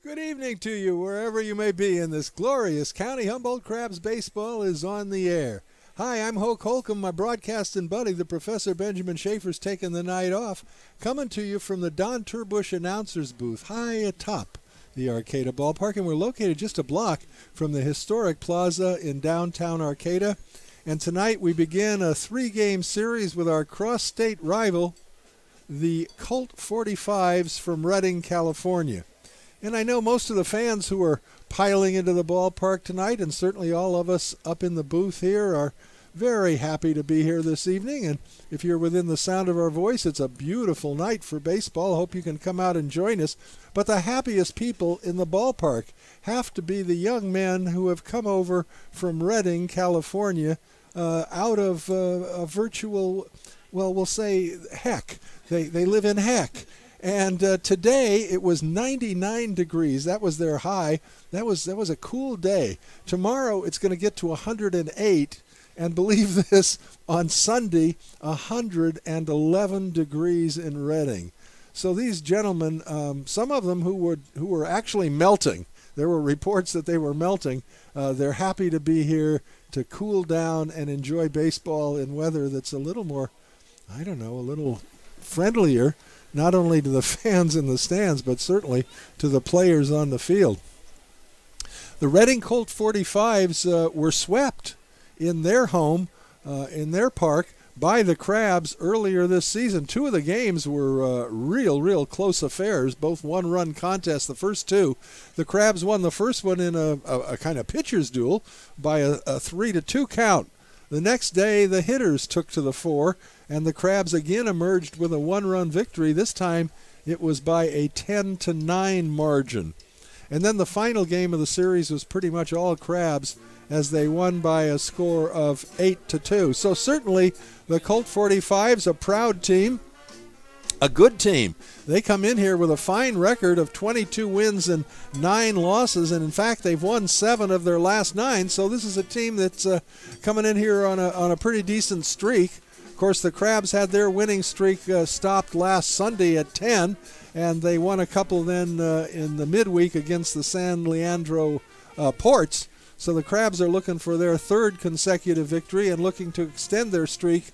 Good evening to you, wherever you may be in this glorious county. Humboldt Crabs baseball is on the air. Hi, I'm Hoke Holcomb. My broadcasting buddy, the Professor Benjamin Schaefer's taking the night off, coming to you from the Don Turbush announcer's booth high atop the Arcata ballpark, and we're located just a block from the historic plaza in downtown Arcata. And tonight we begin a three-game series with our cross-state rival, the Colt 45's from Redding, California. And I know most of the fans who are piling into the ballpark tonight, and certainly all of us up in the booth here, are very happy to be here this evening. And if you're within the sound of our voice, it's a beautiful night for baseball. Hope you can come out and join us. But the happiest people in the ballpark have to be the young men who have come over from Redding, California, out of a virtual, well, we'll say heck. They live in heck. And today it was 99 degrees. That was their high. That was a cool day. Tomorrow it's going to get to 108. And believe this, on Sunday, 111 degrees in Redding. So these gentlemen, some of them who were actually melting. There were reports that they were melting. They're happy to be here to cool down and enjoy baseball in weather that's a little more, I don't know, a little friendlier, not only to the fans in the stands, but certainly to the players on the field. The Redding Colt 45's were swept in their home, in their park, by the Crabs earlier this season. Two of the games were real close affairs, both one-run contests, the first two. The Crabs won the first one in a kind of pitcher's duel by a 3-2 count. The next day, the hitters took to the fore, and the Crabs again emerged with a one-run victory. This time, it was by a 10-9 margin. And then the final game of the series was pretty much all Crabs, as they won by a score of 8-2. So certainly, the Colt 45's a proud team, a good team. They come in here with a fine record of 22 wins and 9 losses, and in fact, they've won 7 of their last 9. So this is a team that's coming in here on a pretty decent streak. Of course, the Crabs had their winning streak stopped last Sunday at 10, and they won a couple then in the midweek against the San Leandro Ports. So the Crabs are looking for their third consecutive victory and looking to extend their streak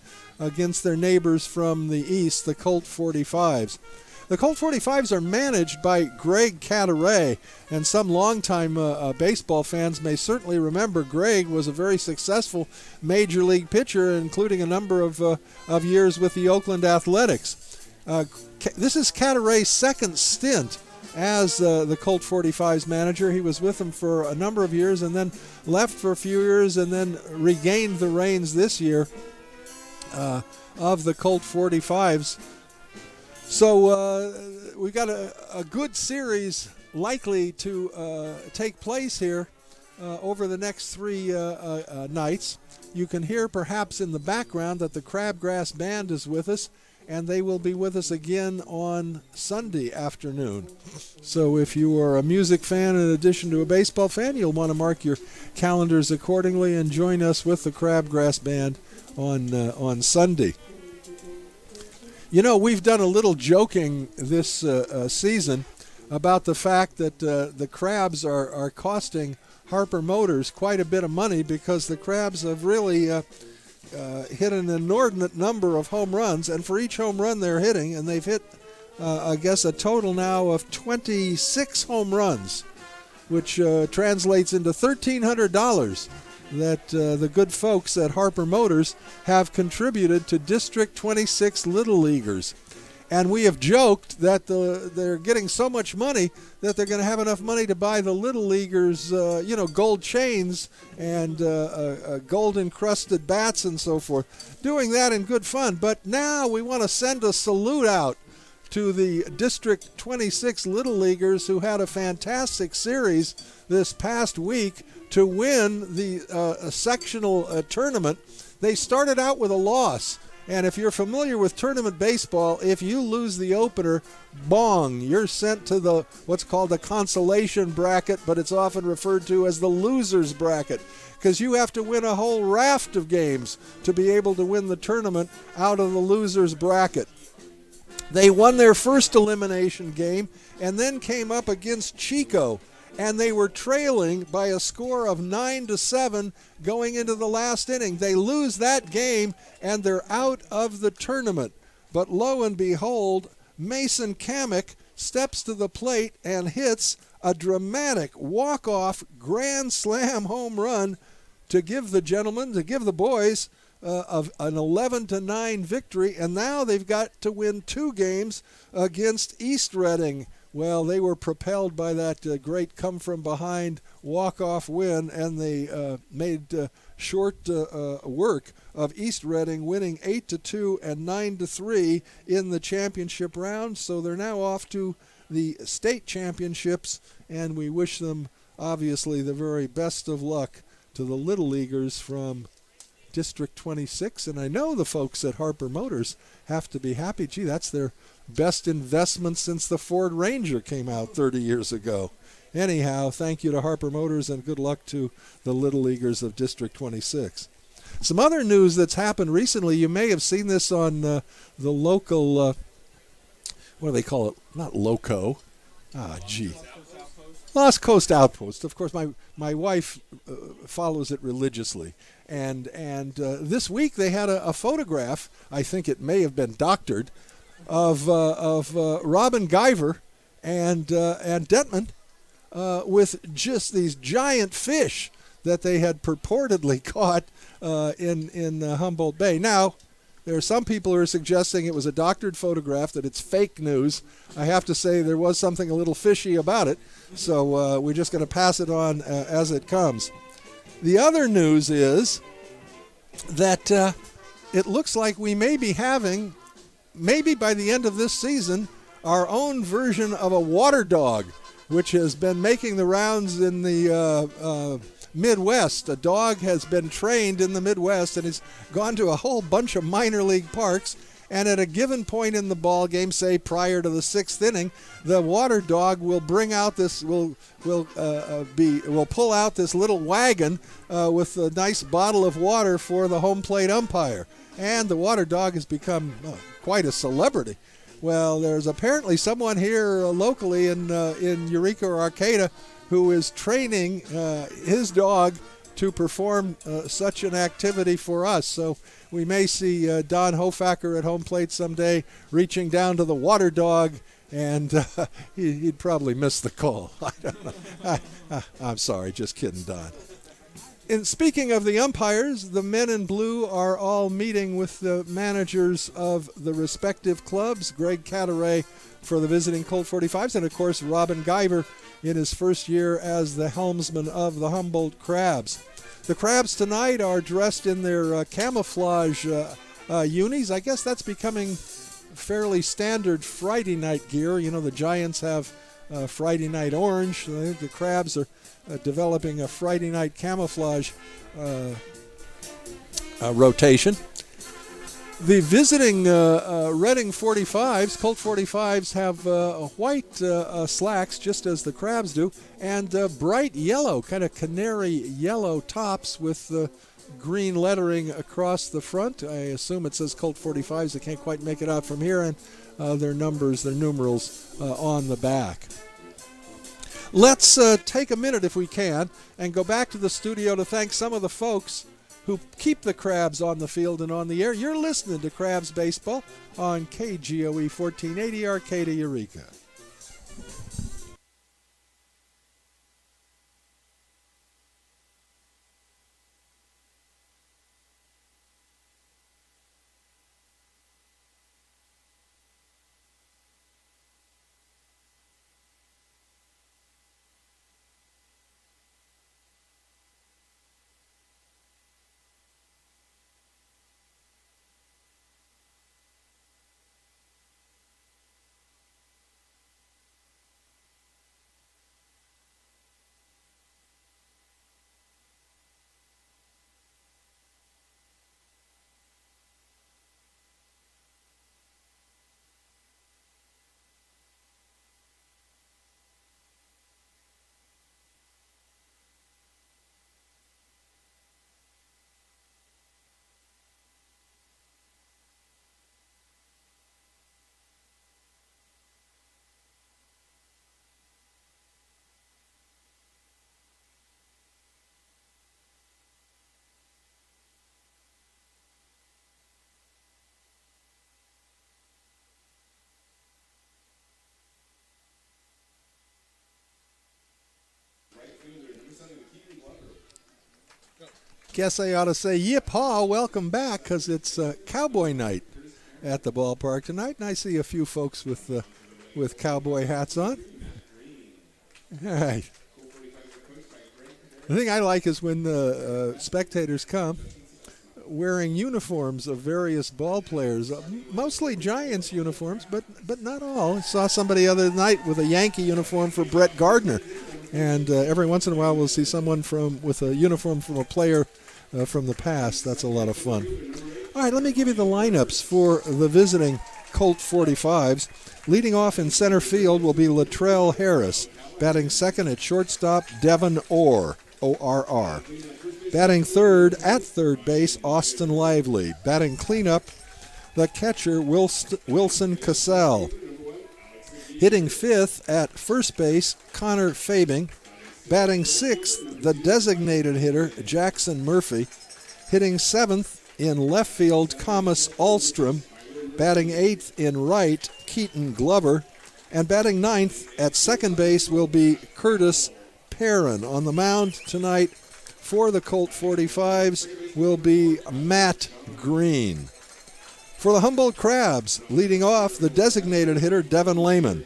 against their neighbors from the east, the Colt 45's. The Colt 45's are managed by Greg Cataray, and some longtime baseball fans may certainly remember Greg was a very successful major league pitcher, including a number of years with the Oakland Athletics. This is Cataray's second stint as the Colt 45's manager. He was with them for a number of years and then left for a few years and then regained the reins this year of the Colt 45's. So we've got a good series likely to take place here over the next 3 nights. You can hear perhaps in the background that the Crabgrass Band is with us, and they will be with us again on Sunday afternoon. So if you are a music fan in addition to a baseball fan, you'll want to mark your calendars accordingly and join us with the Crabgrass Band on Sunday. You know, we've done a little joking this season about the fact that the Crabs are costing Harper Motors quite a bit of money because the Crabs have really hit an inordinate number of home runs, and for each home run they're hitting, and they've hit, I guess, a total now of 26 home runs, which translates into $1,300 that the good folks at Harper Motors have contributed to District 26 Little Leaguers. And we have joked that they're getting so much money that they're going to have enough money to buy the Little Leaguers, gold chains and gold-encrusted bats and so forth. Doing that in good fun. But now we want to send a salute out to the District 26 Little Leaguers who had a fantastic series this past week to win the sectional tournament. They started out with a loss. And if you're familiar with tournament baseball, if you lose the opener, bong, you're sent to what's called the consolation bracket, but it's often referred to as the loser's bracket, because you have to win a whole raft of games to be able to win the tournament out of the loser's bracket. They won their first elimination game and then came up against Chico, and they were trailing by a score of 9-7 going into the last inning. They lose that game and they're out of the tournament. But lo and behold, Mason Kamek steps to the plate and hits a dramatic walk-off grand slam home run to give the boys of an 11-9 victory, and now they've got to win 2 games against East Reading. Well, they were propelled by that great come-from-behind walk-off win, and they made short work of East Reading, winning 8-2 and 9-3 in the championship round. So they're now off to the state championships, and we wish them, obviously, the very best of luck to the Little Leaguers from District 26. And I know the folks at Harper Motors have to be happy. Gee, that's their best investment since the Ford Ranger came out 30 years ago. Anyhow, thank you to Harper Motors and good luck to the Little Leaguers of District 26. Some other news that's happened recently, you may have seen this on the local, what do they call it? Not Loco. Lost Coast Outpost. Of course, my wife follows it religiously. And this week they had a photograph, I think it may have been doctored, of Robin Guyver and Detman with just these giant fish that they had purportedly caught in Humboldt Bay. Now, there are some people who are suggesting it was a doctored photograph, that it's fake news. I have to say there was something a little fishy about it, so we're just going to pass it on as it comes. The other news is that it looks like we may be having, maybe by the end of this season, our own version of a water dog, which has been making the rounds in the Midwest. A dog has been trained in the Midwest and has gone to a whole bunch of minor league parks, and at a given point in the ball game, say prior to the 6th inning, the water dog will bring out this will pull out this little wagon with a nice bottle of water for the home plate umpire, and the water dog has become quite a celebrity. Well, there's apparently someone here locally in Eureka or Arcata who is training his dog to perform such an activity for us. So we may see Don Hofacker at home plate someday reaching down to the water dog, and he'd probably miss the call. I don't know. I'm sorry, just kidding, Don. And speaking of the umpires, the men in blue are all meeting with the managers of the respective clubs. Greg Cataray for the visiting Colt 45's, and of course Robin Guyver in his first year as the helmsman of the Humboldt Crabs. The Crabs tonight are dressed in their camouflage unis. I guess that's becoming fairly standard Friday night gear. You know, the Giants have Friday night orange. I think the Crabs are developing a Friday night camouflage rotation. The visiting Reading 45's, Colt 45's, have white slacks, just as the Crabs do, and bright yellow, kind of canary yellow tops with green lettering across the front. I assume it says Colt 45's. I can't quite make it out from here, and their numerals on the back. Let's take a minute, if we can, and go back to the studio to thank some of the folks who keep the Crabs on the field and on the air. You're listening to Crabs Baseball on KGOE 1480 Arcata, Eureka. Guess I ought to say yip-haw, welcome back, because it's cowboy night at the ballpark tonight, and I see a few folks with cowboy hats on. All right. The thing I like is when the spectators come wearing uniforms of various ball players, mostly Giants uniforms, but not all. I saw somebody the other night with a Yankee uniform for Brett Gardner, and every once in a while we'll see someone with a uniform from a player from the past. That's a lot of fun. All right, let me give you the lineups for the visiting Colt 45's. Leading off in center field will be Latrell Harris. Batting second at shortstop, Devin Orr, O-R-R. Batting third at third base, Austin Lively. Batting cleanup, the catcher, Wilson Cassell. Hitting fifth at first base, Connor Fabing. Batting sixth, the designated hitter, Jackson Murphy. Hitting seventh in left field, Thomas Alstrom. Batting eighth in right, Keaton Glover. And batting ninth at second base will be Curtis Perrin. On the mound tonight for the Colt 45's will be Matt Green. For the Humboldt Crabs, leading off the designated hitter, Devin Lehman.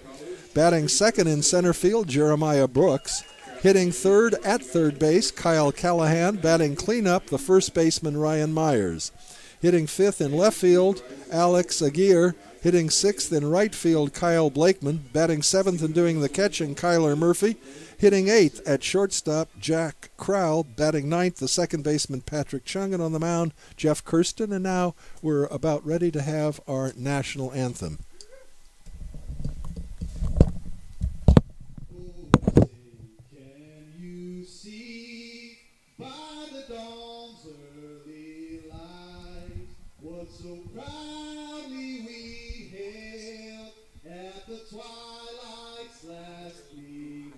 Batting second in center field, Jeremiah Brooks. Hitting third at third base, Kyle Callahan. Batting cleanup, the first baseman, Ryan Myers. Hitting fifth in left field, Alex Aguirre. Hitting sixth in right field, Kyle Blakeman. Batting seventh and doing the catching, Kyler Murphy. Hitting eighth at shortstop, Jack Crowell. Batting ninth, the second baseman, Patrick Chung. And on the mound, Jeff Kirsten. And now we're about ready to have our national anthem. So proudly we hailed at the twilight's last gleam,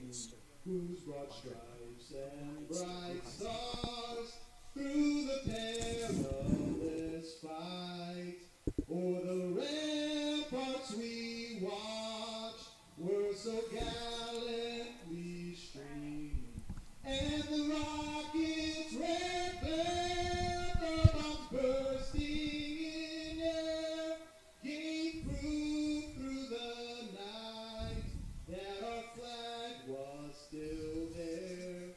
whose broad stripes and bright stars through the perilous fight o'er the ramparts we watched were so gallantly streamed, and the rockets' red glare, the bombs bursting still there.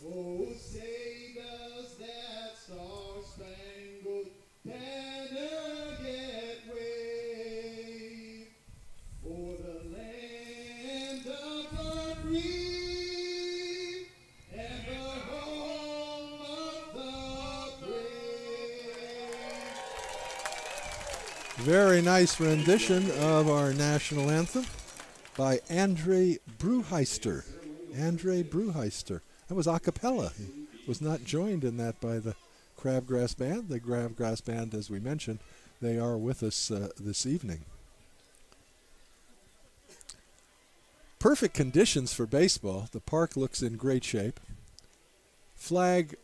Oh, say does that star-spangled banner yet wave o'er the land of the free and the home of the brave. Very nice rendition of our national anthem by Andre Bruheister. Andre Bruheister. That was a cappella. He was not joined in that by the Crabgrass Band. The Crabgrass Band, as we mentioned, they are with us this evening. Perfect conditions for baseball. The park looks in great shape. Flag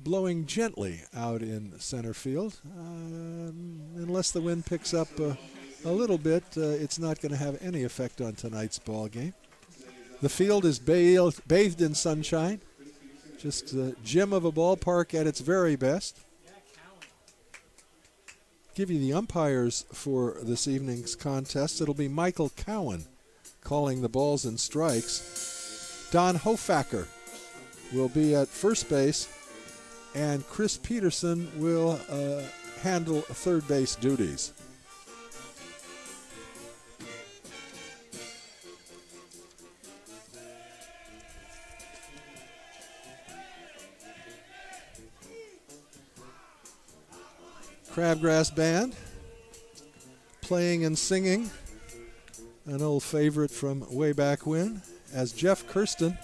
blowing gently out in center field. Unless the wind picks up a little bit, it's not going to have any effect on tonight's ball game. The field is bathed in sunshine. Just the gem of a ballpark at its very best. Give you the umpires for this evening's contest. It'll be Michael Cowan calling the balls and strikes. Don Hofacker will be at first base, and Chris Peterson will handle third base duties. Crabgrass Band playing and singing an old favorite from way back when as Jeff Kirsten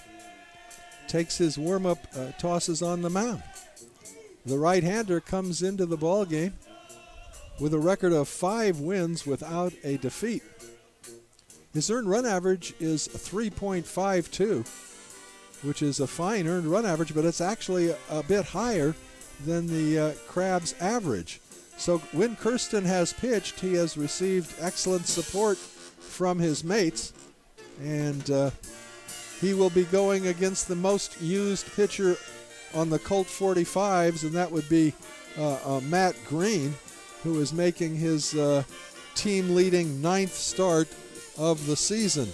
takes his warm-up tosses on the mound. The right-hander comes into the ball game with a record of 5 wins without a defeat. His earned run average is 3.52, which is a fine earned run average, but it's actually a bit higher than the Crabs' average. So when Kirsten has pitched, he has received excellent support from his mates, and he will be going against the most used pitcher on the Colt 45's, and that would be Matt Green, who is making his team-leading 9th start of the season.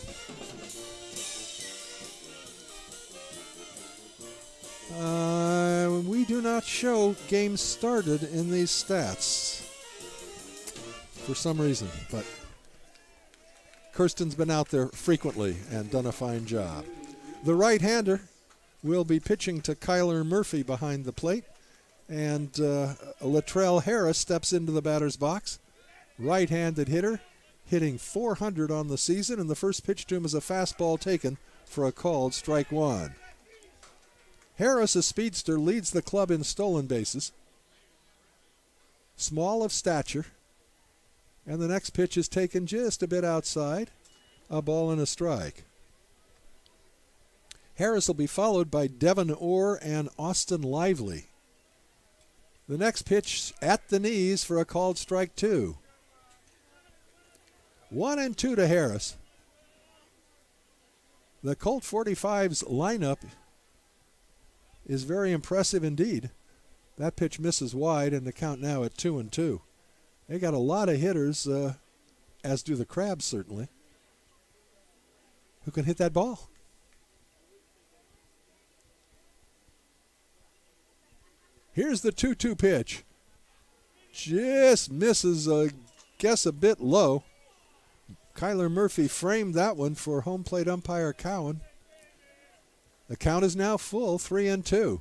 We do not show games started in these stats for some reason, but Kirsten's been out there frequently and done a fine job. The right-hander will be pitching to Kyler Murphy behind the plate, and Latrell Harris steps into the batter's box. Right-handed hitter, hitting .400 on the season, and the first pitch to him is a fastball taken for a called strike one. Harris, a speedster, leads the club in stolen bases. Small of stature, and the next pitch is taken just a bit outside, a ball and a strike. Harris will be followed by Devin Orr and Austin Lively. The next pitch at the knees for a called strike two. 1-2 to Harris. The Colt 45's lineup is very impressive indeed. That pitch misses wide, and the count now at 2-2. They got a lot of hitters, as do the Crabs certainly, who can hit that ball. Here's the 2-2 pitch. Just misses, guess a bit low. Kyler Murphy framed that one for home plate umpire Cowan. The count is now full, 3-2.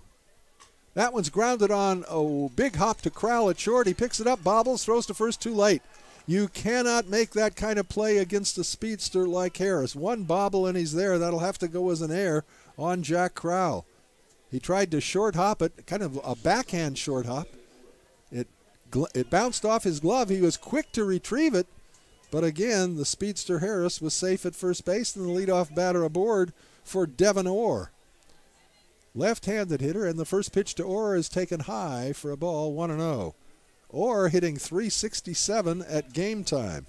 That one's grounded on a big hop to Crowell at short. He picks it up, bobbles, throws to first too late. You cannot make that kind of play against a speedster like Harris. One bobble and he's there. That'll have to go as an error on Jack Crowell. He tried to short hop it, kind of a backhand short hop. It bounced off his glove. He was quick to retrieve it, but again, the speedster Harris was safe at first base, and the leadoff batter aboard for Devin Orr. Left-handed hitter, and the first pitch to Orr is taken high for a ball, 1-0. Orr hitting .367 at game time.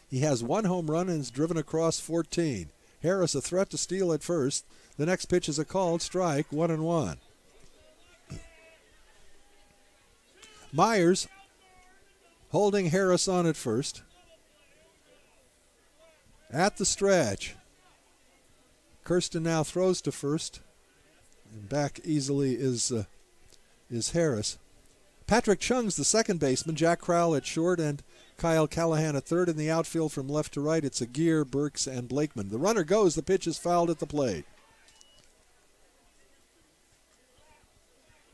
He has one home run and is driven across 14. Harris a threat to steal at first. The next pitch is a called strike, 1-1. Myers holding Harris on at first. At the stretch, Kirsten now throws to first, and back easily is Harris. Patrick Chung's the second baseman, Jack Crowell at short, and Kyle Callahan at third. In the outfield from left to right, it's Aguirre, Burks, and Blakeman. The runner goes, the pitch is fouled at the plate.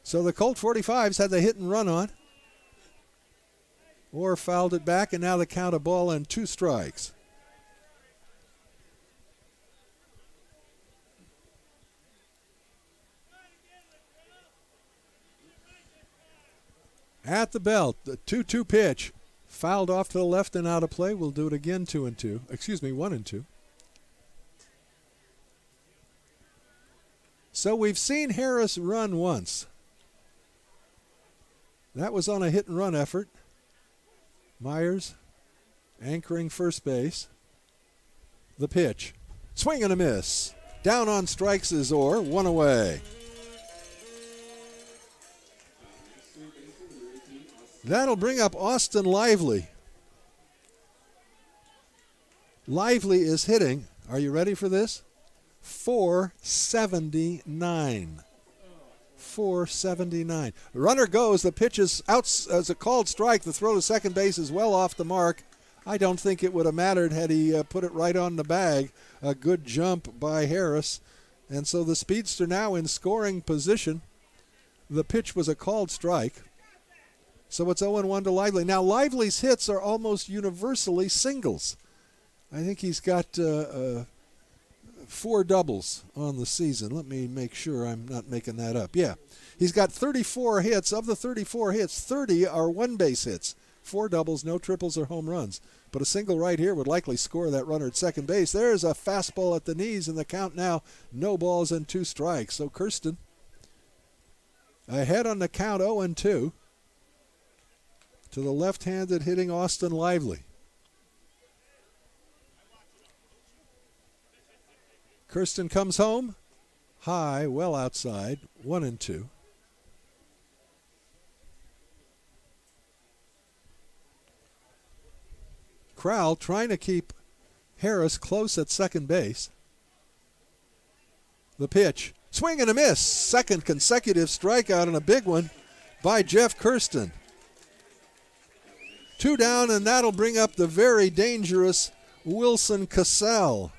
So the Colt 45's had the hit and run on. Orr fouled it back, and now the count a ball and 2 strikes. At the belt, the 2-2 pitch. Fouled off to the left and out of play. We'll do it again, 2-2. Excuse me, 1-2. So we've seen Harris run once. That was on a hit and run effort. Myers anchoring first base. The pitch. Swing and a miss. Down on strikes is Orr, 1 away. That'll bring up Austin Lively. Lively is hitting, are you ready for this? .479. .479. The runner goes, the pitch is out as a called strike. The throw to second base is well off the mark. I don't think it would have mattered had he put it right on the bag. A good jump by Harris. And so the speedster now in scoring position. The pitch was a called strike. So it's 0-1 to Lively. Now, Lively's hits are almost universally singles. I think he's got 4 doubles on the season. Let me make sure I'm not making that up. Yeah, he's got 34 hits. Of the 34 hits, 30 are one-base hits. 4 doubles, no triples or home runs. But a single right here would likely score that runner at second base. There's a fastball at the knees, and the count now, no balls and 2 strikes. So Kirsten ahead on the count, 0-2. To the left-handed hitting Austin Lively. Kirsten comes home, high, well outside, 1-2. Crowell trying to keep Harris close at second base. The pitch, swing and a miss. Second consecutive strikeout and a big one by Jeff Kirsten. 2 down, and that'll bring up the very dangerous Wilson Cassell.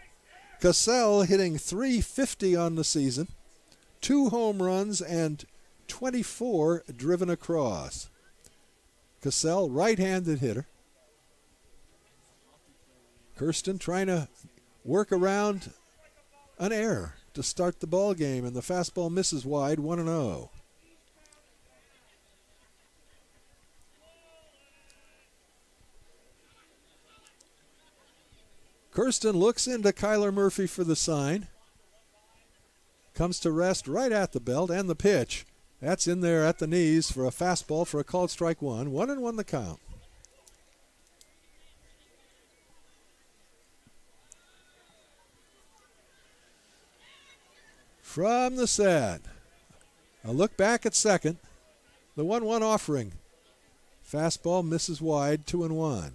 Cassell hitting .350 on the season, 2 home runs and 24 driven across. Cassell, right-handed hitter. Kirsten trying to work around an error to start the ball game, and the fastball misses wide, 1-0. Kirsten looks into Kyler Murphy for the sign. Comes to rest right at the belt, and the pitch. That's in there at the knees for a fastball for a called strike one. 1-1 the count. From the set, a look back at second. The 1-1 offering. Fastball misses wide, 2-1.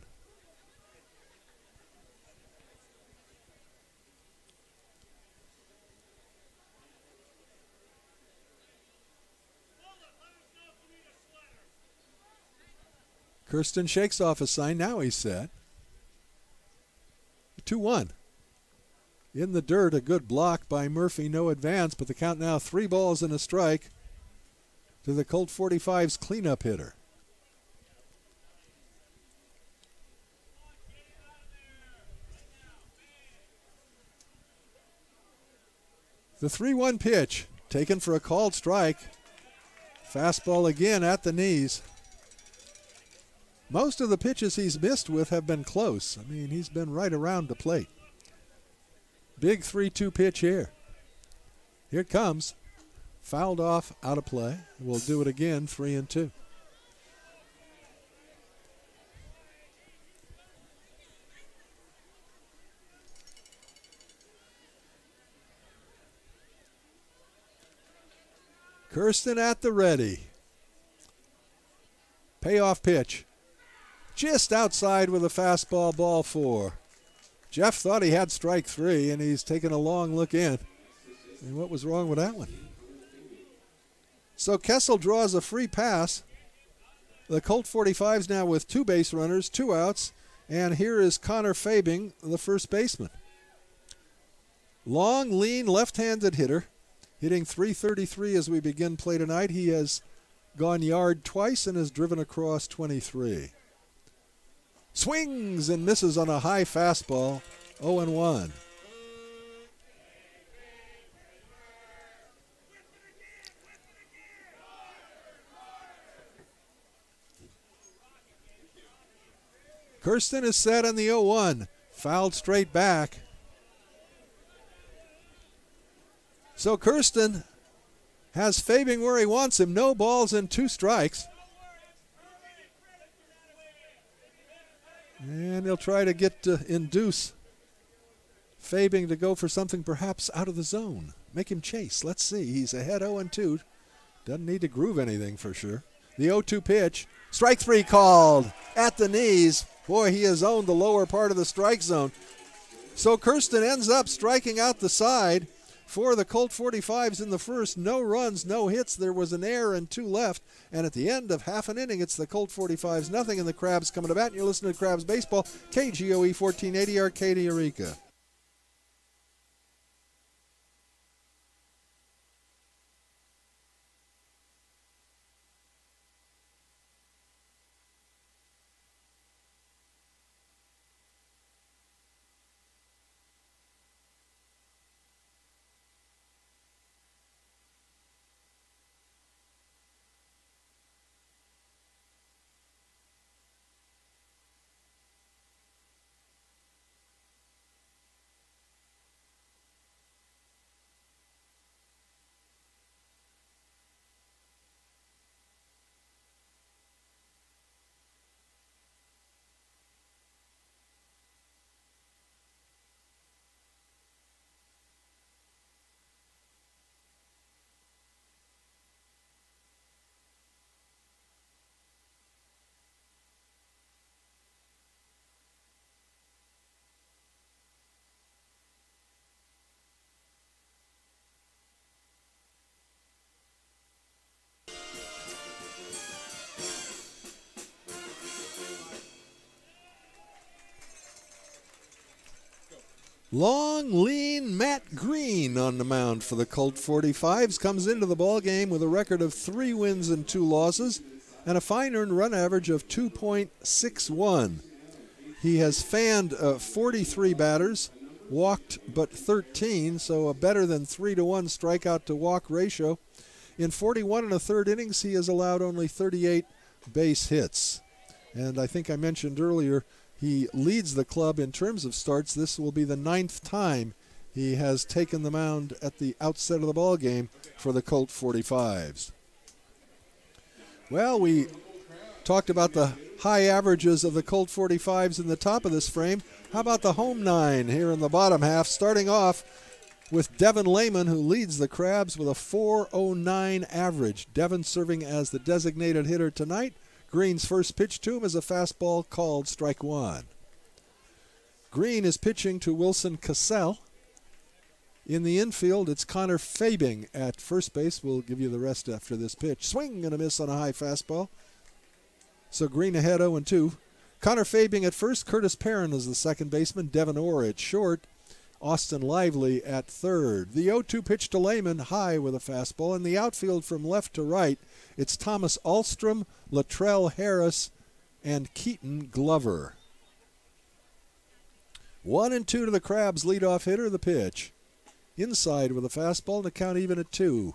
Kirsten shakes off a sign. Now he's set. 2-1. In the dirt, a good block by Murphy. No advance, but the count now 3 balls and a strike to the Colt 45's cleanup hitter. The 3-1 pitch taken for a called strike. Fastball again at the knees. Most of the pitches he's missed with have been close. I mean, he's been right around the plate. Big 3-2 pitch here. Here it comes. Fouled off, out of play. We'll do it again, 3-2. Kirsten at the ready. Payoff pitch. Just outside with a fastball, ball 4. Jeff thought he had strike 3, and he's taken a long look in. And what was wrong with that one? So Kessel draws a free pass. The Colt 45's now with 2 base runners, 2 outs, and here is Connor Fabing, the first baseman. Long, lean, left-handed hitter, hitting .333 as we begin play tonight. He has gone yard twice and has driven across 23. Swings and misses on a high fastball, 0-1. Kirsten is set on the 0-1, fouled straight back. So Kirsten has Fabing where he wants him, no balls and 2 strikes. And he'll try to get to induce Fabing to go for something perhaps out of the zone. Make him chase. Let's see. He's ahead 0-2. Doesn't need to groove anything for sure. The 0-2 pitch. Strike 3 called at the knees. Boy, he has owned the lower part of the strike zone. So Kirsten ends up striking out the side for the Colt 45's in the first. No runs, no hits. There was an error and 2 left. And at the end of half an inning, it's the Colt 45's nothing, and the Crabs coming to bat. And you're listening to Crabs Baseball, KGOE 1480, Arcadia, Eureka. Long, lean Matt Green on the mound for the Colt 45's. Comes into the ball game with a record of 3 wins and 2 losses and a fine earned run average of 2.61. He has fanned 43 batters, walked but 13, so a better than 3-to-1 strikeout to walk ratio. In 41 1/3 innings, he has allowed only 38 base hits. And I think I mentioned earlier, he leads the club in terms of starts. This will be the 9th time he has taken the mound at the outset of the ball game for the Colt 45's. Well, we talked about the high averages of the Colt 45's in the top of this frame. How about the home 9 here in the bottom half, starting off with Devin Lehman, who leads the Crabs with a 4.09 average. Devin serving as the designated hitter tonight. Green's first pitch to him is a fastball called strike 1. Green is pitching to Wilson Cassell. In the infield, it's Connor Fabing at first base. We'll give you the rest after this pitch. Swing and a miss on a high fastball. So Green ahead 0-2. Connor Fabing at first. Curtis Perrin is the second baseman. Devin Orr at short. Austin Lively at third. The 0-2 pitch to Lehman, high with a fastball. In the outfield from left to right, it's Thomas Alstrom, Latrell Harris, and Keaton Glover. 1-2 to the Crabs' leadoff hitter. The pitch inside with a fastball to count even at 2.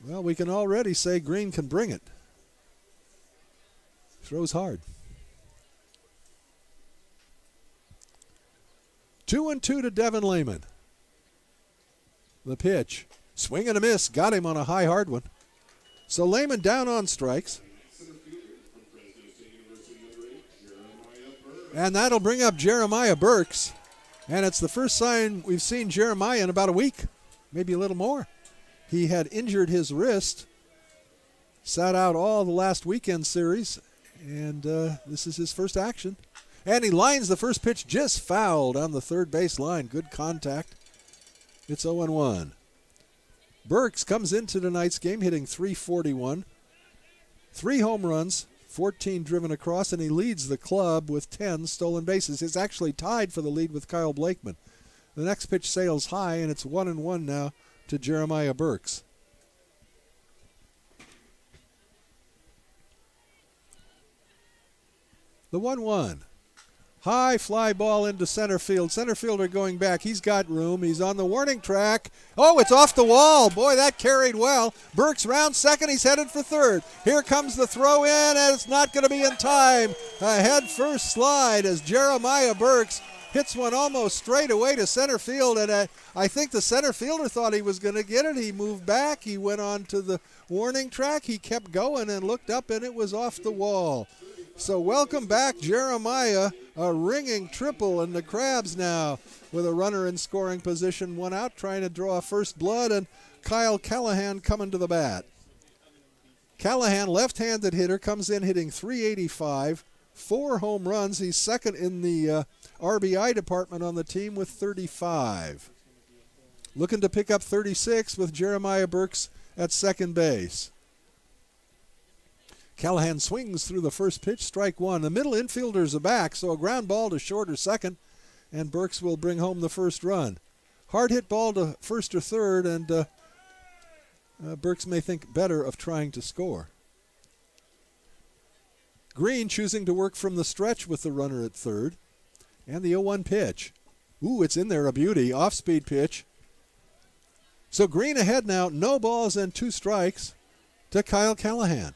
Well, we can already say Green can bring it. Throws hard. 2-2 to Devin Lehman. The pitch. Swing and a miss. Got him on a high, hard one. So Lehman down on strikes. And that'll bring up Jeremiah Burks. And it's the first sign we've seen Jeremiah in about a week, maybe a little more. He had injured his wrist, sat out all the last weekend series, and this is his first action. And he lines the first pitch just foul down the third base line. Good contact. It's 0-1. Burks comes into tonight's game hitting .341. 3 home runs, 14 driven across, and he leads the club with 10 stolen bases. He's actually tied for the lead with Kyle Blakeman. The next pitch sails high, and it's 1-1 now to Jeremiah Burks. The 1-1. High fly ball into center field. Center fielder going back. He's got room. He's on the warning track. Oh, it's off the wall. Boy, that carried well. Burks round second. He's headed for third. Here comes the throw in, and it's not going to be in time. A head first slide as Jeremiah Burks hits one almost straight away to center field, and I think the center fielder thought he was going to get it. He moved back. He went on to the warning track. He kept going and looked up, and it was off the wall. So welcome back, Jeremiah. A ringing triple, and the Crabs now with a runner in scoring position, 1 out, trying to draw first blood, and Kyle Callahan coming to the bat. Callahan, left-handed hitter, comes in hitting .385, 4 home runs. He's second in the RBI department on the team with 35. Looking to pick up 36 with Jeremiah Burks at second base. Callahan swings through the first pitch, strike 1. The middle infielders are back, so a ground ball to short or second, and Burks will bring home the first run. Hard hit ball to first or third, and Burks may think better of trying to score. Green choosing to work from the stretch with the runner at third, and the 0-1 pitch. Ooh, it's in there, a beauty, off-speed pitch. So Green ahead now, no balls and 2 strikes to Kyle Callahan.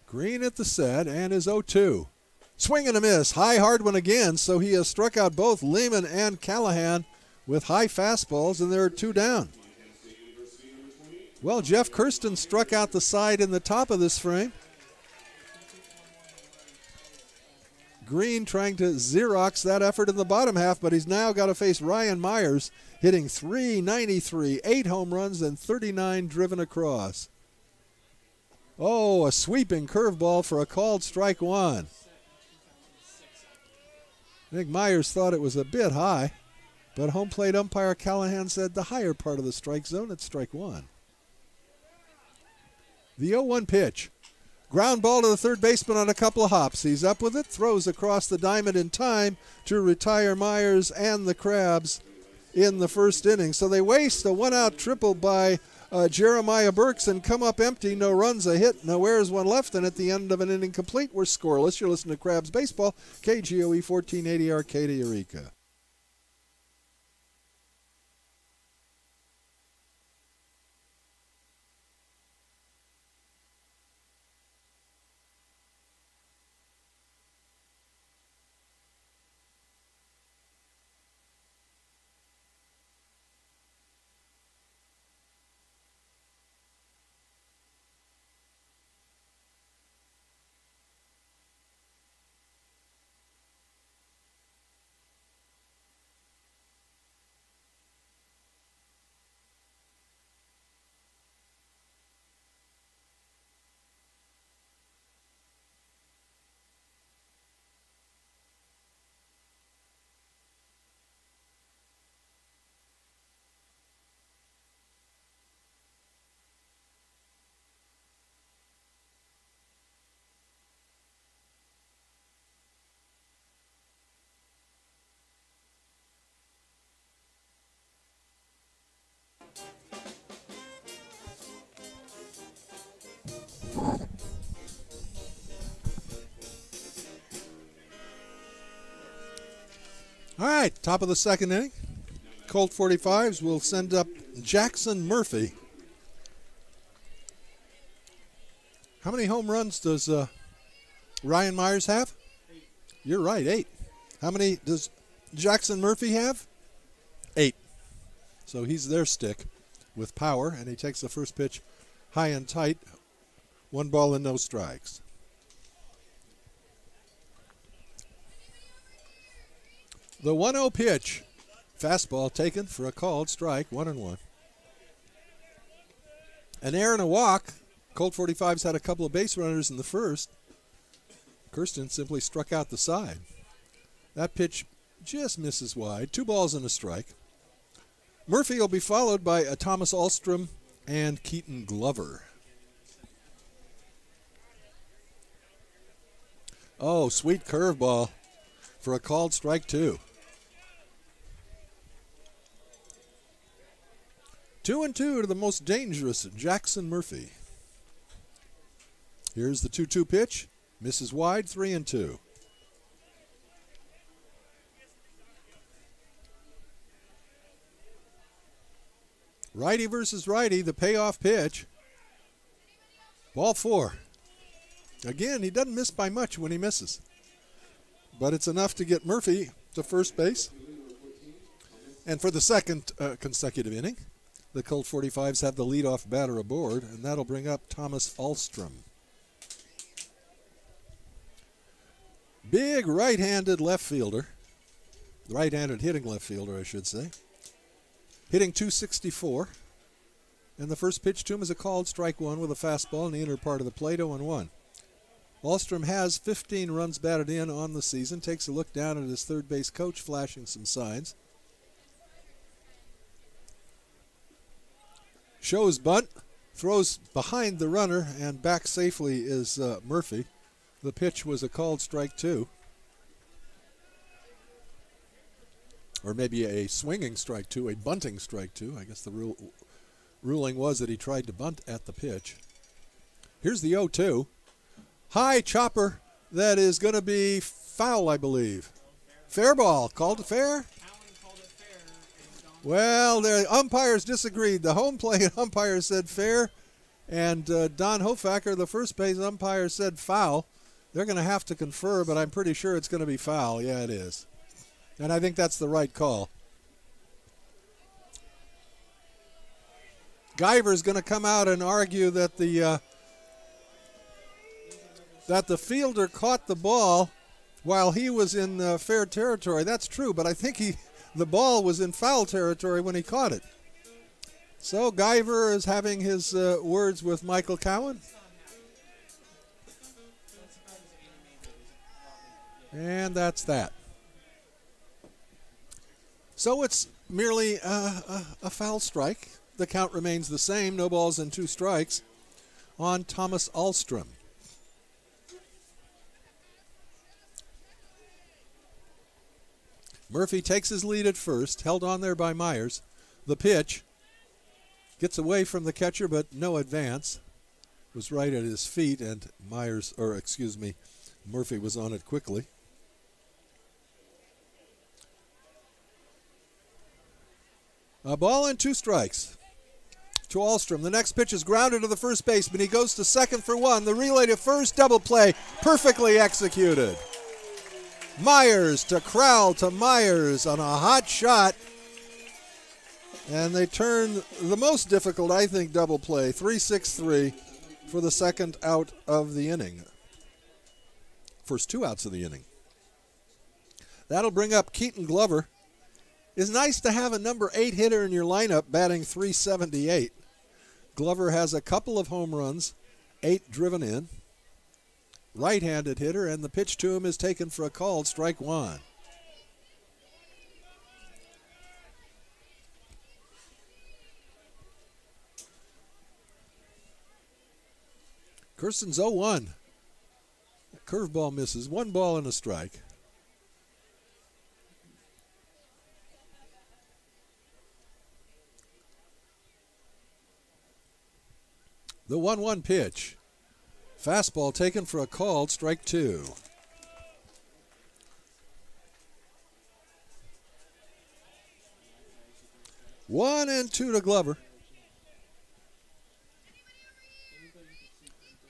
Green at the set, and is 0-2. Swing and a miss. High, hard one again, so he has struck out both Lehman and Callahan with high fastballs, and there are 2 down. Well, Jeff Kirsten struck out the side in the top of this frame. Green trying to Xerox that effort in the bottom half, but he's now got to face Ryan Myers, hitting .393, 8 home runs, and 39 driven across. Oh, a sweeping curveball for a called strike 1. I think Myers thought it was a bit high, But home plate umpire Callahan said the higher part of the strike zone at strike one. The 0-1 pitch. Ground ball to the third baseman on a couple of hops. He's up with it, throws across the diamond in time to retire Myers and the Crabs in the first inning. So they waste a one-out triple by Jeremiah Burks and come up empty. No runs, a hit, no errors, one left, and at the end of an inning complete, we're scoreless. You're listening to Crabs Baseball, KGOE 1480 Arcata, Eureka. All right, top of the second inning. Colt 45's will send up Jackson Murphy. How many home runs does Ryan Myers have? 8. You're right, 8. How many does Jackson Murphy have? 8. So he's their stick with power, and he takes the first pitch high and tight. 1 ball and no strikes. The 1-0 pitch. Fastball taken for a called strike, 1-1. An error and a walk. Colt 45's had a couple of base runners in the first. Kirsten simply struck out the side. That pitch just misses wide. 2 balls and a strike. Murphy will be followed by Thomas Alstrom and Keaton Glover. Oh, sweet curveball for a called strike 2. 2-2 to the most dangerous, Jackson Murphy. Here's the 2-2 pitch. Misses wide, 3-2. Righty versus righty, the payoff pitch. Ball 4. Again, he doesn't miss by much when he misses. But it's enough to get Murphy to first base. And for the second consecutive inning, the Colt 45's have the leadoff batter aboard, and that'll bring up Thomas Alstrom. Big right-handed left fielder. Right-handed hitting left fielder, I should say. Hitting .264. And the first pitch to him is a called strike 1 with a fastball in the inner part of the plate, 0-1. Alstrom has 15 runs batted in on the season. Takes a look down at his third base coach, flashing some signs. Shows bunt, throws behind the runner, and back safely is Murphy. The pitch was a called strike 2. Or maybe a swinging strike 2, a bunting strike 2. I guess the ruling was that he tried to bunt at the pitch. Here's the 0-2. High chopper that is going to be foul, I believe. Fair ball. Called it fair? Well, the umpires disagreed. The home plate umpire said fair, and Don Hofacker, the first base umpire, said foul. They're going to have to confer, but I'm pretty sure it's going to be foul. Yeah, it is. And I think that's the right call. Guyver's going to come out and argue that the fielder caught the ball while he was in fair territory. That's true, but I think the ball was in foul territory when he caught it. So Guyver is having his words with Michael Cowan. And that's that. So it's merely a foul strike. The count remains the same, no balls and 2 strikes on Thomas Ahlstrom. Murphy takes his lead at first, held on there by Myers. The pitch gets away from the catcher, but no advance. It was right at his feet, and Murphy was on it quickly. A ball and 2 strikes to Ahlstrom. The next pitch is grounded to the first baseman. He goes to second for 1. The relay to first, double play, perfectly executed. Myers to Crowell to Myers on a hot shot. And they turn the most difficult, I think, double play, 3-6-3 for the second out of the inning. First 2 outs of the inning. That'll bring up Keaton Glover. It's nice to have a number 8 hitter in your lineup batting .378. Glover has a couple of home runs, 8 driven in. Right-handed hitter, and the pitch to him is taken for a called strike 1. Kirsten's 0-1. Curveball misses. 1 ball and a strike. The 1-1 pitch. Fastball taken for a called strike 2. One and 2 to Glover.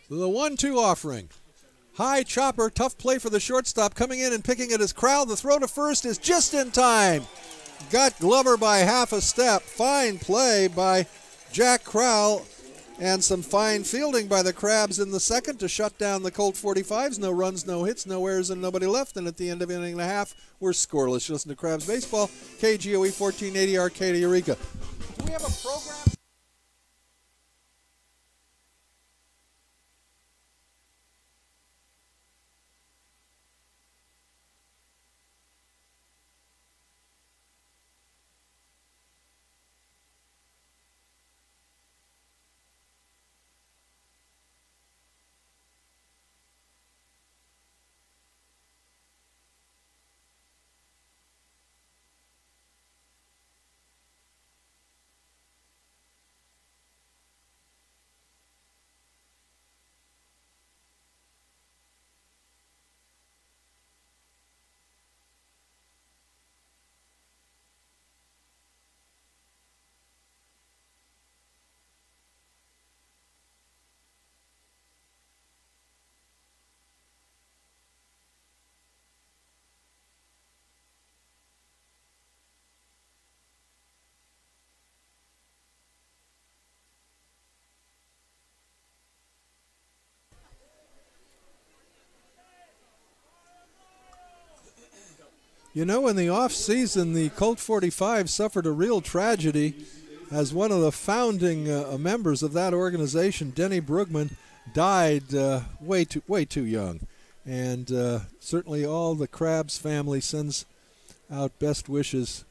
The 1-2 offering. High chopper, tough play for the shortstop. Coming in and picking it is Crowell. The throw to first is just in time. Got Glover by half a step. Fine play by Jack Crowell. And some fine fielding by the Crabs in the second to shut down the Colt 45's. No runs, no hits, no errors, and nobody left. And at the end of inning and a half, we're scoreless. You listen to Crabs Baseball, KGOE 1480 Arcadia, Eureka. Do we have a program? You know, in the off-season, the Colt 45 suffered a real tragedy as one of the founding members of that organization, Denny Brugman, died way too young. And certainly all the Crabs family sends out best wishes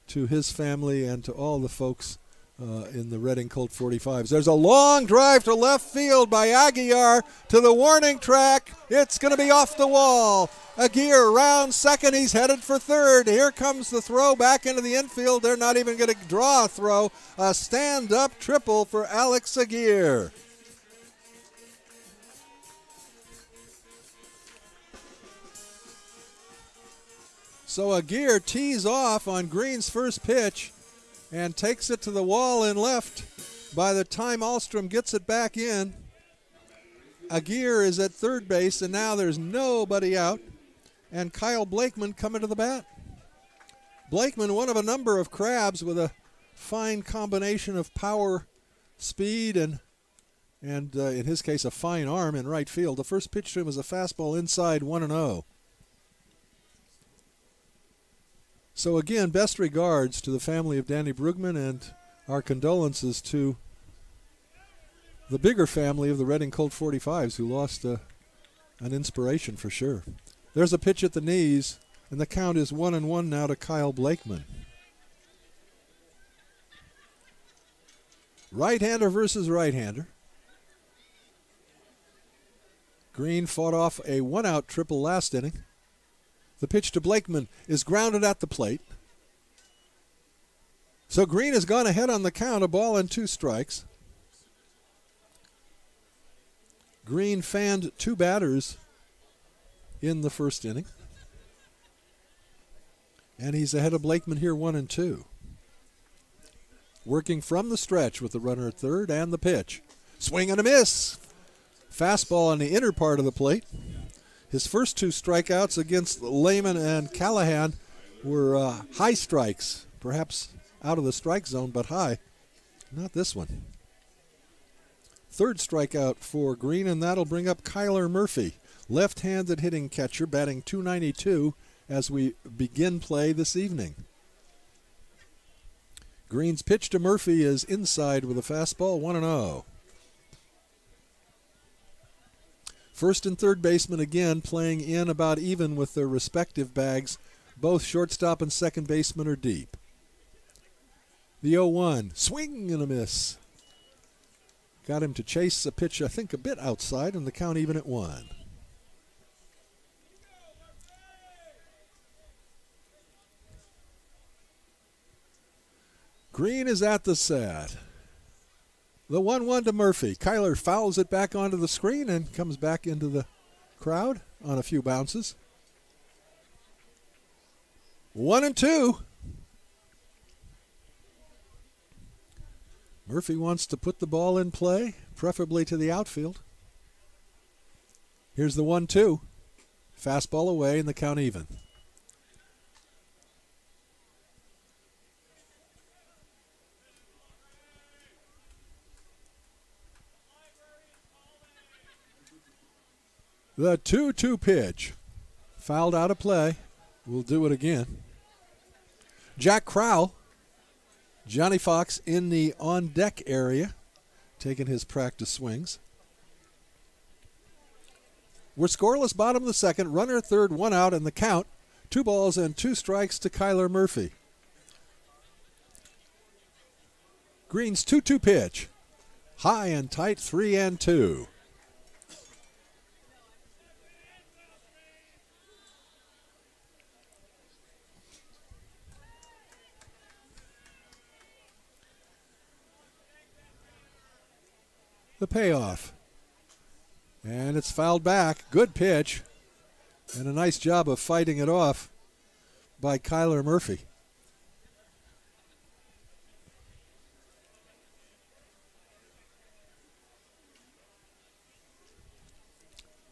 to his family and to all the folks in the Reading Colt 45's. There's a long drive to left field by Aguiar to the warning track. It's going to be off the wall. Aguirre round second. He's headed for third. Here comes the throw back into the infield. They're not even going to draw a throw. A stand-up triple for Alex Aguirre. So Aguirre tees off on Green's first pitch and takes it to the wall in left. By the time Ahlstrom gets it back in, Aguirre is at third base, and now there's nobody out. And Kyle Blakeman coming to the bat. Blakeman, one of a number of Crabs with a fine combination of power, speed, and in his case, a fine arm in right field. The first pitch to him was a fastball inside 1-0. So again, best regards to the family of Danny Brugman and our condolences to the bigger family of the Reading Colt 45's who lost an inspiration for sure. There's a pitch at the knees, and the count is 1-1 now to Kyle Blakeman. Right-hander versus right-hander. Green fought off a one-out triple last inning. The pitch to Blakeman is grounded at the plate. So Green has gone ahead on the count, a ball and 2 strikes. Green fanned 2 batters in the first inning. And he's ahead of Blakeman here 1-2. Working from the stretch with the runner at third and the pitch. Swing and a miss. Fastball on the inner part of the plate. His first 2 strikeouts against Lehman and Callahan were high strikes. Perhaps out of the strike zone, but high. Not this one. Third strikeout for Green, and that'll bring up Kyler Murphy, left-handed hitting catcher, batting .292 as we begin play this evening. Green's pitch to Murphy is inside with a fastball, 1-0. First and third baseman again playing in about even with their respective bags. Both shortstop and second baseman are deep. The 0-1, swing and a miss. Got him to chase a pitch, I think, a bit outside, and the count even at 1. Green is at the set. The 1-1 to Murphy. Kyler fouls it back onto the screen and comes back into the crowd on a few bounces. 1-2. Murphy wants to put the ball in play, preferably to the outfield. Here's the 1-2. Fastball away and the count even. The 2-2 pitch. Fouled out of play. We'll do it again. Jack Crowell. Johnny Fox in the on-deck area, taking his practice swings. We're scoreless bottom of the second. Runner at third, 1 out, and the count. 2 balls and 2 strikes to Kyler Murphy. Green's 2-2 pitch. High and tight, 3-2. The payoff. And it's fouled back. Good pitch. And a nice job of fighting it off by Kyler Murphy.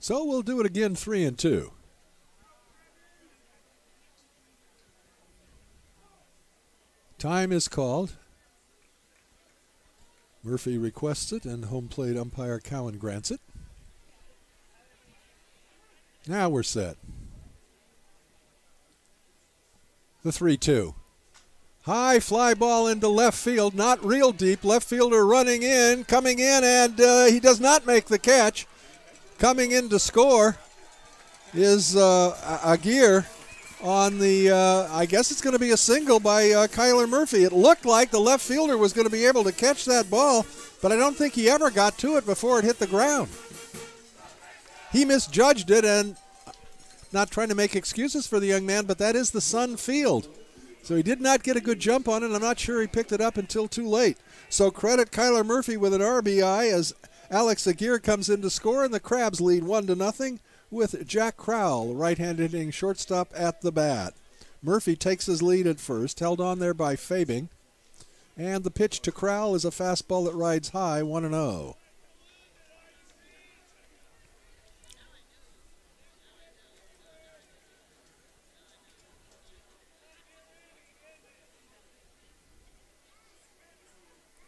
So we'll do it again, 3-2. Time is called. Murphy requests it, and home plate umpire Cowan grants it. Now we're set. The 3-2. High fly ball into left field, not real deep. Left fielder running in, coming in, and he does not make the catch. Coming in to score is Aguirre on the, I guess it's going to be a single by Kyler Murphy. It looked like the left fielder was going to be able to catch that ball, but I don't think he ever got to it before it hit the ground. He misjudged it, and not trying to make excuses for the young man, but that is the Sun field. So he did not get a good jump on it. I'm not sure he picked it up until too late. So credit Kyler Murphy with an RBI as Alex Aguirre comes in to score, and the Crabs lead 1-0. With Jack Crowell, right-handed hitting shortstop at the bat. Murphy takes his lead at first, held on there by Fabing. And the pitch to Crowell is a fastball that rides high, 1-0.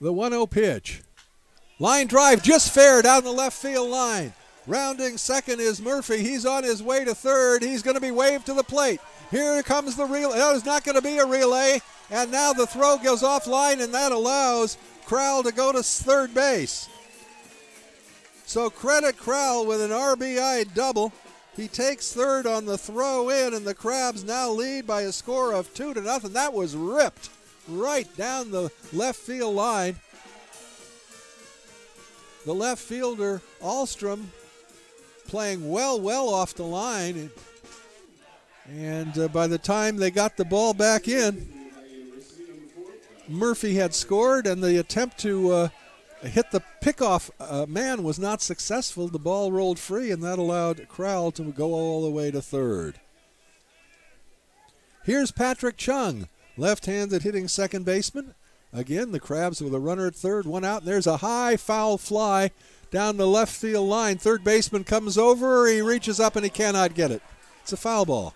The 1-0 pitch. Line drive just fair down the left field line. Rounding second is Murphy. He's on his way to third. He's going to be waved to the plate. Here comes the relay. No, it's not going to be a relay. And now the throw goes offline, and that allows Crowell to go to third base. So credit Crowell with an RBI double. He takes third on the throw in, and the Crabs now lead by a score of 2-0. That was ripped right down the left field line. The left fielder, Alstrom, playing well off the line. And by the time they got the ball back in, Murphy had scored, and the attempt to hit the pickoff man was not successful. The ball rolled free, and that allowed Crowell to go all the way to third. Here's Patrick Chung, left-handed hitting second baseman. Again, the Crabs with a runner at third, one out, and there's a high foul fly down the left field line. Third baseman comes over, he reaches up, and he cannot get it. It's a foul ball.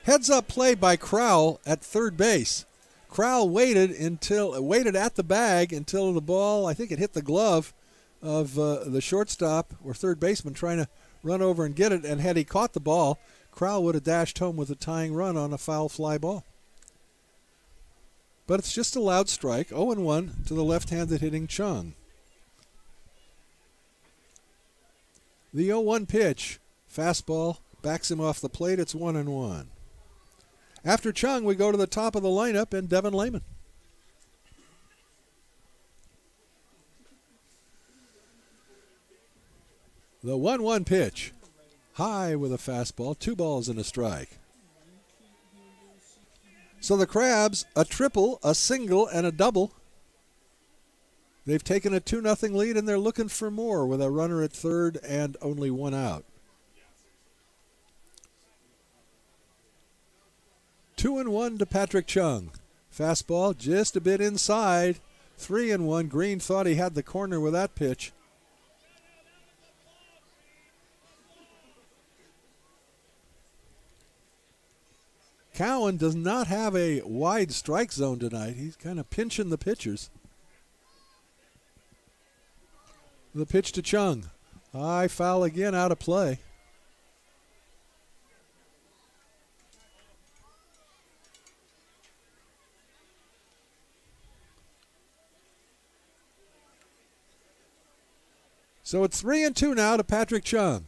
Heads-up play by Crowell at third base. Crowell waited at the bag until the ball, I think it hit the glove of the shortstop or third baseman trying to run over and get it, and had he caught the ball, Crowell would have dashed home with a tying run on a foul fly ball. But it's just a loud strike, 0-1 to the left-handed hitting Chung. The 0-1 pitch, fastball, backs him off the plate, it's 1-1. After Chung, we go to the top of the lineup and Devin Lehman. The 1-1 pitch, high with a fastball, 2 balls and a strike. So the Crabs, a triple, a single, and a double. They've taken a 2-0 lead, and they're looking for more with a runner at third and only one out. 2-1 to Patrick Chung. Fastball just a bit inside. 3-1. Green thought he had the corner with that pitch. Cowan does not have a wide strike zone tonight. He's kind of pinching the pitchers. The pitch to Chung. High foul again, out of play. So it's 3-2 now to Patrick Chung.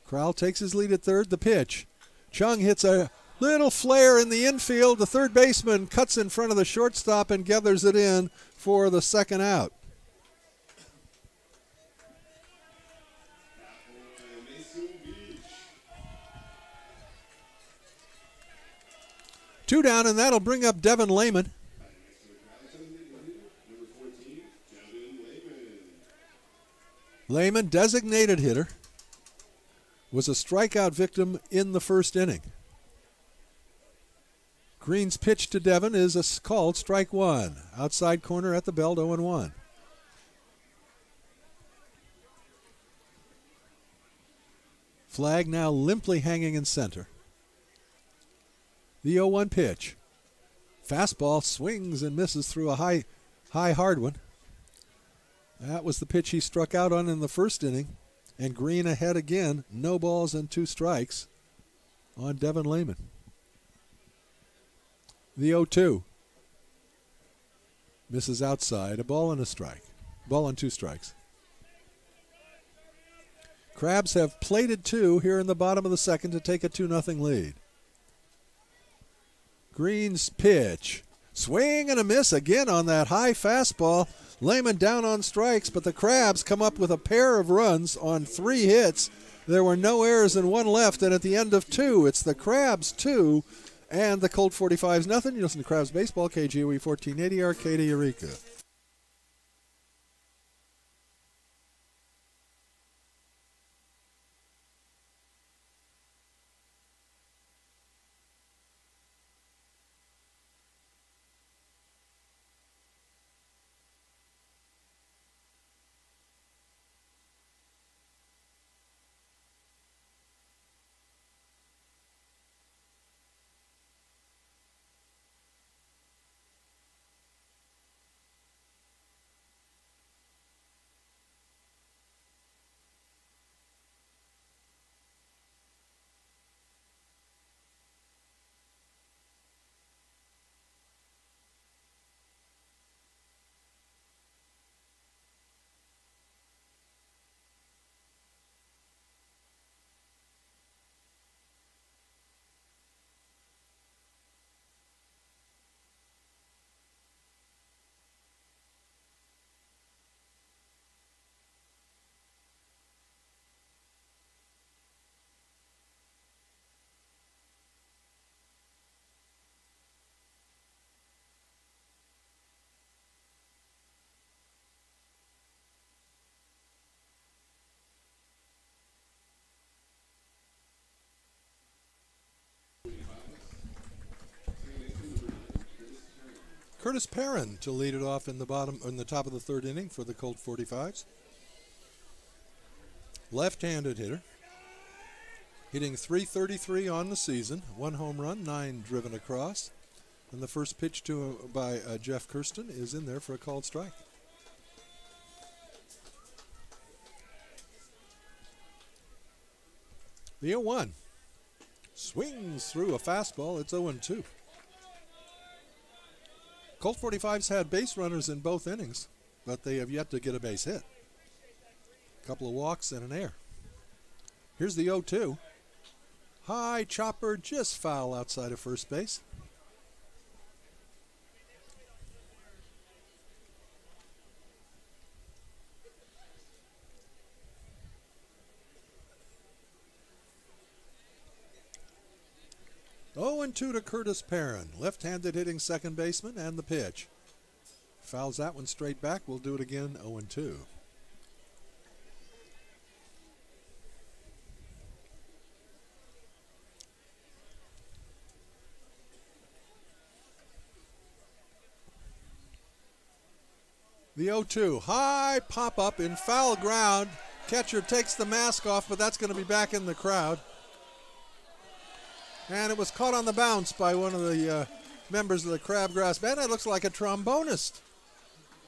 Crowell takes his lead at third. The pitch. Chung hits a little flare in the infield. The third baseman cuts in front of the shortstop and gathers it in for the second out. Two down, and that'll bring up Devin Lehman. Lehman, designated hitter, was a strikeout victim in the first inning. Green's pitch to Devin is called strike one. Outside corner at the belt, 0-1. Flag now limply hanging in center. The 0-1 pitch. Fastball swings and misses through a high hard one. That was the pitch he struck out on in the first inning. And Green ahead again, no balls and 2 strikes on Devin Lehman. The 0-2. Misses outside, a ball and a strike. Ball and 2 strikes. Crabs have plated 2 here in the bottom of the second to take a 2-0 lead. Green's pitch. Swing and a miss again on that high fastball. Lehman down on strikes, but the Crabs come up with a pair of runs on 3 hits. There were no errors and 1 left, and at the end of 2, it's the Crabs 2 and the Colt 45's nothing. You listen to Crabs Baseball, KGOE 1480, Arcata, Eureka. Curtis Perrin to lead it off in the top of the third inning for the Colt 45's. Left-handed hitter, hitting .333 on the season, 1 home run, 9 driven across. And the first pitch by Jeff Kirsten is in there for a called strike. The 0-1 swings through a fastball. It's 0-2. Colt 45's had base runners in both innings, but they have yet to get a base hit. A couple of walks and an error. Here's the 0-2. High chopper, just foul outside of first base. Oh, 0-2 to Curtis Perrin, left-handed hitting second baseman, and the pitch. Fouls that one straight back. We'll do it again, 0-2. The 0-2, high pop-up in foul ground. Catcher takes the mask off, but that's going to be back in the crowd. And it was caught on the bounce by one of the members of the Crabgrass Band. That looks like a trombonist.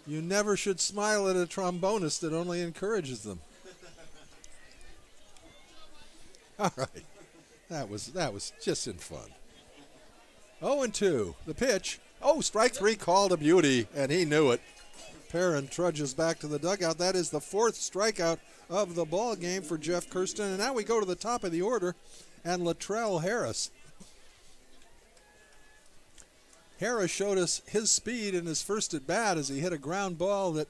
You never should smile at a trombonist. It only encourages them. All right. That was just in fun. 0-2. The pitch. Oh, strike 3 called a beauty, and he knew it. Perrin trudges back to the dugout. That is the 4th strikeout of the ball game for Jeff Kirsten. And now we go to the top of the order. And Latrell Harris. Harris showed us his speed in his first at bat as he hit a ground ball that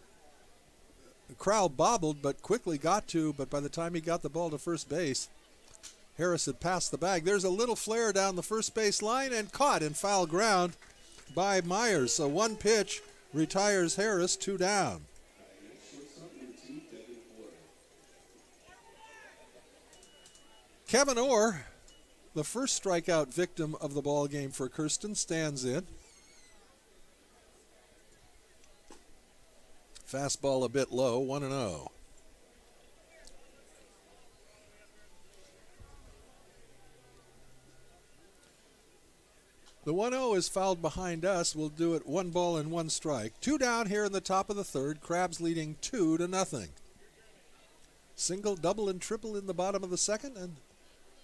the crowd bobbled but quickly got to. But by the time he got the ball to first base, Harris had passed the bag. There's a little flare down the first base line and caught in foul ground by Myers. So one pitch retires Harris, 2 down. Kevin Orr, the first strikeout victim of the ball game for Kirsten, stands in. Fastball a bit low, 1-0. The 1-0 is fouled behind us. We'll do it 1 ball and 1 strike. 2 down here in the top of the third. Crabs leading 2-0. Single, double, and triple in the bottom of the second, and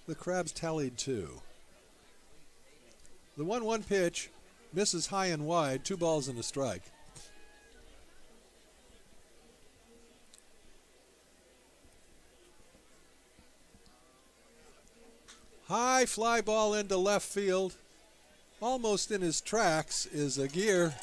the Crabs tallied 2. The 1-1 pitch misses high and wide, 2 balls and a strike. High fly ball into left field. Almost in his tracks is Aguirre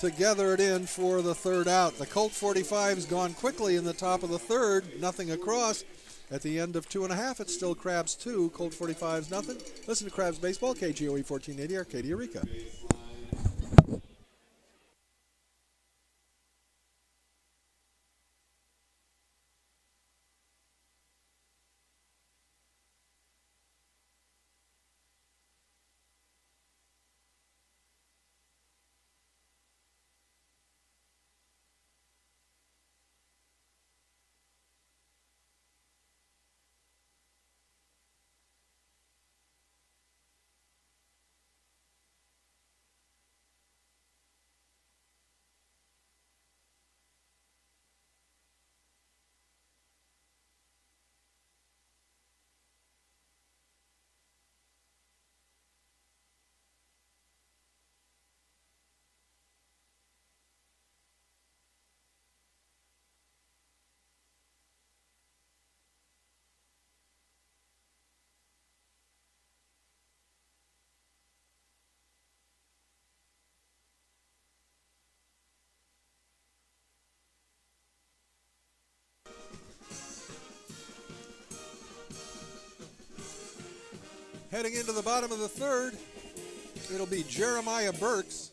to gather it in for the 3rd out. The Colt 45's gone quickly in the top of the 3rd, nothing across. At the end of 2.5, it's still Crabs 2, Colt 45's nothing. Listen to Crabs Baseball, KGOE 1480, Arcadia, Eureka. Heading into the bottom of the 3rd, it'll be Jeremiah Burks,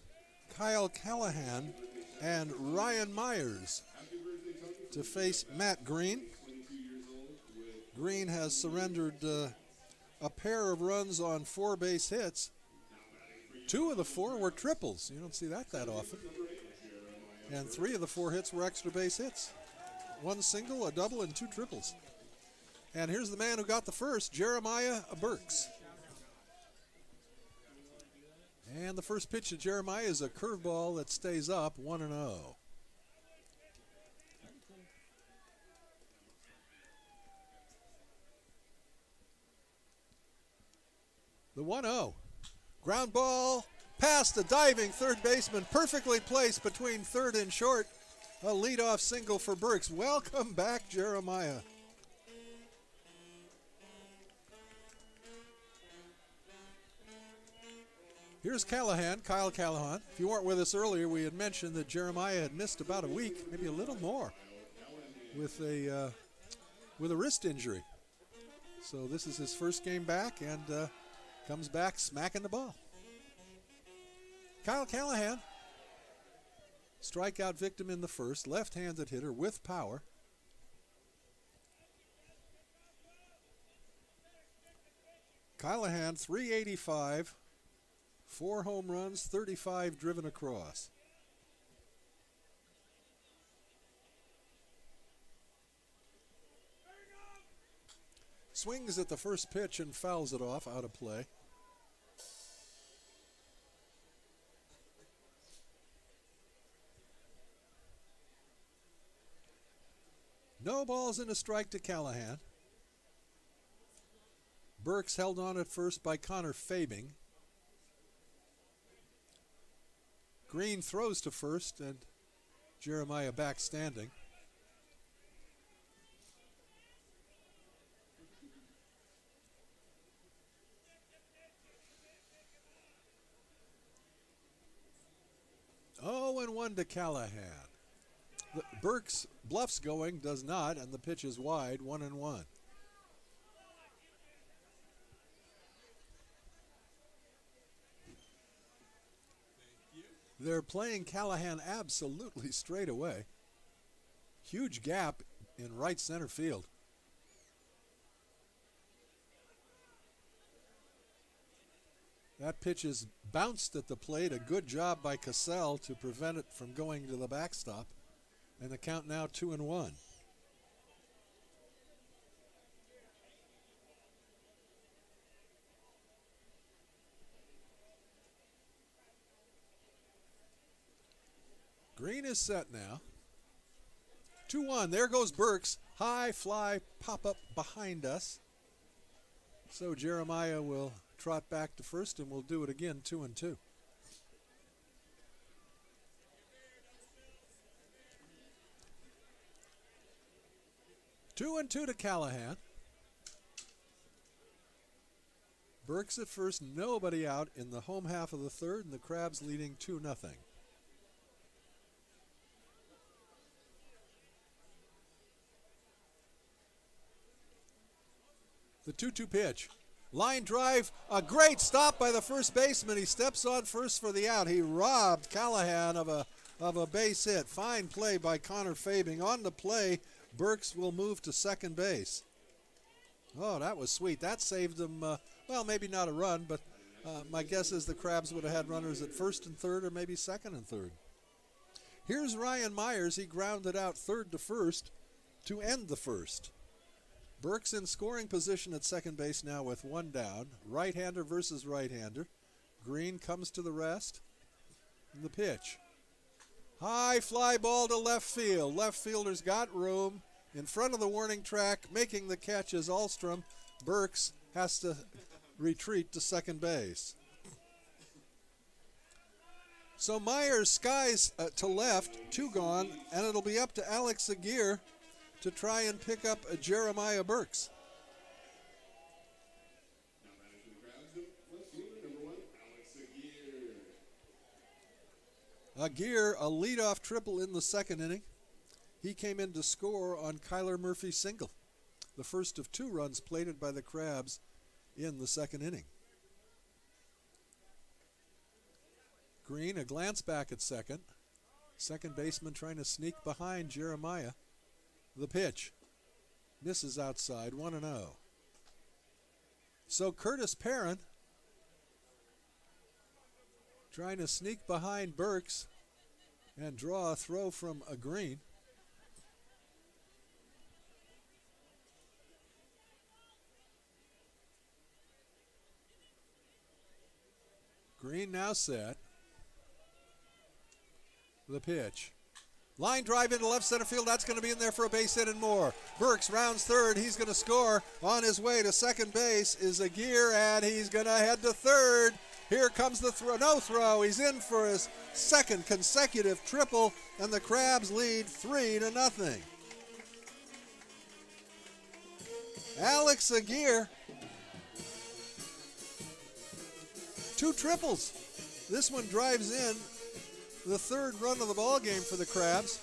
Kyle Callahan, and Ryan Myers to face Matt Green. Green has surrendered a pair of runs on 4 base hits. 2 of the 4 were triples. You don't see that often. And 3 of the 4 hits were extra base hits. 1 single, a double, and 2 triples. And here's the man who got the first, Jeremiah Burks. And the first pitch of Jeremiah is a curveball that stays up, 1-0. The 1-0. Ground ball past the diving third baseman, perfectly placed between third and short. A leadoff single for Burks. Welcome back, Jeremiah. Here's Callahan, Kyle Callahan. If you weren't with us earlier, we had mentioned that Jeremiah had missed about a week, maybe a little more, with a wrist injury. So this is his first game back, and comes back smacking the ball. Kyle Callahan, strikeout victim in the first, left-handed hitter with power. Callahan, 385, 4 home runs, 35 driven across. Swings at the first pitch and fouls it off, out of play. No balls and a strike to Callahan. Burks held on at first by Connor Fabing. Green throws to first, and Jeremiah back standing. Oh, and 1 to Callahan. Burks bluffs going, does not, and the pitch is wide, 1-1. They're playing Callahan absolutely straight away. Huge gap in right center field. That pitch is bounced at the plate. A good job by Cassell to prevent it from going to the backstop. And the count now 2-1. Green is set now. 2-1. There goes Burks. High fly pop up behind us. So Jeremiah will trot back to first, and we'll do it again, 2-2. 2-2 to Callahan. Burks at first, nobody out in the home half of the third, and the Crabs leading 2-0. The 2-2 pitch. Line drive, a great stop by the first baseman. He steps on first for the out. He robbed Callahan of a base hit. Fine play by Connor Fabing. On the play, Burks will move to second base. Oh, that was sweet. That saved them, well, maybe not a run, but my guess is the Crabs would have had runners at first and third, or maybe second and third. Here's Ryan Myers. He grounded out third to first to end the first. Burks in scoring position at second base now with 1 down. Right-hander versus right-hander. Green comes to the rest. And the pitch. High fly ball to left field. Left fielder's got room. In front of the warning track, making the catch is Alstrom. Burks has to retreat to second base. So Myers skies to left, 2 gone, and it'll be up to Alex Aguirre to try and pick up Jeremiah Burks. Aguirre, a leadoff triple in the second inning. He came in to score on Kyler Murphy's single, the first of 2 runs plated by the Crabs in the second inning. Green, a glance back at second. Second baseman trying to sneak behind Jeremiah. The pitch misses outside, 1-0. So Curtis Perrin trying to sneak behind Burks and draw a throw from a Green. Green now set. The pitch. Line drive into left center field. That's going to be in there for a base hit and more. Burks rounds third. He's going to score. On his way to second base is Aguirre, and he's going to head to third. Here comes the throw. No throw. He's in for his second consecutive triple, and the Crabs lead 3-0. Alex Aguirre. 2 triples. This one drives in the third run of the ball game for the Crabs.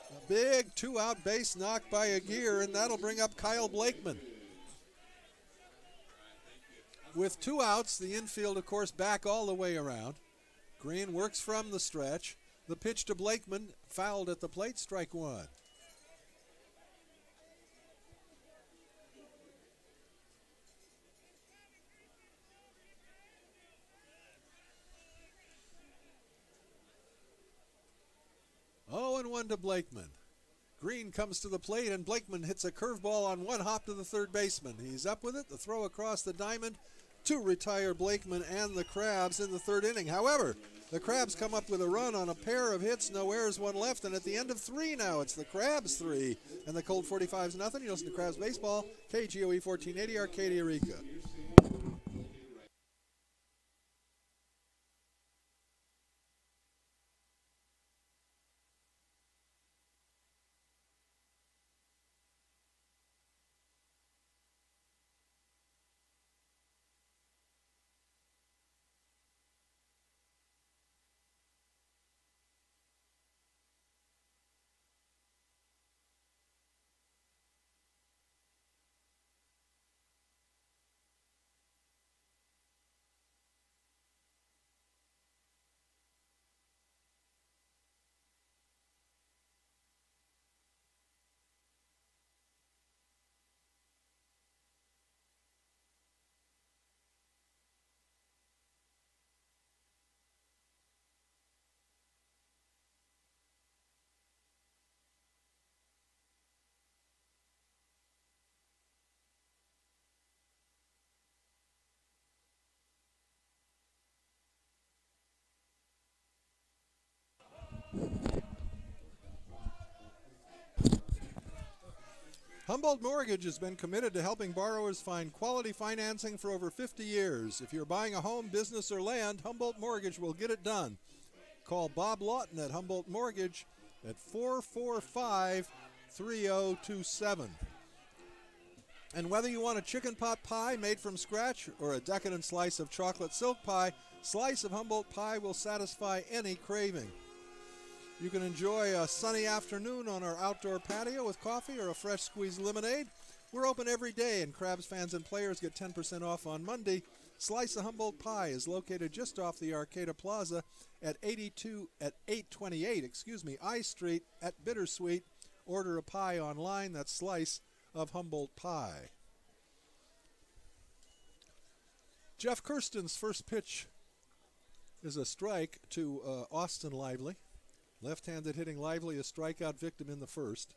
A big 2-out base knock by Aguirre, and that'll bring up Kyle Blakeman. With 2 outs, the infield, of course, back all the way around. Green works from the stretch. The pitch to Blakeman, fouled at the plate, strike 1. Oh, and 1 to Blakeman. Green comes to the plate, and Blakeman hits a curveball on 1 hop to the third baseman. He's up with it. The throw across the diamond to retire Blakeman and the Crabs in the third inning. However, the Crabs come up with a run on a pair of hits, no errors, 1 left, and at the end of 3 now, it's the Crabs 3 and the Colt 45's nothing. You listen to Crabs Baseball, KGOE 1480, Arcadia, Rica. Humboldt Mortgage has been committed to helping borrowers find quality financing for over 50 years. If you're buying a home, business, or land, Humboldt Mortgage will get it done. Call Bob Lawton at Humboldt Mortgage at 445-3027. And whether you want a chicken pot pie made from scratch or a decadent slice of chocolate silk pie, Slice of Humboldt Pie will satisfy any craving. You can enjoy a sunny afternoon on our outdoor patio with coffee or a fresh squeezed lemonade. We're open every day, and Crabs fans and players get 10% off on Monday. Slice of Humboldt Pie is located just off the Arcata Plaza at 828 I Street at Bittersweet. Order a pie online. That's Slice of Humboldt Pie. Jeff Kirsten's first pitch is a strike to Austin Lively. Left-handed hitting Lively, a strikeout victim in the first.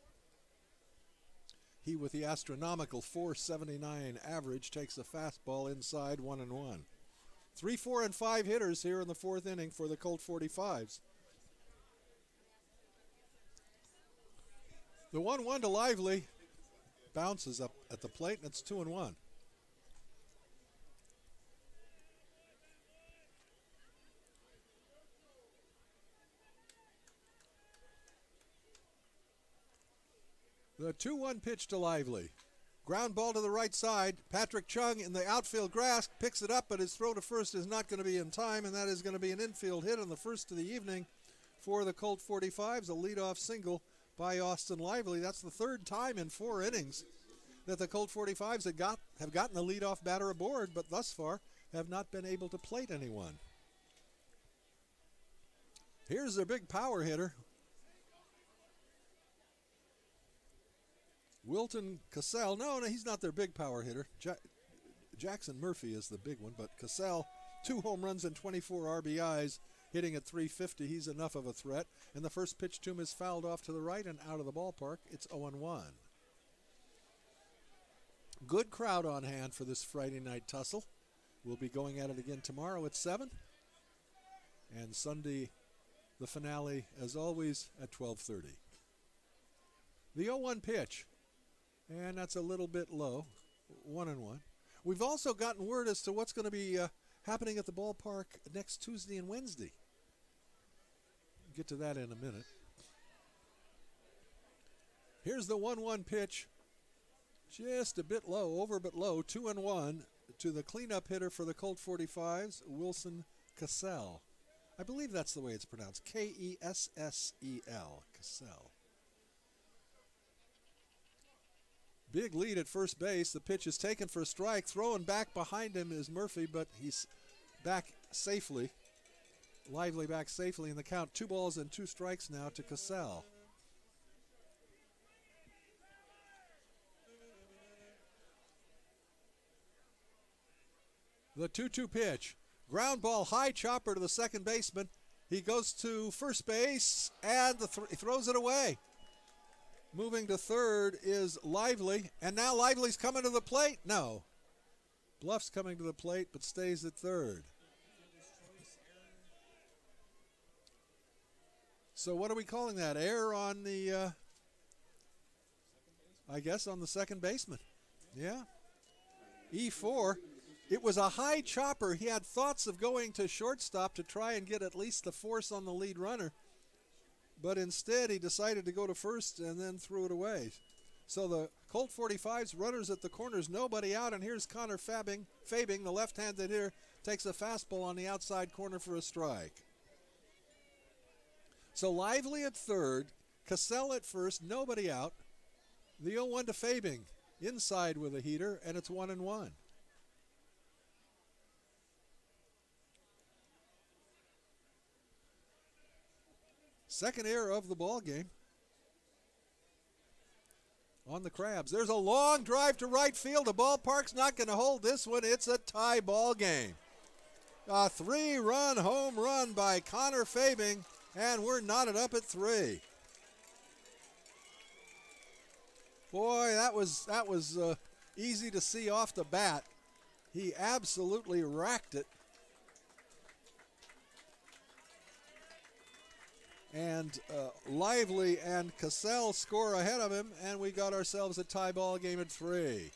He, with the astronomical .479 average, takes a fastball inside 1-1. 3, 4, and 5 hitters here in the fourth inning for the Colt 45's. The 1-1 to Lively bounces up at the plate, and it's 2-1. The 2-1 pitch to Lively. Ground ball to the right side. Patrick Chung in the outfield grass picks it up, but his throw to first is not going to be in time, and that is going to be an infield hit on the first of the evening for the Colt 45's, a leadoff single by Austin Lively. That's the third time in 4 innings that the Colt 45's have gotten a leadoff batter aboard, but thus far have not been able to plate anyone. Here's their big power hitter, Wilton Cassell. No, he's not their big power hitter. Jackson Murphy is the big one, but Cassell 2 home runs and 24 RBIs, hitting at .350. He's enough of a threat. And the first pitch to him is fouled off to the right and out of the ballpark. It's 0-1. Good crowd on hand for this Friday night tussle. We'll be going at it again tomorrow at 7. And Sunday, the finale, as always, at 12:30. The 0-1 pitch. And that's a little bit low. 1-1. We've also gotten word as to what's going to be happening at the ballpark next Tuesday and Wednesday. We'll get to that in a minute. Here's the 1-1 pitch. Just a bit low, over but low. 2-1 to the cleanup hitter for the Colt 45's, Wilson Cassell. I believe that's the way it's pronounced. Kessel. Cassell. Big lead at first base. The pitch is taken for a strike. Throwing back behind him is Murphy, but he's back safely. Lively back safely in the count. 2 balls and 2 strikes now to Cassell. The 2-2 pitch. Ground ball, high chopper to the second baseman. He goes to first base and he throws it away. Moving to third is Lively, and now Lively's coming to the plate. No. Bluff's coming to the plate, but stays at third. So what are we calling that? Error on the, I guess on the second baseman. Yeah. E4. It was a high chopper. He had thoughts of going to shortstop to try and get at least the force on the lead runner. But instead, he decided to go to first and then threw it away. So the Colt 45's runners at the corners, nobody out, and here's Connor Fabing, the left-handed hitter, takes a fastball on the outside corner for a strike. So Lively at third, Cassell at first, nobody out. The 0-1 to Fabing, inside with a heater, and it's 1-1. Second error of the ball game on the Crabs. There's a long drive to right field. The ballpark's not going to hold this one. It's a tie ball game. A 3-run home run by Connor Fabing, and we're knotted up at 3. Boy, that was easy to see off the bat. He absolutely racked it. And Lively and Cassell score ahead of him, and we got ourselves a tie ball game at 3.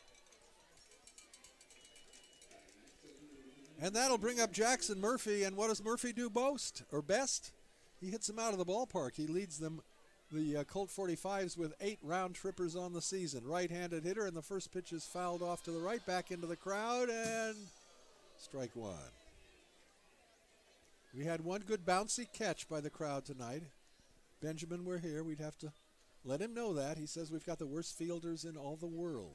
And that'll bring up Jackson Murphy, and what does Murphy do best? He hits them out of the ballpark. He leads them, the Colt 45's, with 8 round trippers on the season. Right-handed hitter, and the first pitch is fouled off to the right, back into the crowd, and strike 1. We had one good bouncy catch by the crowd tonight. Benjamin were here. We'd have to let him know that. He says we've got the worst fielders in all the world.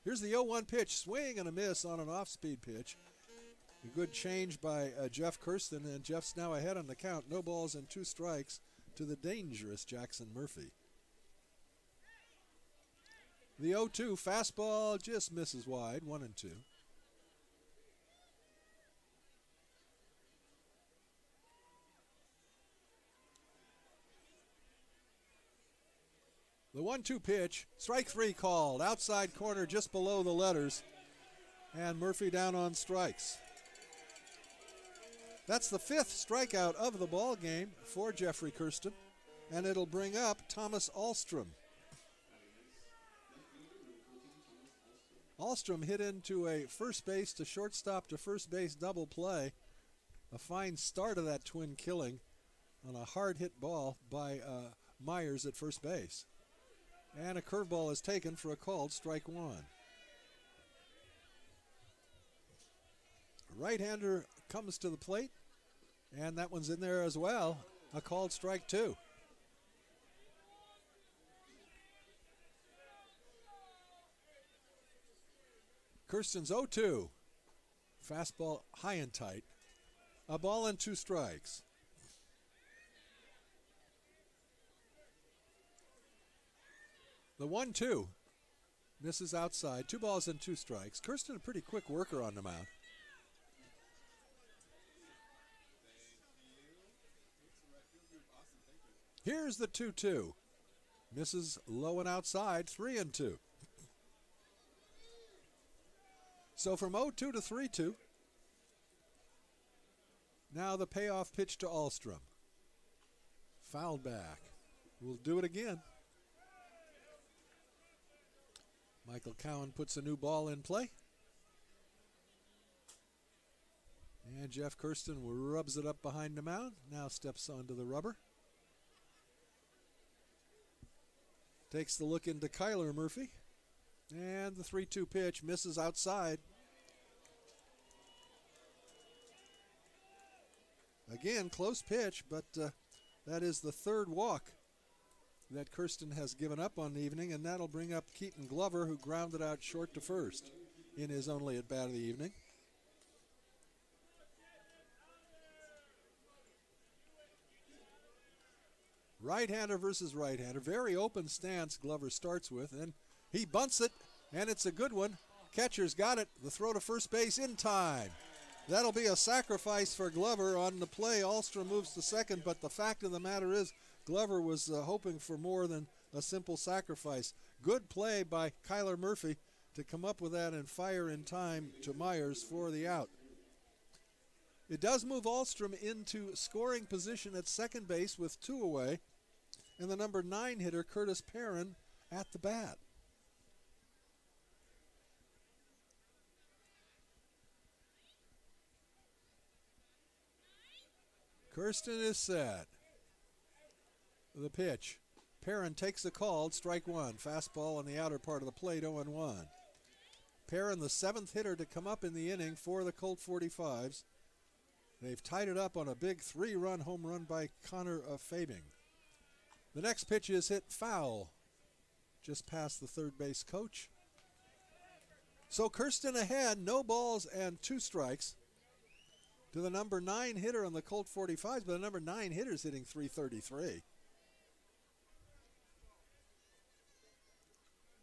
Here's the 0-1 pitch. Swing and a miss on an off-speed pitch. A good change by Jeff Kirsten, and Jeff's now ahead on the count. No balls and 2 strikes to the dangerous Jackson Murphy. The 0-2 fastball just misses wide, 1-2. The 1-2 pitch, strike 3 called, outside corner just below the letters, and Murphy down on strikes. That's the 5th strikeout of the ball game for Jeffrey Kirsten, and it'll bring up Thomas Ahlstrom. Ahlstrom hit into a first base to shortstop to first base double play. A fine start of that twin killing on a hard hit ball by Myers at first base. And a curveball is taken for a called strike 1. A right-hander comes to the plate, and that one's in there as well. A called strike 2. Kirsten's 0-2. Fastball high and tight. A ball and 2 strikes. The 1-2 misses outside. 2 balls and 2 strikes. Kirsten a pretty quick worker on the mound. Here's the 2-2. Misses low and outside, 3-2. So from 0-2 to 3-2. Now the payoff pitch to Ahlstrom. Fouled back. We'll do it again. Michael Cowan puts a new ball in play. And Jeff Kirsten rubs it up behind the mound. Now steps onto the rubber. Takes the look into Kyler Murphy. And the 3-2 pitch misses outside. Again, close pitch, but that is the third walk that Kirsten has given up on the evening, and that'll bring up Keaton Glover, who grounded out short to first in his only at-bat of the evening. Right-hander versus right-hander. Very open stance Glover starts with, and he bunts it, and it's a good one. Catcher's got it. The throw to first base in time. That'll be a sacrifice for Glover on the play. Ahlstrom moves to second, but the fact of the matter is Glover was hoping for more than a simple sacrifice. Good play by Kyler Murphy to come up with that and fire in time to Myers for the out. It does move Ahlstrom into scoring position at second base with 2 away, and the number 9 hitter, Curtis Perrin, at the bat. Kirsten is set. The pitch. Perrin takes the call, strike one. Fastball on the outer part of the plate, 0-1. Perrin, the 7th hitter to come up in the inning for the Colt 45's. They've tied it up on a big 3-run home run by Connor Fabing. The next pitch is hit foul, just past the third base coach. So Kirsten ahead, no balls and 2 strikes to the number 9 hitter on the Colt 45's, but the number 9 hitter's hitting .333.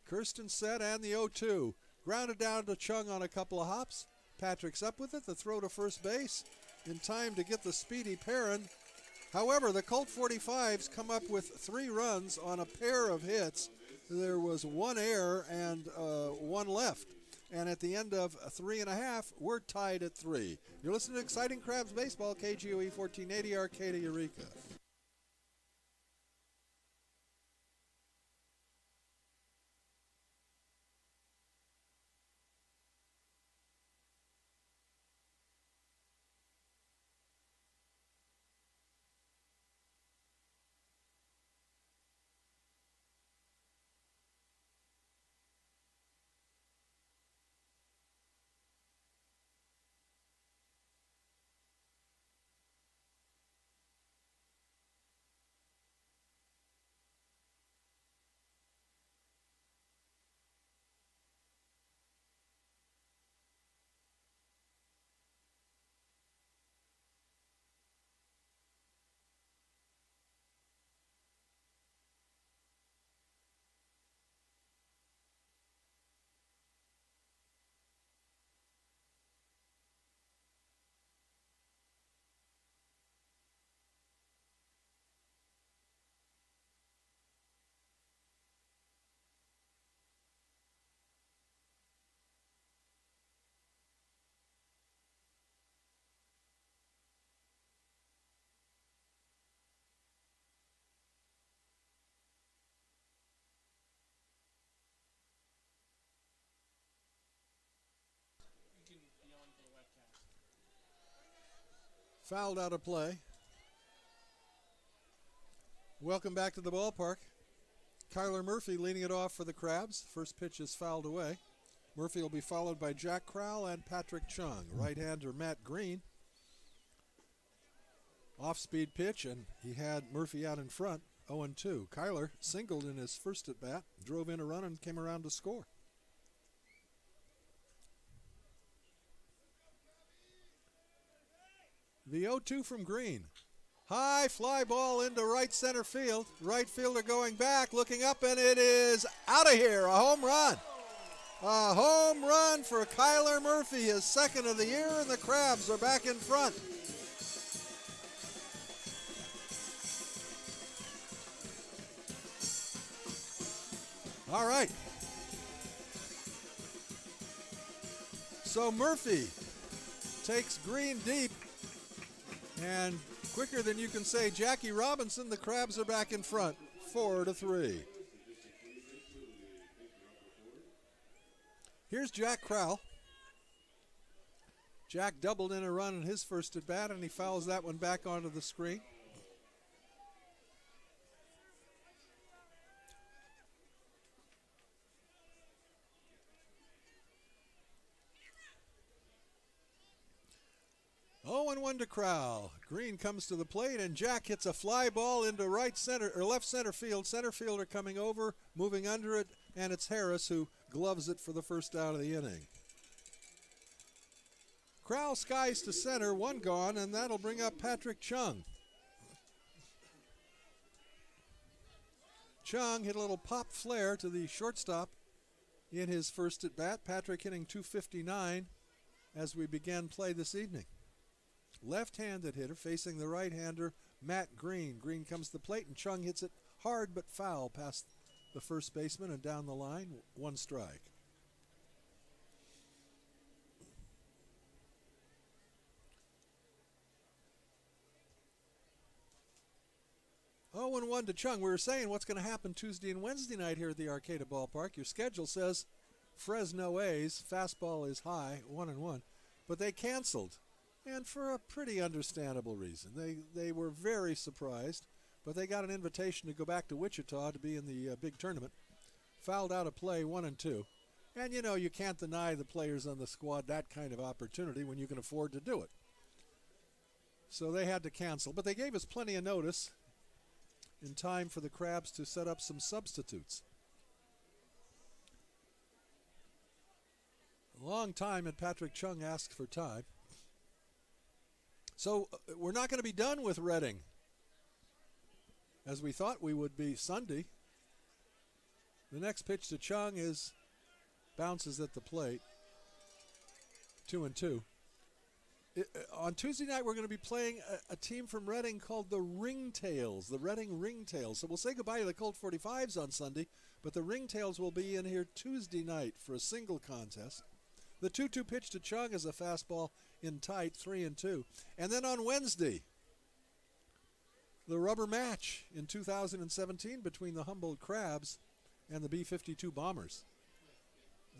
Kirsten set and the 0-2. Grounded down to Chung on a couple of hops. Patrick's up with it. The throw to first base in time to get the speedy Perrin. However, the Colt 45's come up with 3 runs on a pair of hits. There was 1 error and 1 left. And at the end of 3.5, we're tied at 3. You're listening to Exciting Crabs Baseball, KGOE 1480, Arcata, Eureka. Fouled out of play. Welcome back to the ballpark. Kyler Murphy leading it off for the Crabs. First pitch is fouled away. Murphy will be followed by Jack Crowell and Patrick Chung. Right-hander Matt Green. Off-speed pitch, and he had Murphy out in front, 0-2. Kyler singled in his first at-bat, drove in a run, and came around to score. The 0-2 from Green. High fly ball into right center field. Right fielder going back, looking up, and it is out of here. A home run. A home run for Kyler Murphy, his second of the year, and the Crabs are back in front. All right. So Murphy takes Green deep, and quicker than you can say Jackie Robinson, the Crabs are back in front, 4-3. Here's Jack Crowell. Jack doubled in a run in his first at bat, and he fouls that one back onto the screen. Oh, and 1 to Crowell. Green comes to the plate, and Jack hits a fly ball into right center or left center field. Center fielder coming over, moving under it, and it's Harris who gloves it for the first out of the inning. Crowell skies to center, 1 gone, and that'll bring up Patrick Chung. Chung hit a little pop flare to the shortstop in his first at bat. Patrick hitting .259 as we began play this evening. Left-handed hitter facing the right-hander, Matt Green. Green comes to the plate, and Chung hits it hard but foul past the first baseman and down the line, 1 strike. Oh, and 1 to Chung. We were saying what's going to happen Tuesday and Wednesday night here at the Arcata Ballpark. Your schedule says Fresno A's, fastball is high, 1-1, but they canceled. And for a pretty understandable reason. They were very surprised, but they got an invitation to go back to Wichita to be in the big tournament. Fouled out of play, 1-2. And, you know, you can't deny the players on the squad that kind of opportunity when you can afford to do it. So they had to cancel, but they gave us plenty of notice in time for the Crabs to set up some substitutes. A long time had Patrick Chung asked for time. So we're not going to be done with Reading as we thought we would be Sunday. The next pitch to Chung bounces at the plate. 2-2. On Tuesday night, we're going to be playing a team from Reading called the Ringtails, the Reading Ringtails. So we'll say goodbye to the Colt 45's on Sunday, but the Ringtails will be in here Tuesday night for a single contest. The 2-2 pitch to Chung is a fastball in tight, 3-2. And then on Wednesday, the rubber match in 2017 between the Humboldt Crabs and the B-52 Bombers.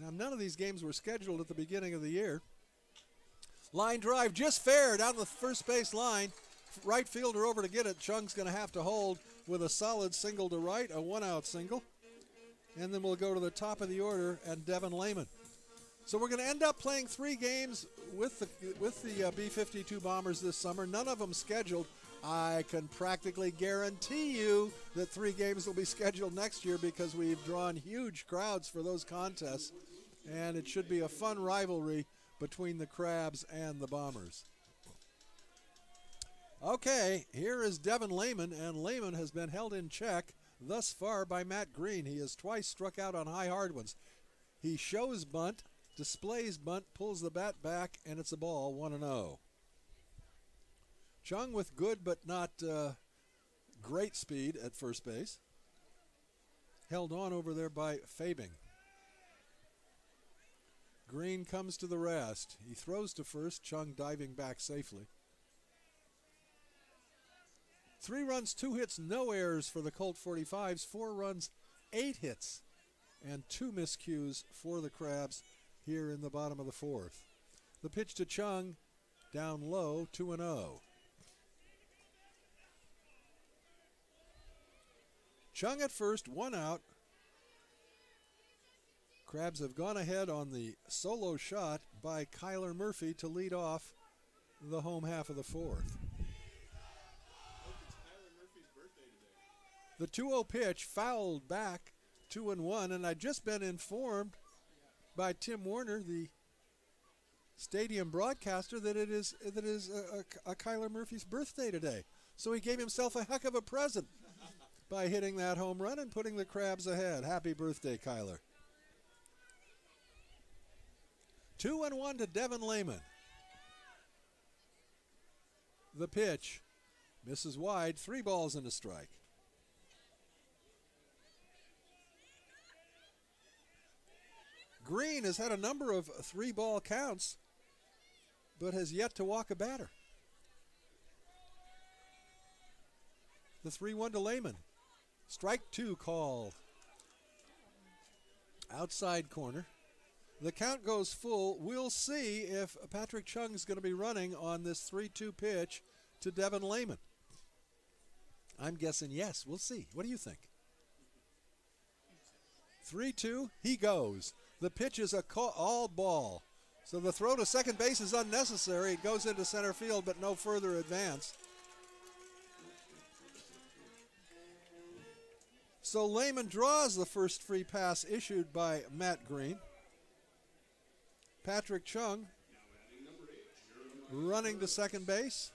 Now, none of these games were scheduled at the beginning of the year. Line drive just fair down the first base line. Right fielder over to get it. Chung's going to have to hold with a solid single to right, a 1-out single. And then we'll go to the top of the order and Devin Lehman. So we're going to end up playing 3 games with the B-52 Bombers this summer. None of them scheduled. I can practically guarantee you that 3 games will be scheduled next year because we've drawn huge crowds for those contests. And it should be a fun rivalry between the Crabs and the Bombers. Okay, here is Devin Lehman, and Lehman has been held in check thus far by Matt Green. He has twice struck out on high hard ones. He shows bunt, displays bunt, pulls the bat back, and it's a ball, 1-0. Chung with good but not great speed at first base. Held on over there by Fabing. Green comes to the rest. He throws to first, Chung diving back safely. 3 runs, 2 hits, no errors for the Colt 45's. 4 runs, 8 hits, and 2 miscues for the Crabs here in the bottom of the 4th. The pitch to Chung, down low, 2-0. Chung at first, 1 out. Crabs have gone ahead on the solo shot by Kyler Murphy to lead off the home half of the 4th. The 2-0 pitch fouled back, 2-1, and I'd just been informed by Tim Warner, the stadium broadcaster, that it is a Kyler Murphy's birthday today. So he gave himself a heck of a present by hitting that home run and putting the Crabs ahead. Happy birthday, Kyler. 2-1 to Devin Lehman. The pitch misses wide, 3 balls and a strike. Green has had a number of 3-ball counts, but has yet to walk a batter. The 3-1 to Lehman. Strike 2 called. Outside corner. The count goes full. We'll see if Patrick Chung's going to be running on this 3-2 pitch to Devin Lehman. I'm guessing yes. We'll see. What do you think? 3-2, he goes. The pitch is all ball. So the throw to second base is unnecessary. It goes into center field, but no further advance. So Lehman draws the first free pass issued by Matt Green. Patrick Chung running to second base.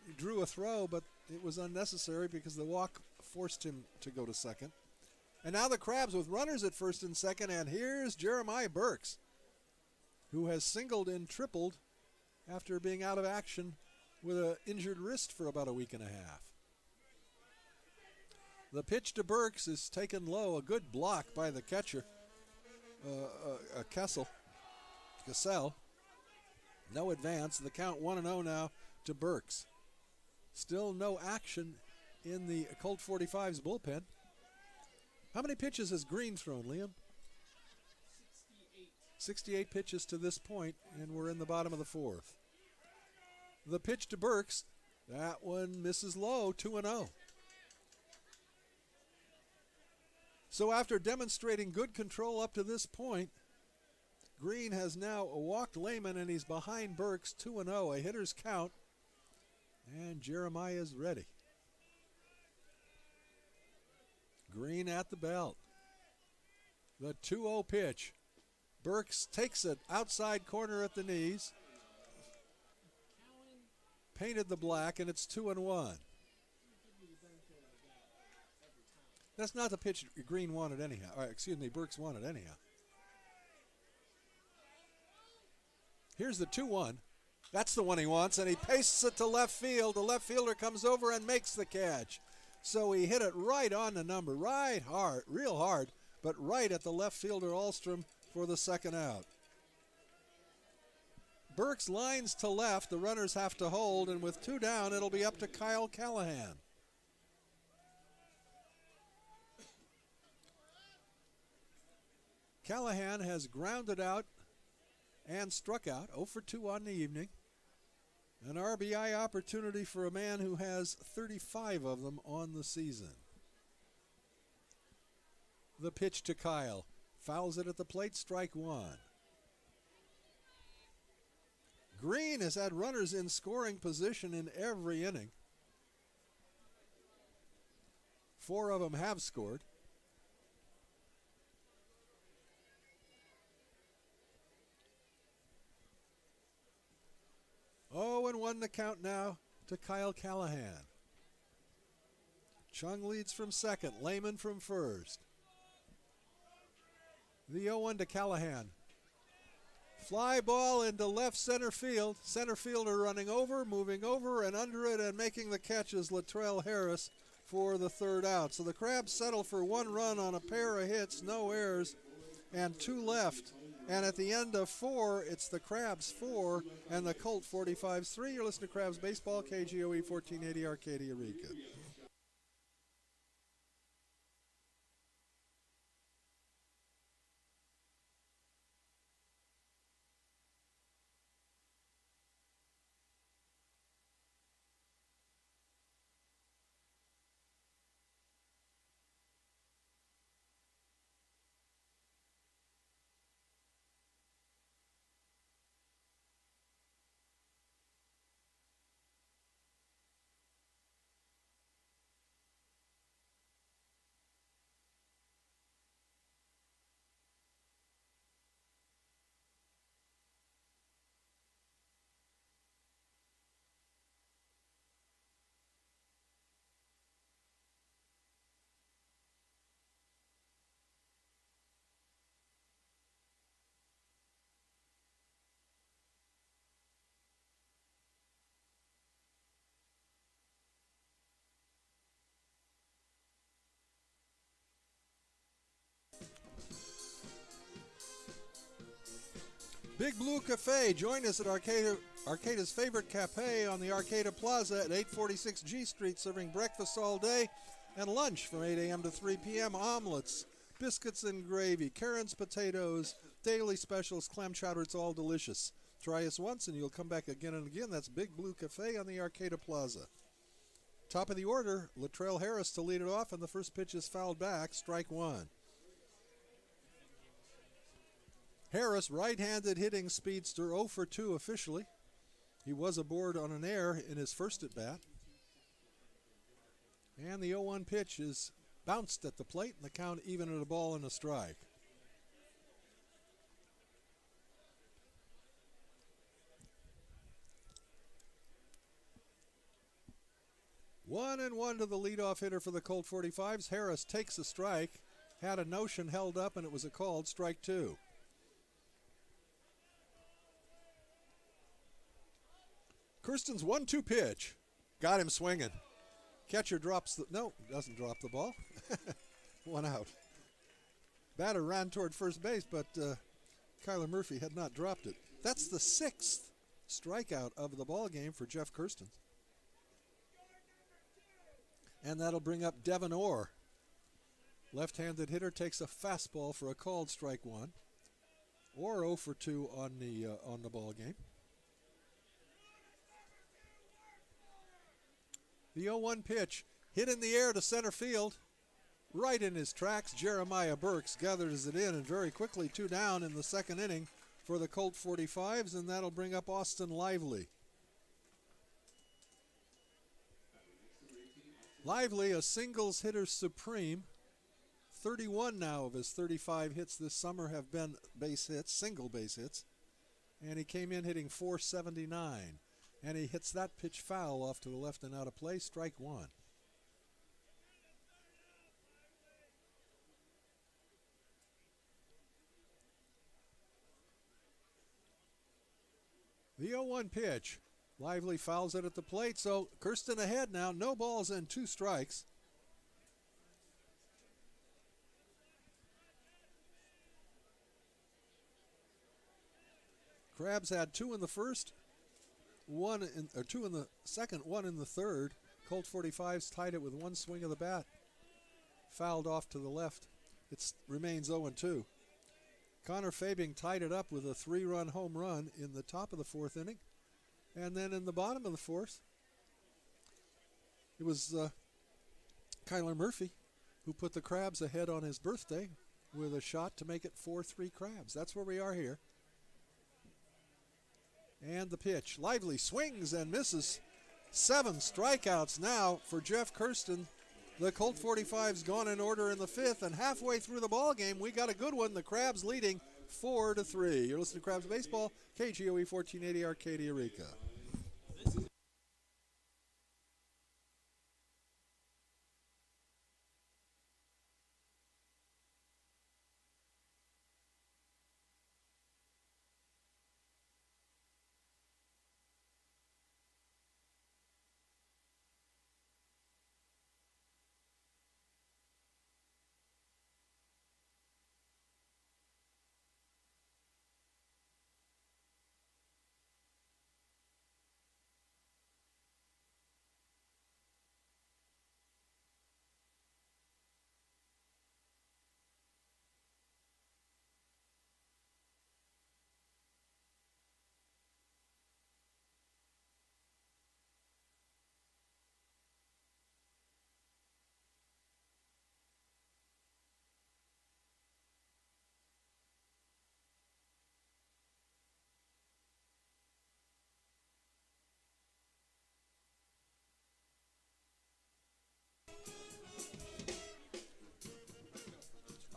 He drew a throw, but it was unnecessary because the walk forced him to go to second. And now the Crabs with runners at first and second, and here's Jeremiah Burks, who has singled and tripled after being out of action with an injured wrist for about a week and a half. The pitch to Burks is taken low, a good block by the catcher, Cassell. No advance. The count 1-0 now to Burks. Still no action in the Colt 45's bullpen. How many pitches has Green thrown, Liam? 68. 68 pitches to this point, and we're in the bottom of the fourth. The pitch to Burks, that one misses low, 2-0. So after demonstrating good control up to this point, Green has now walked Lehman, and he's behind Burks, 2-0, a hitter's count, and Jeremiah's ready. Green at the belt. The 2-0 pitch. Burks takes it outside corner at the knees. Painted the black, and it's 2-1. That's not the pitch Green wanted anyhow. Burks wanted anyhow. Here's the 2-1. That's the one he wants, and he pastes it to left field. The left fielder comes over and makes the catch. So he hit it right on the number, right hard, real hard, but right at the left fielder Alstrom for the second out. Burks lines to left. The runners have to hold, and with 2 down, it'll be up to Kyle Callahan. Callahan has grounded out and struck out, 0 for 2 on the evening. An RBI opportunity for a man who has 35 of them on the season. The pitch to Kyle. Fouls it at the plate, strike 1. Green has had runners in scoring position in every inning. 4 of them have scored. Oh, and 1 to count now to Kyle Callahan. Chung leads from second, Lehman from first. The 0-1 to Callahan. Fly ball into left center field. Center fielder running over, moving over and under it, and making the catch is Latrell Harris for the third out. So the Crabs settle for 1 run on a pair of hits, no errors, and 2 left. And at the end of 4, it's the Crabs 4 and the Colt 45's 3. You're listening to Crabs Baseball, KGOE 1480 Arcadia Eureka. Big Blue Cafe. Join us at Arcata's favorite cafe on the Arcata Plaza at 846 G Street, serving breakfast all day and lunch from 8 a.m. to 3 p.m. Omelets, biscuits and gravy, Karen's potatoes, daily specials, clam chowder. It's all delicious. Try us once and you'll come back again and again. That's Big Blue Cafe on the Arcata Plaza. Top of the order, Latrell Harris to lead it off, and the first pitch is fouled back, strike one. Harris, right-handed hitting speedster, 0 for 2 officially. He was aboard on an error in his first at-bat. And the 0-1 pitch is bounced at the plate, and the count even at a ball and a strike. One and one to the leadoff hitter for the Colt 45's. Harris takes a strike, had a notion held up, and it was a called strike two. Kirsten's 1-2 pitch. Got him swinging. Catcher drops the... No, doesn't drop the ball. One out. Batter ran toward first base, but Kyler Murphy had not dropped it. That's the 6th strikeout of the ball game for Jeff Kirsten. And that'll bring up Devin Orr. Left-handed hitter takes a fastball for a called strike one. Orr 0 for 2 on the ball game. The 0-1 pitch hit in the air to center field. Right in his tracks, Jeremiah Burks gathers it in, and very quickly 2 down in the second inning for the Colt 45's, and that'll bring up Austin Lively. Lively, a singles hitter supreme. 31 now of his 35 hits this summer have been base hits, single base hits. And he came in hitting .479. And he hits that pitch foul off to the left and out of play, strike one. The 0-1 pitch. Lively fouls it at the plate, so Kirsten ahead now. No balls and 2 strikes. Krabs had 2 in the first, 2 in the second, 1 in the third. Colt 45's tied it with 1 swing of the bat. Fouled off to the left. It remains 0-2. Connor Fabing tied it up with a 3-run home run in the top of the 4th inning. And then in the bottom of the 4th, it was Kyler Murphy who put the Krabs ahead on his birthday with a shot to make it 4-3 Krabs. That's where we are here. And the pitch. Lively swings and misses. 7 strikeouts now for Jeff Kirsten. The Colt 45's gone in order in the 5th, and halfway through the ball game, we got a good one. The Krabs leading 4-3. You're listening to Krabs Baseball, KGOE 1480 Arcadia Eureka.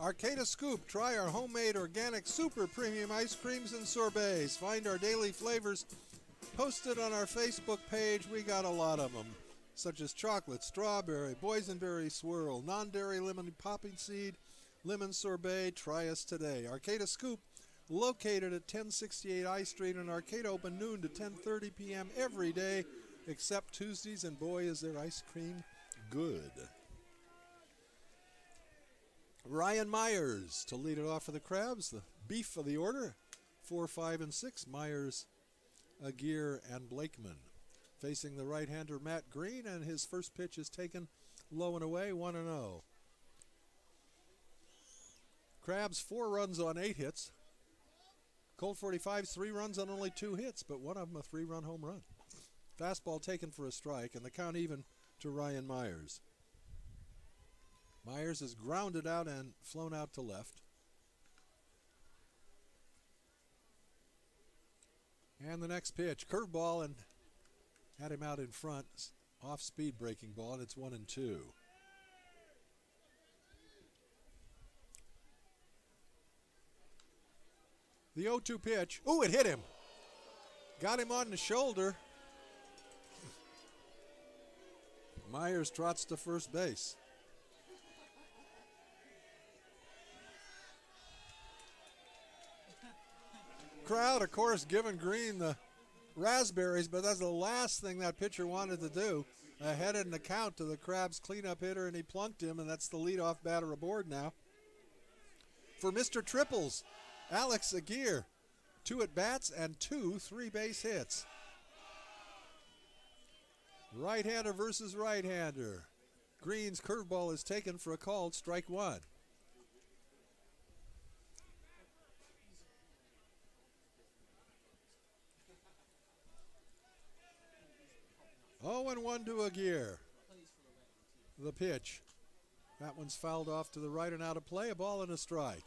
Arcata Scoop. Try our homemade organic super premium ice creams and sorbets. Find our daily flavors posted on our Facebook page. We got a lot of them, such as chocolate, strawberry, boysenberry swirl, non-dairy lemon popping seed, lemon sorbet. Try us today. Arcata Scoop, located at 1068 I Street in Arcata, open noon to 10:30 p.m. every day, except Tuesdays, and boy, is their ice cream good. Ryan Myers to lead it off for the Krabs, the beef of the order. 4, 5, and 6, Myers, Aguirre, and Blakeman. Facing the right-hander Matt Green, and his first pitch is taken low and away, 1-0. Crabs 4 runs on 8 hits. Colt 45's 3 runs on only 2 hits, but one of them a 3-run home run. Fastball taken for a strike, and the count even to Ryan Myers. Myers is grounded out and flown out to left. And the next pitch, curveball, and had him out in front. Off-speed breaking ball, and it's 1-2. The 0-2 pitch. Ooh, it hit him. Got him on the shoulder. Myers trots to first base. Crowd, of course, giving Green the raspberries, but that's the last thing that pitcher wanted to do. Ahead in the count to the Crabs cleanup hitter, and he plunked him, and that's the leadoff batter aboard now. For Mr. Triples, Alex Aguirre, 2 at-bats and 2 3-base hits. Right-hander versus right-hander. Green's curveball is taken for a called strike 1. 0-1 to Aguirre. The pitch. That one's fouled off to the right and out of play. A ball and a strike.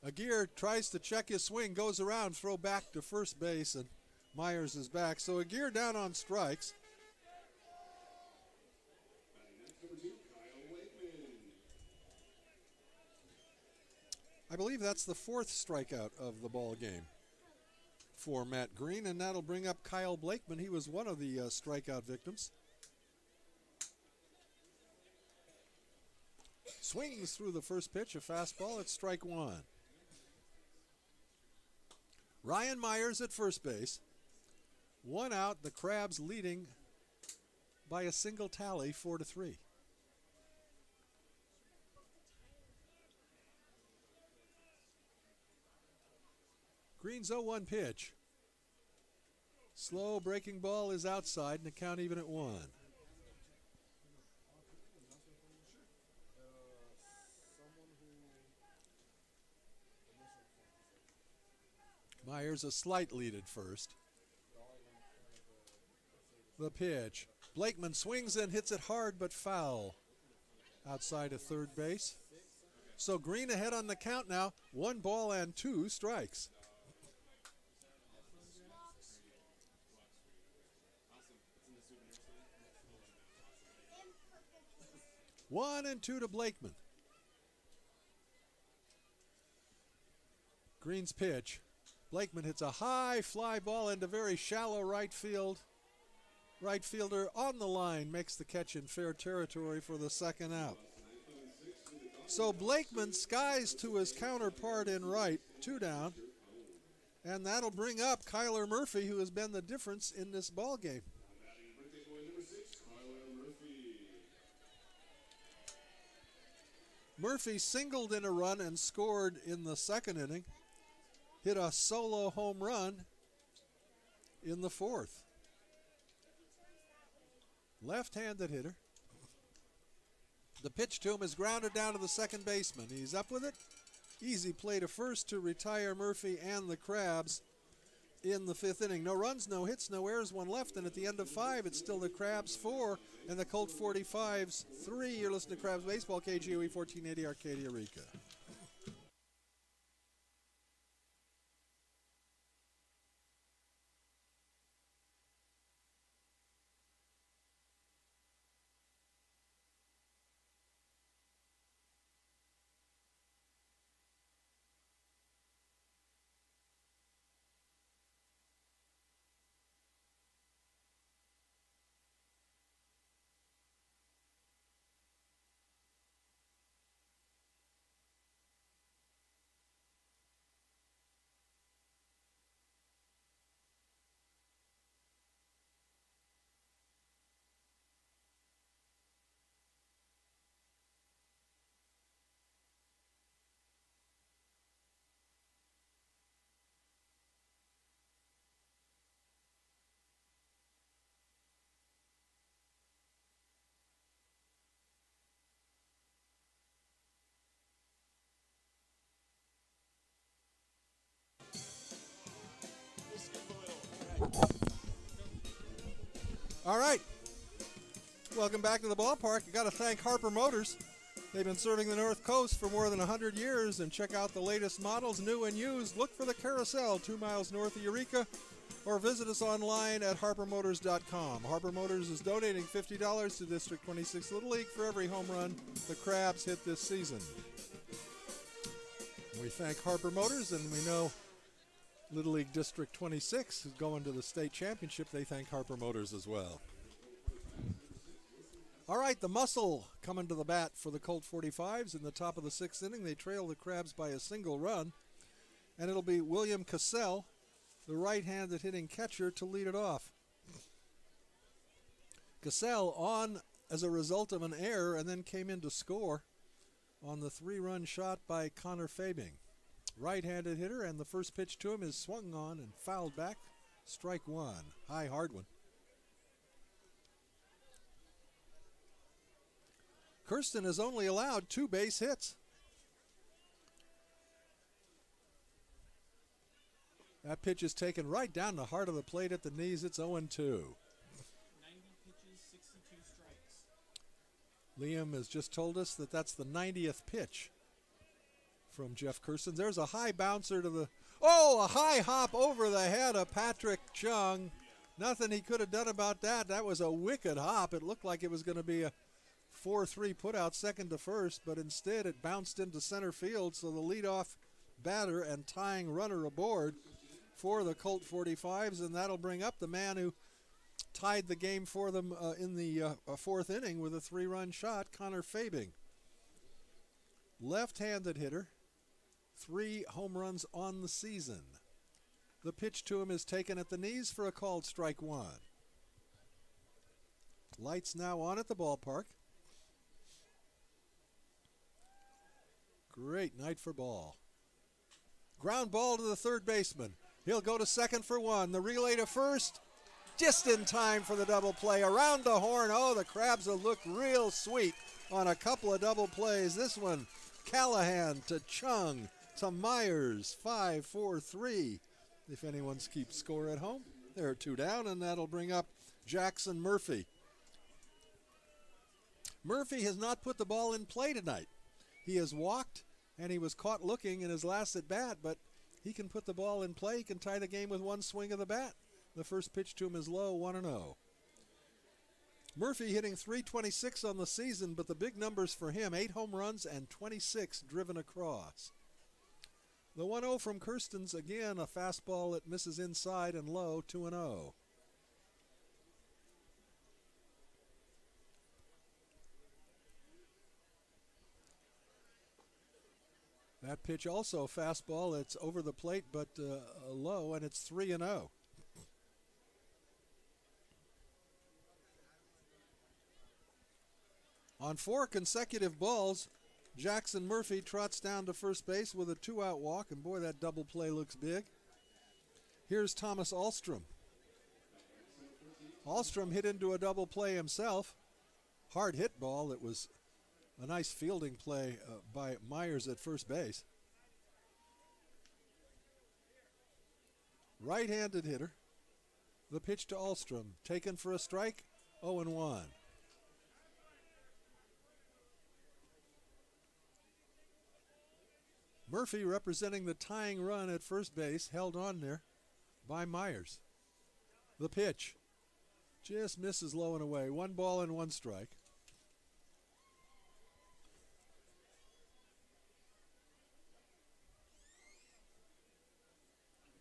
Aguirre tries to check his swing, goes around, throw back to first base, and Myers is back. So Aguirre down on strikes. I believe that's the 4th strikeout of the ball game for Matt Green, and that'll bring up Kyle Blakeman. He was one of the strikeout victims. Swings through the first pitch, a fastball. It's strike 1. Ryan Myers at first base. 1 out, the Crabs leading by a single tally, 4-3. Green's 0-1 pitch. Slow breaking ball is outside, and the count even at 1. Myers a slight lead at first. The pitch. Blakeman swings and hits it hard but foul outside of third base. So Green ahead on the count now. 1 ball and 2 strikes. 1-2 to Blakeman. Green's pitch. Blakeman hits a high fly ball into very shallow right field. Right fielder on the line makes the catch in fair territory for the 2nd out. So Blakeman skies to his counterpart in right, 2 down. And that'll bring up Kyler Murphy, who has been the difference in this ball game. Murphy singled in a run and scored in the 2nd inning. Hit a solo home run in the 4th. Left-handed hitter. The pitch to him is grounded down to the second baseman. He's up with it. Easy play to first to retire Murphy and the Crabs in the 5th inning. No runs, no hits, no errors, 1 left. And at the end of 5, it's still the Crabs 4 and the Colt 45's 3. You're listening to Crabs Baseball, KGOE 1480 Arcadia Rica. All right. Welcome back to the ballpark. You got to thank Harper Motors. They've been serving the North Coast for more than 100 years, and check out the latest models, new and used. Look for the Carousel 2 miles north of Eureka, or visit us online at harpermotors.com. Harper Motors is donating $50 to District 26 Little League for every home run the Crabs hit this season. We thank Harper Motors, and we know Little League District 26 is going to the state championship. They thank Harper Motors as well. All right, the Muscle coming to the bat for the Colt 45's in the top of the 6th inning. They trail the Crabs by a single run, and it'll be William Cassell, the right-handed hitting catcher, to lead it off. Cassell on as a result of an error and then came in to score on the 3-run shot by Connor Fabing. Right-handed hitter, and the first pitch to him is swung on and fouled back. Strike one. High, hard one. Kirsten has only allowed 2 base hits. That pitch is taken right down the heart of the plate at the knees. It's 0-2. 90 pitches, 62 strikes. Liam has just told us that that's the 90th pitch from Jeff Kirsten. There's a high bouncer to the... Oh, a high hop over the head of Patrick Chung. Nothing he could have done about that. That was a wicked hop. It looked like it was going to be a 4-3 put out second to first, but instead it bounced into center field, so the leadoff batter and tying runner aboard for the Colt 45's, and that'll bring up the man who tied the game for them in the 4th inning with a 3-run shot, Connor Fabing. Left-handed hitter, 3 home runs on the season. The pitch to him is taken at the knees for a called strike one. Lights now on at the ballpark. Great night for ball. Ground ball to the third baseman. He'll go to second for one. The relay to first, just in time for the double play. Around the horn. Oh, the Crabs will look real sweet on a couple of double plays. This one, Callahan to Chung to Myers. 5-4-3. If anyone keeps score at home, there are 2 down, and that'll bring up Jackson Murphy. Murphy has not put the ball in play tonight. He has walked, and he was caught looking in his last at bat, but he can put the ball in play. He can tie the game with one swing of the bat. The first pitch to him is low, 1-0. Murphy hitting .326 on the season, but the big numbers for him, 8 home runs and 26 driven across. The 1-0 from Kirsten's, again, a fastball that misses inside and low, 2-0. That pitch also a fastball. It's over the plate, but low, and it's 3-0. On 4 consecutive balls, Jackson Murphy trots down to first base with a 2-out walk, and boy, that double play looks big. Here's Thomas Ahlstrom. Ahlstrom hit into a double play himself. Hard hit ball. It was a nice fielding play by Myers at first base. Right-handed hitter. The pitch to Ahlstrom. Taken for a strike, 0-1. Murphy representing the tying run at first base, held on there by Myers. The pitch just misses low and away. 1 ball and 1 strike.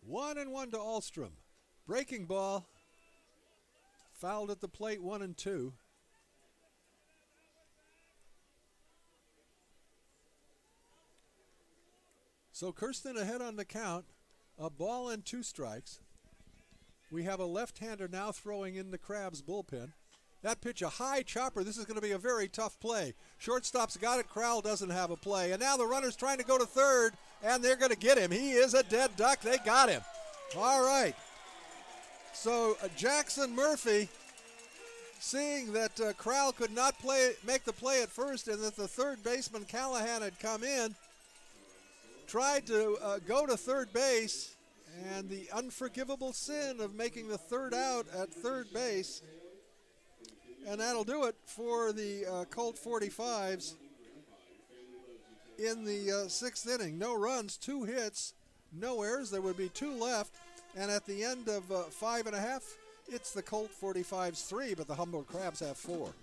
One and 1 to Ahlstrom. Breaking ball. Fouled at the plate, 1-2. So Kirsten ahead on the count. A ball and 2 strikes. We have a left-hander now throwing in the Crabs bullpen. That pitch, a high chopper. This is going to be a very tough play. Shortstop's got it. Crowell doesn't have a play. And now the runner's trying to go to third, and they're going to get him. He is a dead duck. They got him. All right. So Jackson Murphy, seeing that Crowell could not make the play at first and that the third baseman Callahan had come in, tried to go to third base, and the unforgivable sin of making the third out at third base And that'll do it for the Colt 45's in the sixth inning. No runs, 2 hits, no errors. There would be 2 left. And at the end of 5 1/2, it's the Colt 45's 3, but the Humboldt Crabs have 4.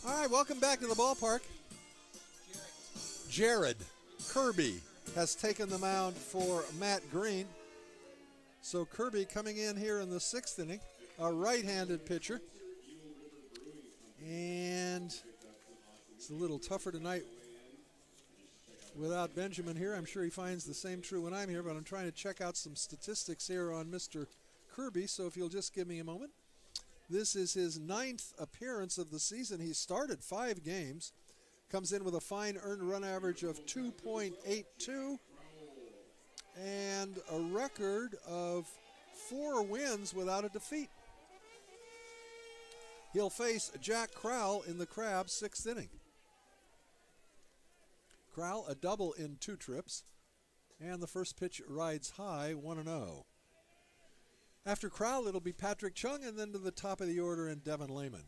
All right, welcome back to the ballpark. Jared Kirby has taken the mound for Matt Green. So Kirby coming in here in the 6th inning, a right-handed pitcher. And it's a little tougher tonight without Benjamin here. I'm sure he finds the same true when I'm here, but I'm trying to check out some statistics here on Mr. Kirby, so if you'll just give me a moment. This is his 9th appearance of the season. He started 5 games, comes in with a fine earned run average of 2.82 and a record of 4 wins without a defeat. He'll face Jack Crowell in the Crabs' 6th inning. Crowell a double in 2 trips, and the first pitch rides high, 1-0. After Crowell, it'll be Patrick Chung, and then to the top of the order and Devin Lehman.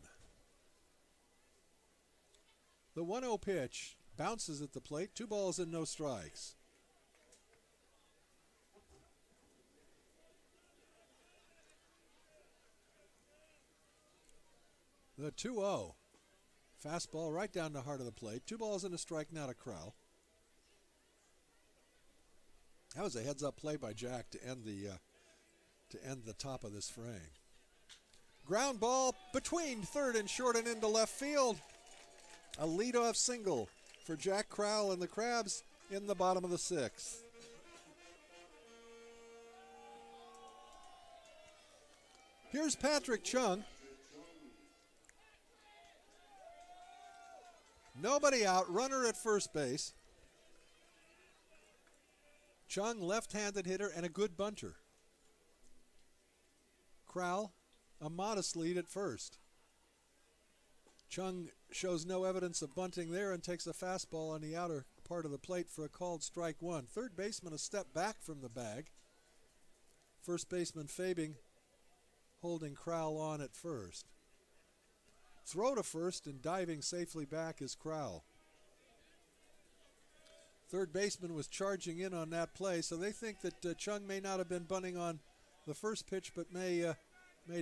The 1-0 pitch bounces at the plate. 2 balls and no strikes. The 2-0. Fastball right down the heart of the plate. 2 balls and a strike now to Crowell. That was a heads-up play by Jack to end the top of this frame. Ground ball between third and short and into left field. A leadoff single for Jack Crowell and the Crabs in the bottom of the 6th. Here's Patrick Chung. Nobody out, runner at first base. Chung, left-handed hitter and a good bunter. Crowell, a modest lead at first. Chung shows no evidence of bunting there and takes a fastball on the outer part of the plate for a called strike 1. Third baseman a step back from the bag. First baseman Fabing holding Crowell on at first. Throw to first and diving safely back is Crowell. Third baseman was charging in on that play, so they think that Chung may not have been bunting on the first pitch, but may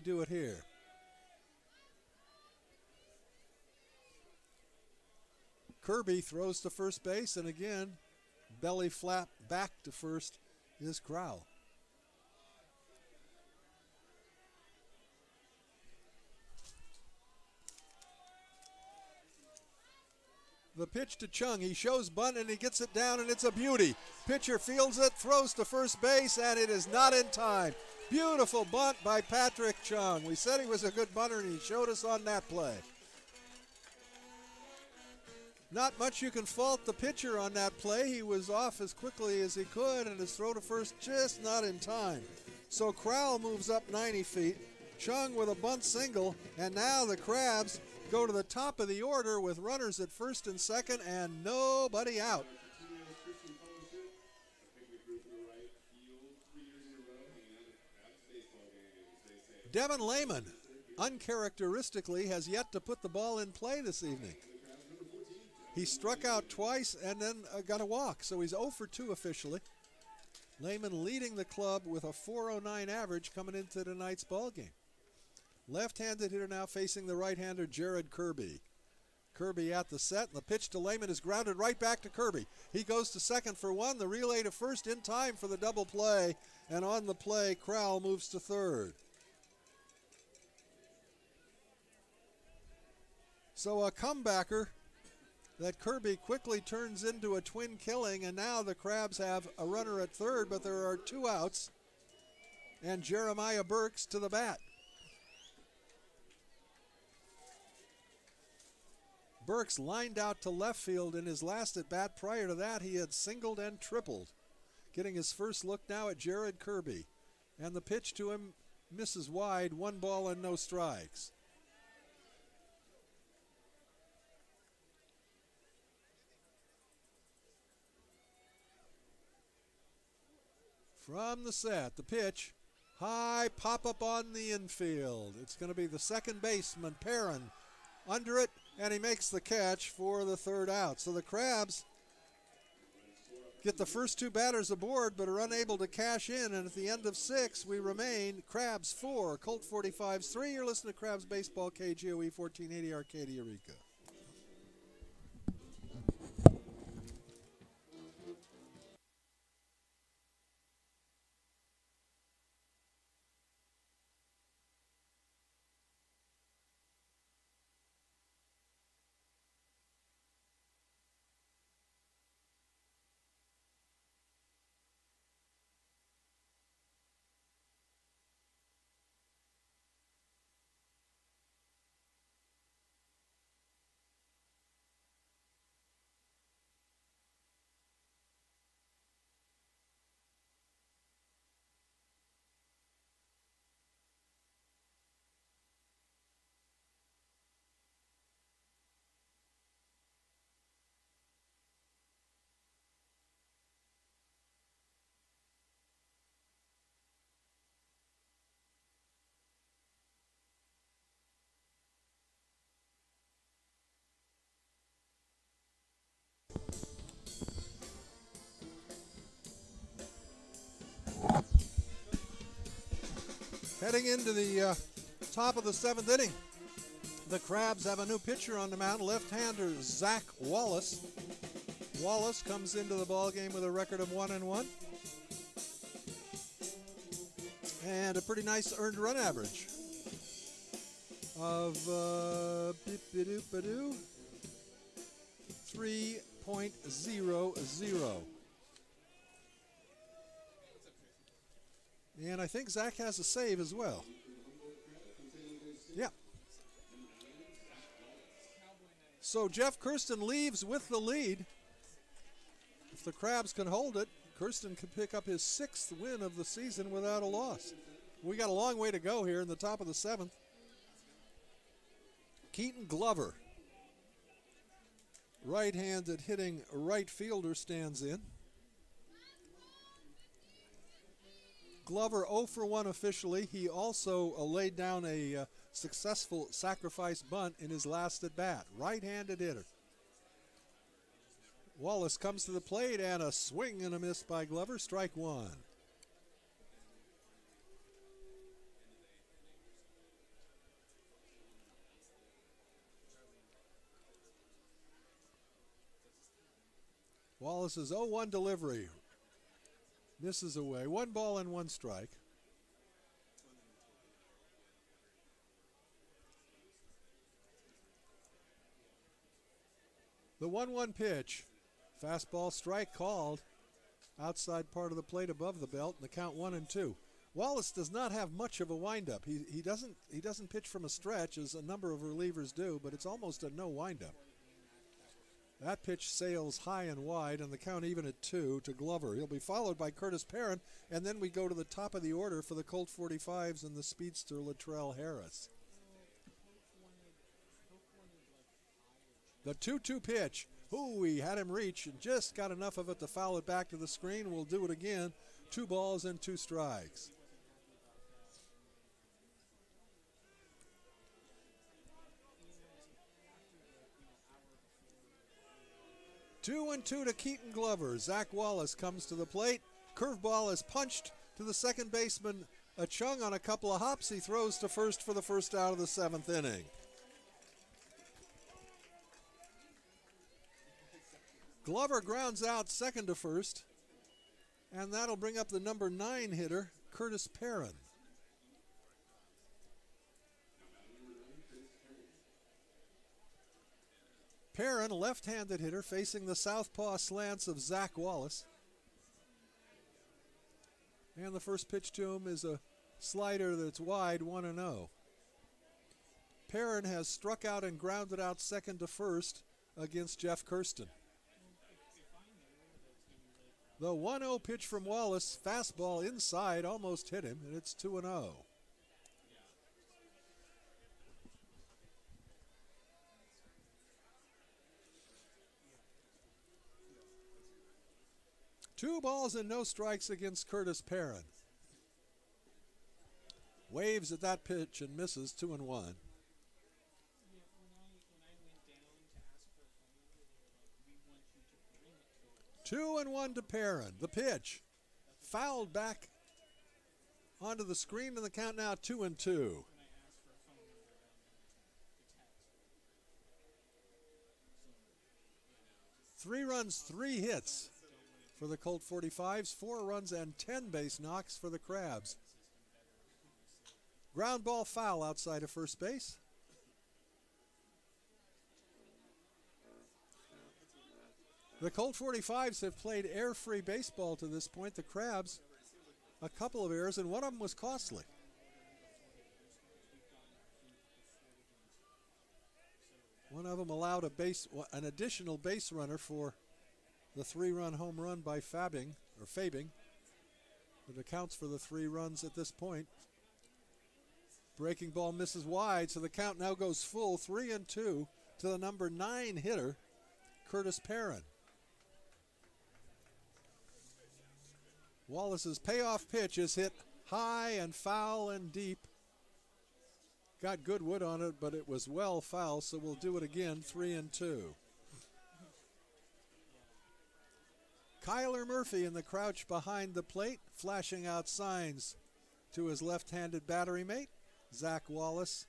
do it here. Kirby throws to first base, and again, belly flap back to first is Crowell. The pitch to Chung. He shows bunt and he gets it down and it's a beauty. Pitcher fields it, throws to first base, and it is not in time. Beautiful bunt by Patrick Chung. We said he was a good bunter and he showed us on that play. Not much you can fault the pitcher on that play. He was off as quickly as he could and his throw to first just not in time. So Crowell moves up 90 feet. Chung with a bunt single, and now the Crabs go to the top of the order with runners at first and second and nobody out. Devin Lehman, uncharacteristically, has yet to put the ball in play this evening. He struck out twice and then got a walk, so he's 0 for 2 officially. Lehman leading the club with a 409 average coming into tonight's ballgame. Left-handed hitter now facing the right-hander Jared Kirby. Kirby at the set, and the pitch to Lehman is grounded right back to Kirby. He goes to second for one, the relay to first in time for the double play, and on the play, Crowell moves to third. So a comebacker that Kirby quickly turns into a twin killing, and now the Crabs have a runner at third, but there are 2 outs, and Jeremiah Burks to the bat. Burks lined out to left field in his last at bat. Prior to that, he had singled and tripled. Getting his first look now at Jared Kirby. And the pitch to him misses wide, 1 ball and no strikes. From the set, the pitch, high pop-up on the infield. It's going to be the second baseman, Perrin, under it, and he makes the catch for the third out. So the Crabs get the first 2 batters aboard but are unable to cash in, and at the end of 6, we remain Crabs 4, Colt 45's 3. You're listening to Crabs Baseball, KGOE 1480, Arcadia, Eureka. Heading into the top of the 7th inning, the Crabs have a new pitcher on the mound, left-hander Zach Wallace. Wallace comes into the ballgame with a record of 1-1 and a pretty nice earned run average of 3.00. And I think Zach has a save as well. Yeah. So Jeff Kirsten leaves with the lead. If the Crabs can hold it, Kirsten could pick up his 6th win of the season without a loss. We got a long way to go here in the top of the 7th. Keaton Glover, right-handed hitting right fielder, stands in. Glover 0 for 1 officially. He also laid down a successful sacrifice bunt in his last at bat. Right-handed hitter. Wallace comes to the plate and a swing and a miss by Glover. Strike 1. Wallace's 0-1 delivery. Misses away. 1 ball and 1 strike. The 1-1 pitch. Fastball strike called. Outside part of the plate above the belt, and the count 1-2. Wallace does not have much of a windup. He doesn't pitch from a stretch as a number of relievers do, but it's almost a no windup. That pitch sails high and wide, and the count even at 2 to Glover. He'll be followed by Curtis Perrin, and then we go to the top of the order for the Colt 45's and the speedster Latrell Harris. The 2-2 pitch. Ooh, he had him reach and just got enough of it to foul it back to the screen. We'll do it again. 2 balls and 2 strikes. 2-2 to Keaton Glover. Zach Wallace comes to the plate. Curveball is punched to the second baseman, Chung, on a couple of hops. He throws to first for the first out of the 7th inning. Glover grounds out second to first, and that'll bring up the number 9 hitter, Curtis Perrin. Perrin, left-handed hitter, facing the southpaw slants of Zach Wallace. And the first pitch to him is a slider that's wide, 1-0. Perrin has struck out and grounded out second to first against Jeff Kirsten. The 1-0 pitch from Wallace, fastball inside, almost hit him, and it's 2-0. Two balls and no strikes against Curtis Perrin. Waves at that pitch and misses, 2-1. Yeah, when I went down to ask for a phone number, they were like, "We want you to bring it to us." 2-1 to Perrin. The pitch fouled back onto the screen, and the count now 2-2. When I asked for a phone number, the text. So, 3 runs, 3 hits for the Colt 45's, 4 runs and 10 base knocks for the Crabs. Ground ball foul outside of first base. The Colt 45's have played air-free baseball to this point. The Crabs, a couple of errors, and one of them was costly. One of them allowed an additional base runner for the 3-run home run by Fabing. It accounts for the 3 runs at this point. Breaking ball misses wide, so the count now goes full, 3-2 to the number 9 hitter, Curtis Perrin. Wallace's payoff pitch is hit high and foul and deep. Got good wood on it, but it was well foul, so we'll do it again, 3-2. Kyler Murphy in the crouch behind the plate, flashing out signs to his left-handed battery mate. Zach Wallace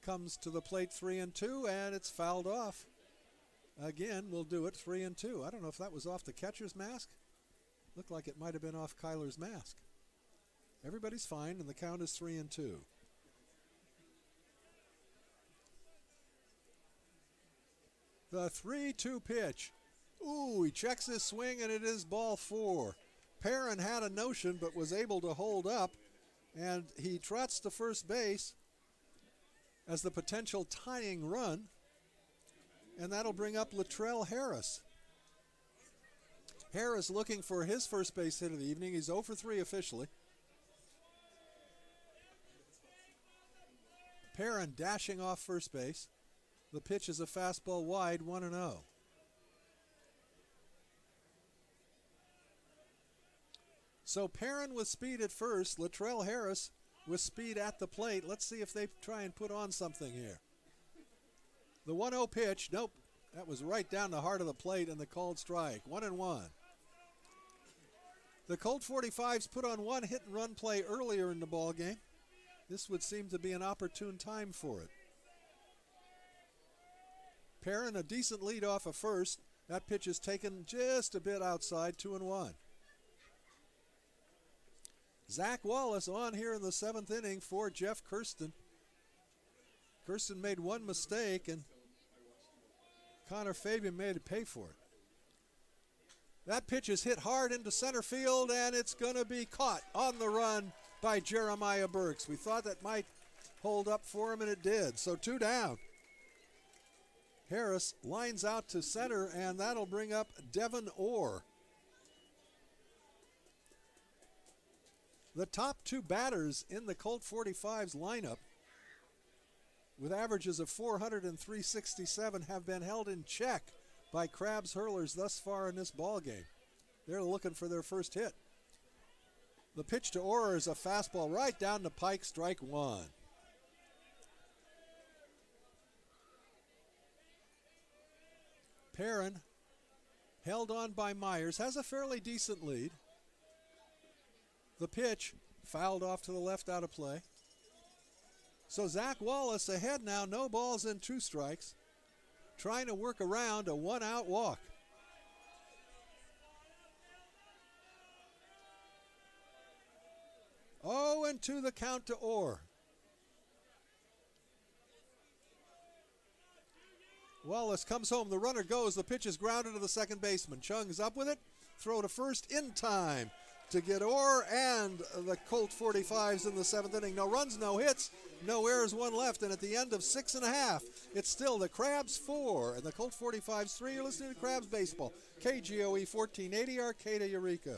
comes to the plate, 3-2, and it's fouled off. Again, we'll do it, 3-2. I don't know if that was off the catcher's mask. Looked like it might have been off Kyler's mask. Everybody's fine, and the count is 3-2. The 3-2 pitch. Ooh, he checks his swing, and it is ball 4. Perrin had a notion, but was able to hold up, and he trots to first base as the potential tying run, and that'll bring up Latrell Harris. Harris looking for his first base hit of the evening. He's 0 for 3 officially. Perrin dashing off first base. The pitch is a fastball wide, 1-0. So Perrin with speed at first, Latrell Harris with speed at the plate. Let's see if they try and put on something here. The 1-0 pitch, nope, that was right down the heart of the plate, and the called strike, 1-1. The Colt 45's put on one hit and run play earlier in the ball game. This would seem to be an opportune time for it. Perrin a decent lead off of first. That pitch is taken just a bit outside, 2-1. Zach Wallace on here in the 7th inning for Jeff Kirsten. Kirsten made one mistake, and Connor Fabian made it pay for it. That pitch is hit hard into center field, and it's going to be caught on the run by Jeremiah Burks. We thought that might hold up for him, and it did. So 2 down. Harris lines out to center, and that'll bring up Devin Orr. The top 2 batters in the Colt 45's lineup, with averages of 400 and 367, have been held in check by Crabs hurlers thus far in this ball game. They're looking for their first hit. The pitch to Orr is a fastball right down the pike, strike 1. Perrin held on by Myers, has a fairly decent lead. The pitch fouled off to the left, out of play. So Zach Wallace ahead now, no balls and 2 strikes, trying to work around a 1-out walk. Oh, and 2 the count to Orr. Wallace comes home, the runner goes, the pitch is grounded to the second baseman. Chung's up with it, throw to first in time to get Orr and the Colt 45's in the 7th inning. No runs, no hits, no errors, 1 left, and at the end of 6.5, it's still the Crabs 4 and the Colt 45's 3. You're listening to Crabs Baseball, KGOE 1480, Arcata, Eureka.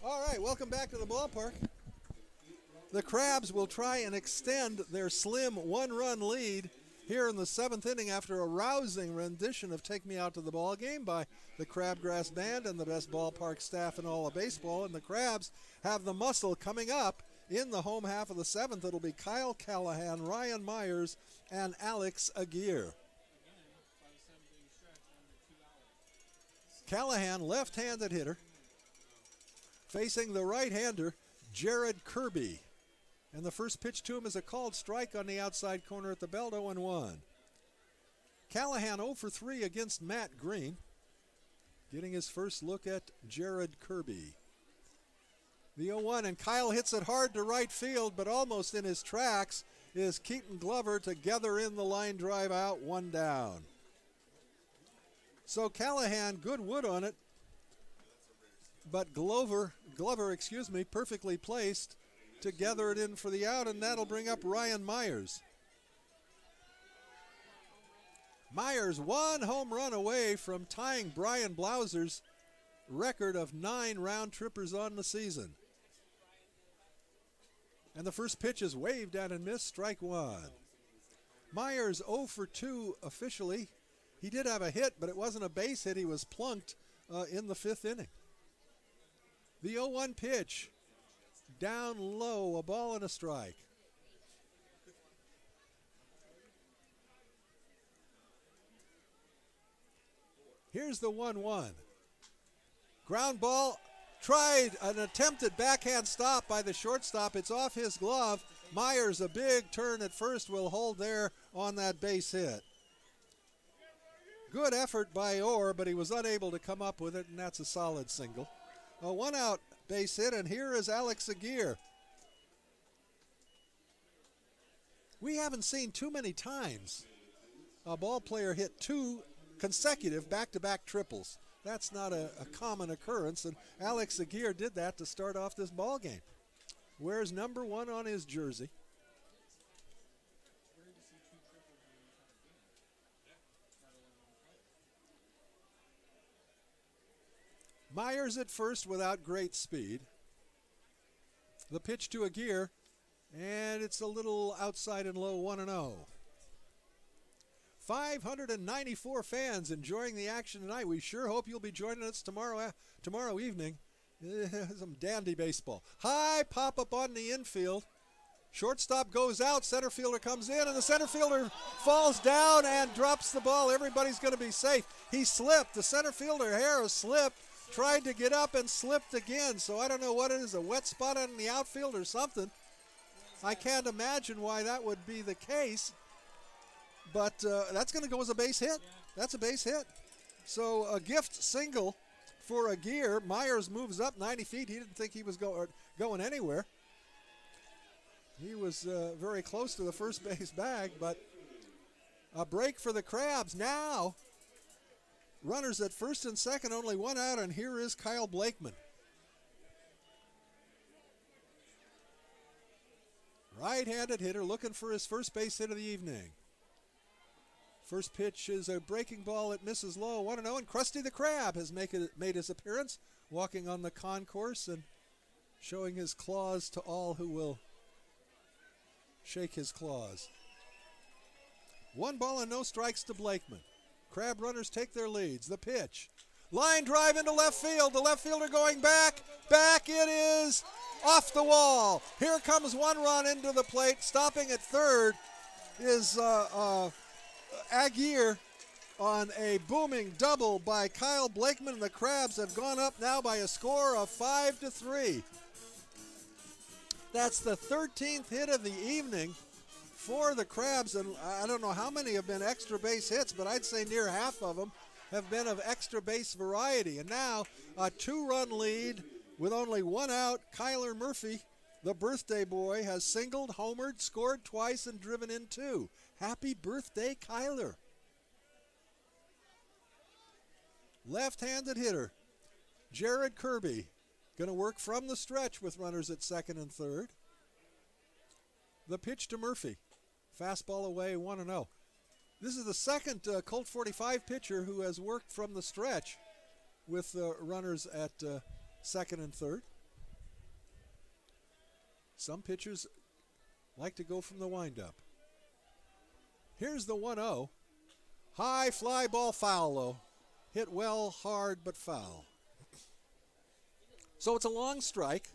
All right, welcome back to the ballpark. The Crabs will try and extend their slim 1-run lead here in the 7th inning after a rousing rendition of Take Me Out to the Ball Game by the Crabgrass Band and the best ballpark staff in all of baseball. And the Crabs have the muscle coming up in the home half of the 7th. It'll be Kyle Callahan, Ryan Myers, and Alex Aguirre. Callahan, left-handed hitter, facing the right-hander, Jared Kirby. And the first pitch to him is a called strike on the outside corner at the belt, 0-1. Callahan 0 for 3 against Matt Green, getting his first look at Jared Kirby. The 0-1, and Kyle hits it hard to right field, but almost in his tracks is Keaton Glover to gather in the line drive out, 1 down. So Callahan, good wood on it, but Glover, perfectly placed to gather it in for the out, and that'll bring up Ryan Myers. Myers 1 home run away from tying Brian Blauser's record of 9 round trippers on the season. And the first pitch is waved at and missed, strike 1. Myers 0 for 2 officially. He did have a hit, but it wasn't a base hit. He was plunked in the 5th inning. The 0-1 pitch, down low, a ball and a strike. Here's the 1-1. Ground ball, tried an attempted backhand stop by the shortstop. It's off his glove. Myers, a big turn at first, will hold there on that base hit. Good effort by Orr, but he was unable to come up with it, and that's a solid single. A 1-out base hit, and here is Alex Aguirre. We haven't seen too many times a ball player hit 2 consecutive back-to-back triples. That's not a common occurrence, and Alex Aguirre did that to start off this ball game. Wears number 1 on his jersey. Myers at first without great speed. The pitch to Aguirre, and it's a little outside and low, 1-0. 594 fans enjoying the action tonight. We sure hope you'll be joining us tomorrow evening. Some dandy baseball. High pop up on the infield. Shortstop goes out, center fielder comes in, and the center fielder falls down and drops the ball. Everybody's going to be safe. He slipped. The center fielder, Harris, slipped. Tried to get up and slipped again, so I don't know what it is, a wet spot on the outfield or something. I can't imagine why that would be the case, but that's going to go as a base hit. That's a base hit. So a gift single for a gear. Myers moves up 90 feet. He didn't think he was going anywhere. He was very close to the first base bag, but a break for the Crabs. Now, runners at first and second, only one out, and here is Kyle Blakeman. Right-handed hitter looking for his first base hit of the evening. First pitch is a breaking ball that misses low, 1-0, and Krusty the Crab has made his appearance, walking on the concourse and showing his claws to all who will shake his claws. 1 ball and no strikes to Blakeman. Crab runners take their leads. The pitch. Line drive into left field. The left fielder going back. Back it is. Off the wall. Here comes one run into the plate. Stopping at third is Aguirre on a booming double by Kyle Blakeman. And the Crabs have gone up now by a score of 5-3. That's the 13th hit of the evening for the Crabs, and I don't know how many have been extra base hits, but I'd say near half of them have been of extra base variety. And now a 2-run lead with only 1 out. Kyler Murphy, the birthday boy, has singled, homered, scored twice, and driven in 2. Happy birthday, Kyler. Left-handed hitter, Jared Kirby, going to work from the stretch with runners at second and third. The pitch to Murphy. Fastball away, 1-0. This is the second Colt 45 pitcher who has worked from the stretch with runners at second and third. Some pitchers like to go from the windup. Here's the 1-0. High fly ball, foul though. Hit well, hard, but foul. So it's a long strike.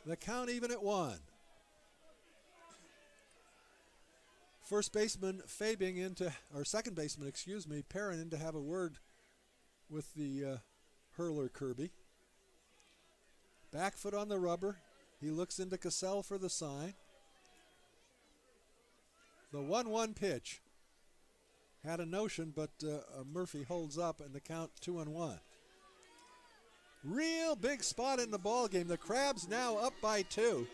The count even at 1. First baseman Fabing into, or second baseman, excuse me, Perrin in to have a word with the hurler Kirby. Back foot on the rubber. He looks into Cassell for the sign. The 1-1 pitch. Had a notion, but Murphy holds up and the count 2-1. Real big spot in the ball game. The Crabs now up by 2.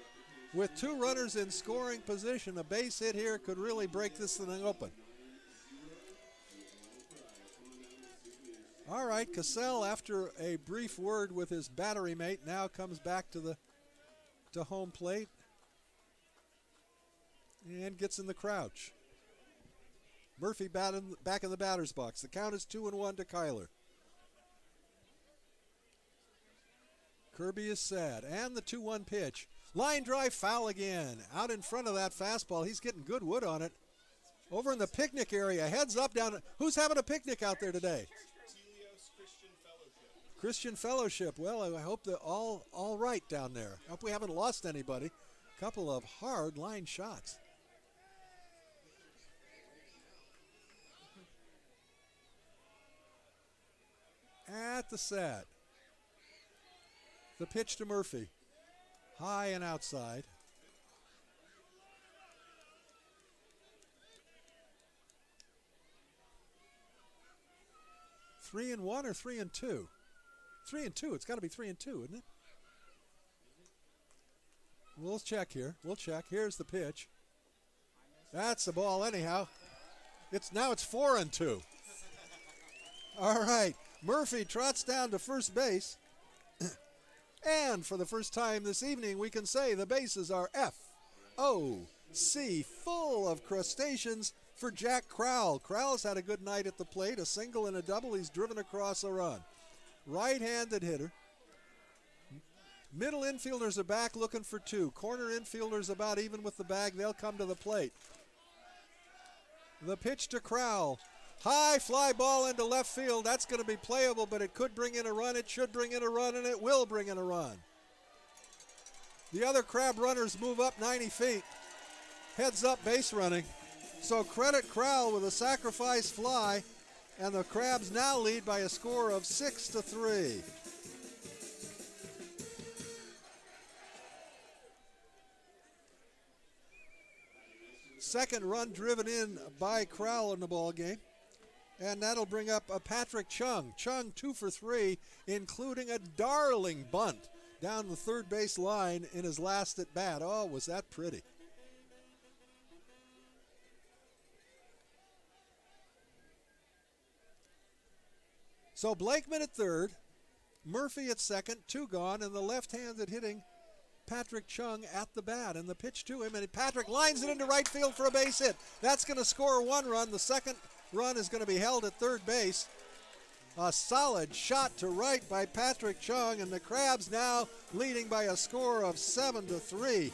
With 2 runners in scoring position, a base hit here could really break this thing open. All right, Cassell, after a brief word with his battery mate, now comes back to home plate and gets in the crouch. Murphy back in the batter's box. The count is 2-1 to Kyler. Kirby is sad. And the 2-1 pitch. Line drive, foul again. Out in front of that fastball. He's getting good wood on it. Over in the picnic area. Heads up down. Who's having a picnic out there today? Christian Fellowship. Well, I hope they're all right down there. I hope we haven't lost anybody. A couple of hard line shots. At the set. The pitch to Murphy. High and outside. Three and 1 or 3 and 2? 3 and 2. It's got to be 3 and 2, isn't it? We'll check here. We'll check. Here's the pitch. That's the ball anyhow. It's 4 and 2. All right. Murphy trots down to first base. And for the first time this evening, we can say the bases are F-O-C, full of crustaceans for Jack Crowell. Crowell's had a good night at the plate, a single and a double. He's driven across a run. Right-handed hitter. Middle infielders are back looking for 2. Corner infielders about even with the bag. They'll come to the plate. The pitch to Crowell. High fly ball into left field. That's going to be playable, but it could bring in a run. It should bring in a run, and it will bring in a run. The other Crab runners move up 90 feet. Heads up base running. So credit Crowell with a sacrifice fly, and the Crabs now lead by a score of 6-3. Second run driven in by Crowell in the ball game. And that'll bring up Patrick Chung. Chung 2 for 3, including a darling bunt down the third base line in his last at bat. Oh, was that pretty. So Blakeman at third, Murphy at second, 2 gone, and the left-handed hitting Patrick Chung at the bat. And the pitch to him, and Patrick lines it into right field for a base hit. That's going to score 1 run. The second run is going to be held at third base. A solid shot to right by Patrick Chung, and the Crabs now leading by a score of 7-3.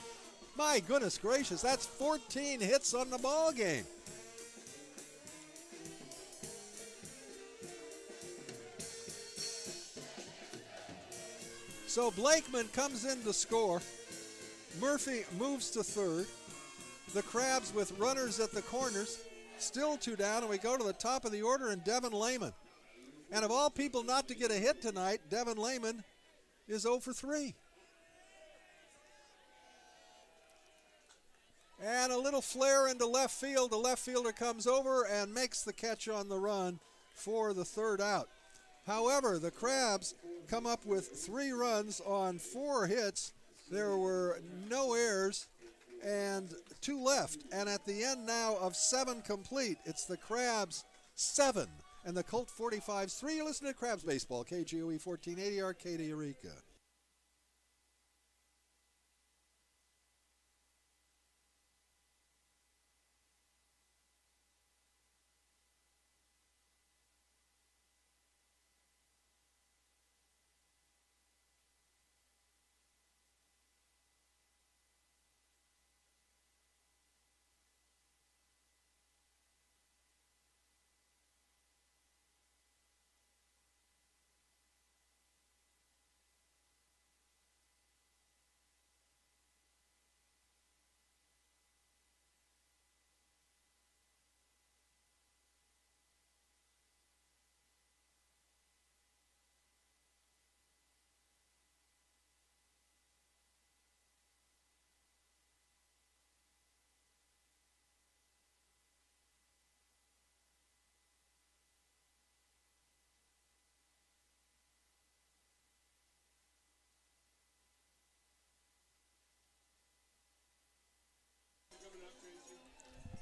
My goodness gracious, that's 14 hits on the ball game. So Blakeman comes in to score. Murphy moves to third. The Crabs with runners at the corners. Still 2 down, and we go to the top of the order, and Devin Lehman. And of all people not to get a hit tonight, Devin Lehman is 0 for 3. And a little flare into left field. The left fielder comes over and makes the catch on the run for the third out. However, the Crabs come up with 3 runs on 4 hits. There were no errors and 2 left. And at the end now of 7 complete, it's the Crabs 7 and the Colt 45's 3. You listen to Crabs Baseball, KGOE 1480, Arcadia, Eureka.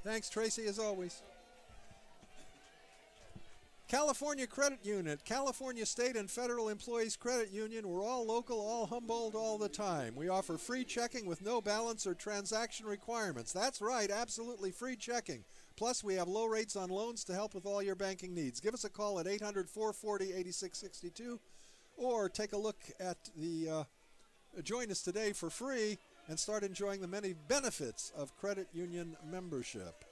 Thanks, Tracy, as always. California Credit Union, California State and Federal Employees Credit Union. We're all local, all Humboldt, all the time. We offer free checking with no balance or transaction requirements. That's right, absolutely free checking. Plus, we have low rates on loans to help with all your banking needs. Give us a call at 800-440-8662 or take a look at the, join us today for free and start enjoying the many benefits of credit union membership.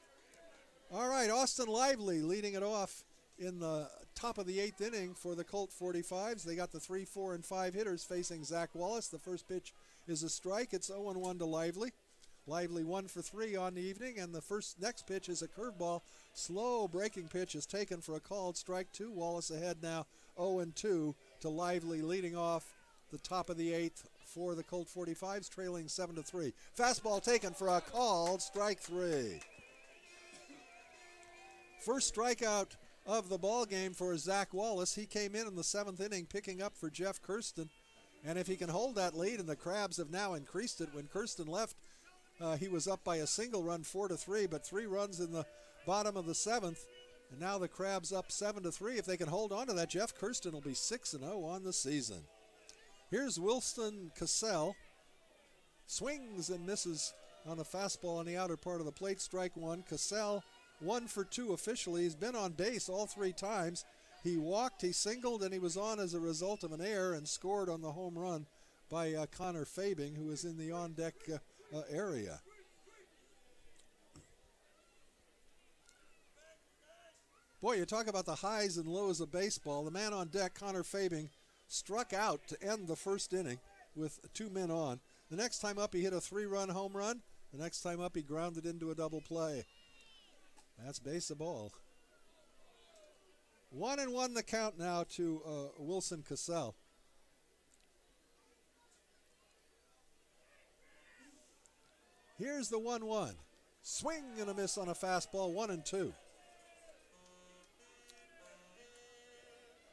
All right, Austin Lively leading it off in the top of the 8th inning for the Colt 45's. They got the 3, 4, and 5 hitters facing Zach Wallace. The first pitch is a strike. It's 0-1 to Lively. Lively 1 for 3 on the evening, and the next pitch is a curveball. Slow breaking pitch is taken for a called strike 2. Wallace ahead now 0-2 to Lively, leading off the top of the 8th for the Colt 45's, trailing 7-3. Fastball taken for a called strike 3. First strikeout of the ball game for Zach Wallace. He came in the 7th inning, picking up for Jeff Kirsten. And if he can hold that lead, and the Crabs have now increased it. When Kirsten left, he was up by a single run, 4-3, but 3 runs in the bottom of the 7th. And now the Crabs up 7-3. If they can hold on to that, Jeff Kirsten will be 6-0 on the season. Here's Wilson Cassell. Swings and misses on a fastball on the outer part of the plate. Strike 1. Cassell 1 for 2 officially. He's been on base all 3 times. He walked, he singled, and he was on as a result of an error and scored on the home run by Connor Fabing, who was in the on-deck area. Boy, you talk about the highs and lows of baseball. The man on deck, Connor Fabing, struck out to end the first inning with 2 men on. The next time up, he hit a 3-run home run. The next time up, he grounded into a double play. That's base of ball. 1-1 the count now to Wilson Cassell. Here's the 1-1. Swing and a miss on a fastball, 1-2.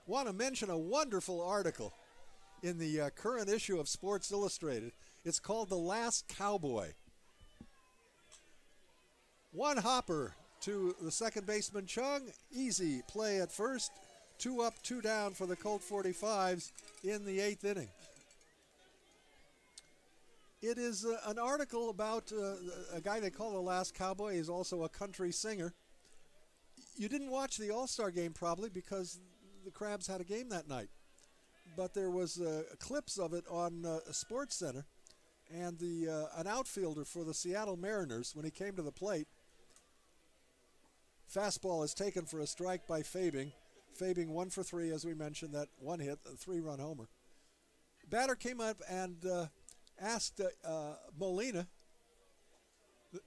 Want to mention a wonderful article in the current issue of Sports Illustrated. It's called The Last Cowboy. One hopper to the second baseman Chung. Easy play at first. 2 up, 2 down for the Colt 45's in the 8th inning. It is an article about a guy they call The Last Cowboy. He's also a country singer. You didn't watch the All-Star game probably because the Crabs had a game that night. But there was clips of it on Sports Center. And an outfielder for the Seattle Mariners, when he came to the plate, fastball is taken for a strike by Fabing. Fabing 1 for 3, as we mentioned, that one hit, a 3-run homer. Batter came up and asked Molina,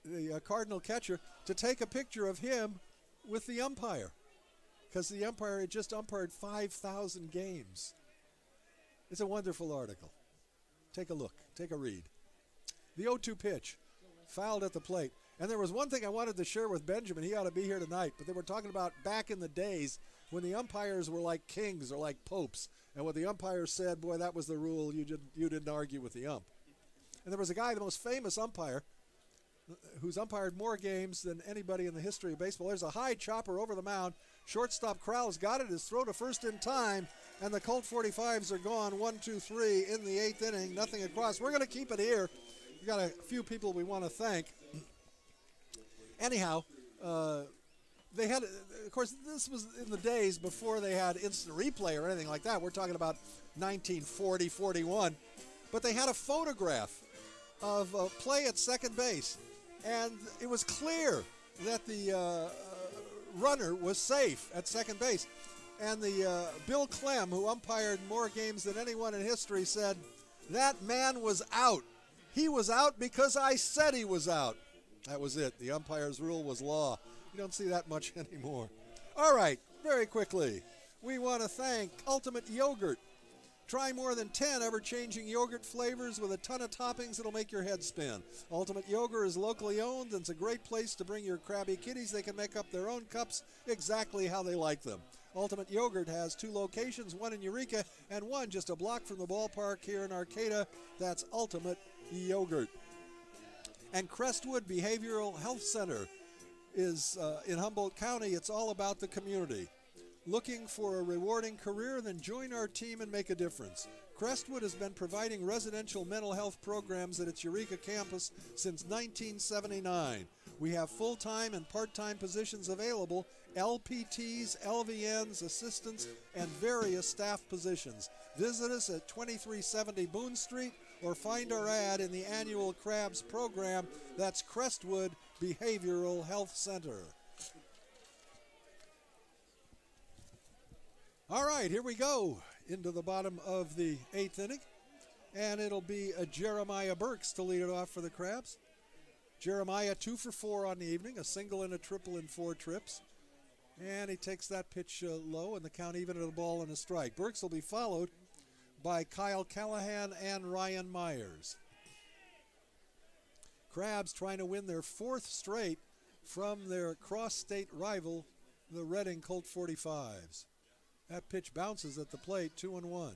the Cardinal catcher, to take a picture of him with the umpire, because the umpire had just umpired 5,000 games. It's a wonderful article. Take a look. Take a read. The 0-2 pitch, fouled at the plate. And there was one thing I wanted to share with Benjamin. He ought to be here tonight. But they were talking about back in the days when the umpires were like kings or like popes. And what the umpire said, boy, that was the rule. You didn't argue with the ump. And there was a guy, the most famous umpire, who's umpired more games than anybody in the history of baseball. There's a high chopper over the mound. Shortstop Krause got it. His throw to first in time. And the Colt 45's are gone 1-2-3 in the 8th inning. Nothing across. We're going to keep it here. We've got a few people we want to thank. Anyhow, they had, of course, this was in the days before they had instant replay or anything like that. We're talking about 1940, 41. But they had a photograph of play at second base. And it was clear that the runner was safe at second base. And the Bill Clem, who umpired more games than anyone in history, said, that man was out. He was out because I said he was out. That was it. The umpire's rule was law. You don't see that much anymore. All right, very quickly, we want to thank Ultimate Yogurt. Try more than 10 ever-changing yogurt flavors with a ton of toppings that'll make your head spin. Ultimate Yogurt is locally owned, and it's a great place to bring your crabby kitties. They can make up their own cups exactly how they like them. Ultimate Yogurt has 2 locations, one in Eureka and one just a block from the ballpark here in Arcata. That's Ultimate Yogurt. And Crestwood Behavioral Health Center is in Humboldt County. It's all about the community. Looking for a rewarding career? Then join our team and make a difference. Crestwood has been providing residential mental health programs at its Eureka campus since 1979. We have full-time and part-time positions available, LPTs, LVNs, assistants, and various staff positions. Visit us at 2370 Boone Street or find our ad in the annual Crabs program. That's Crestwood Behavioral Health Center. All right, here we go into the bottom of the 8th inning. And it'll be a Jeremiah Burks to lead it off for the Crabs. Jeremiah 2 for 4 on the evening, a single and a triple in 4 trips. And he takes that pitch low, and the count even at a ball and a strike. Burks will be followed by Kyle Callahan and Ryan Myers. Crabs trying to win their 4th straight from their cross-state rival, the Reading Colt 45's. That pitch bounces at the plate, 2-1.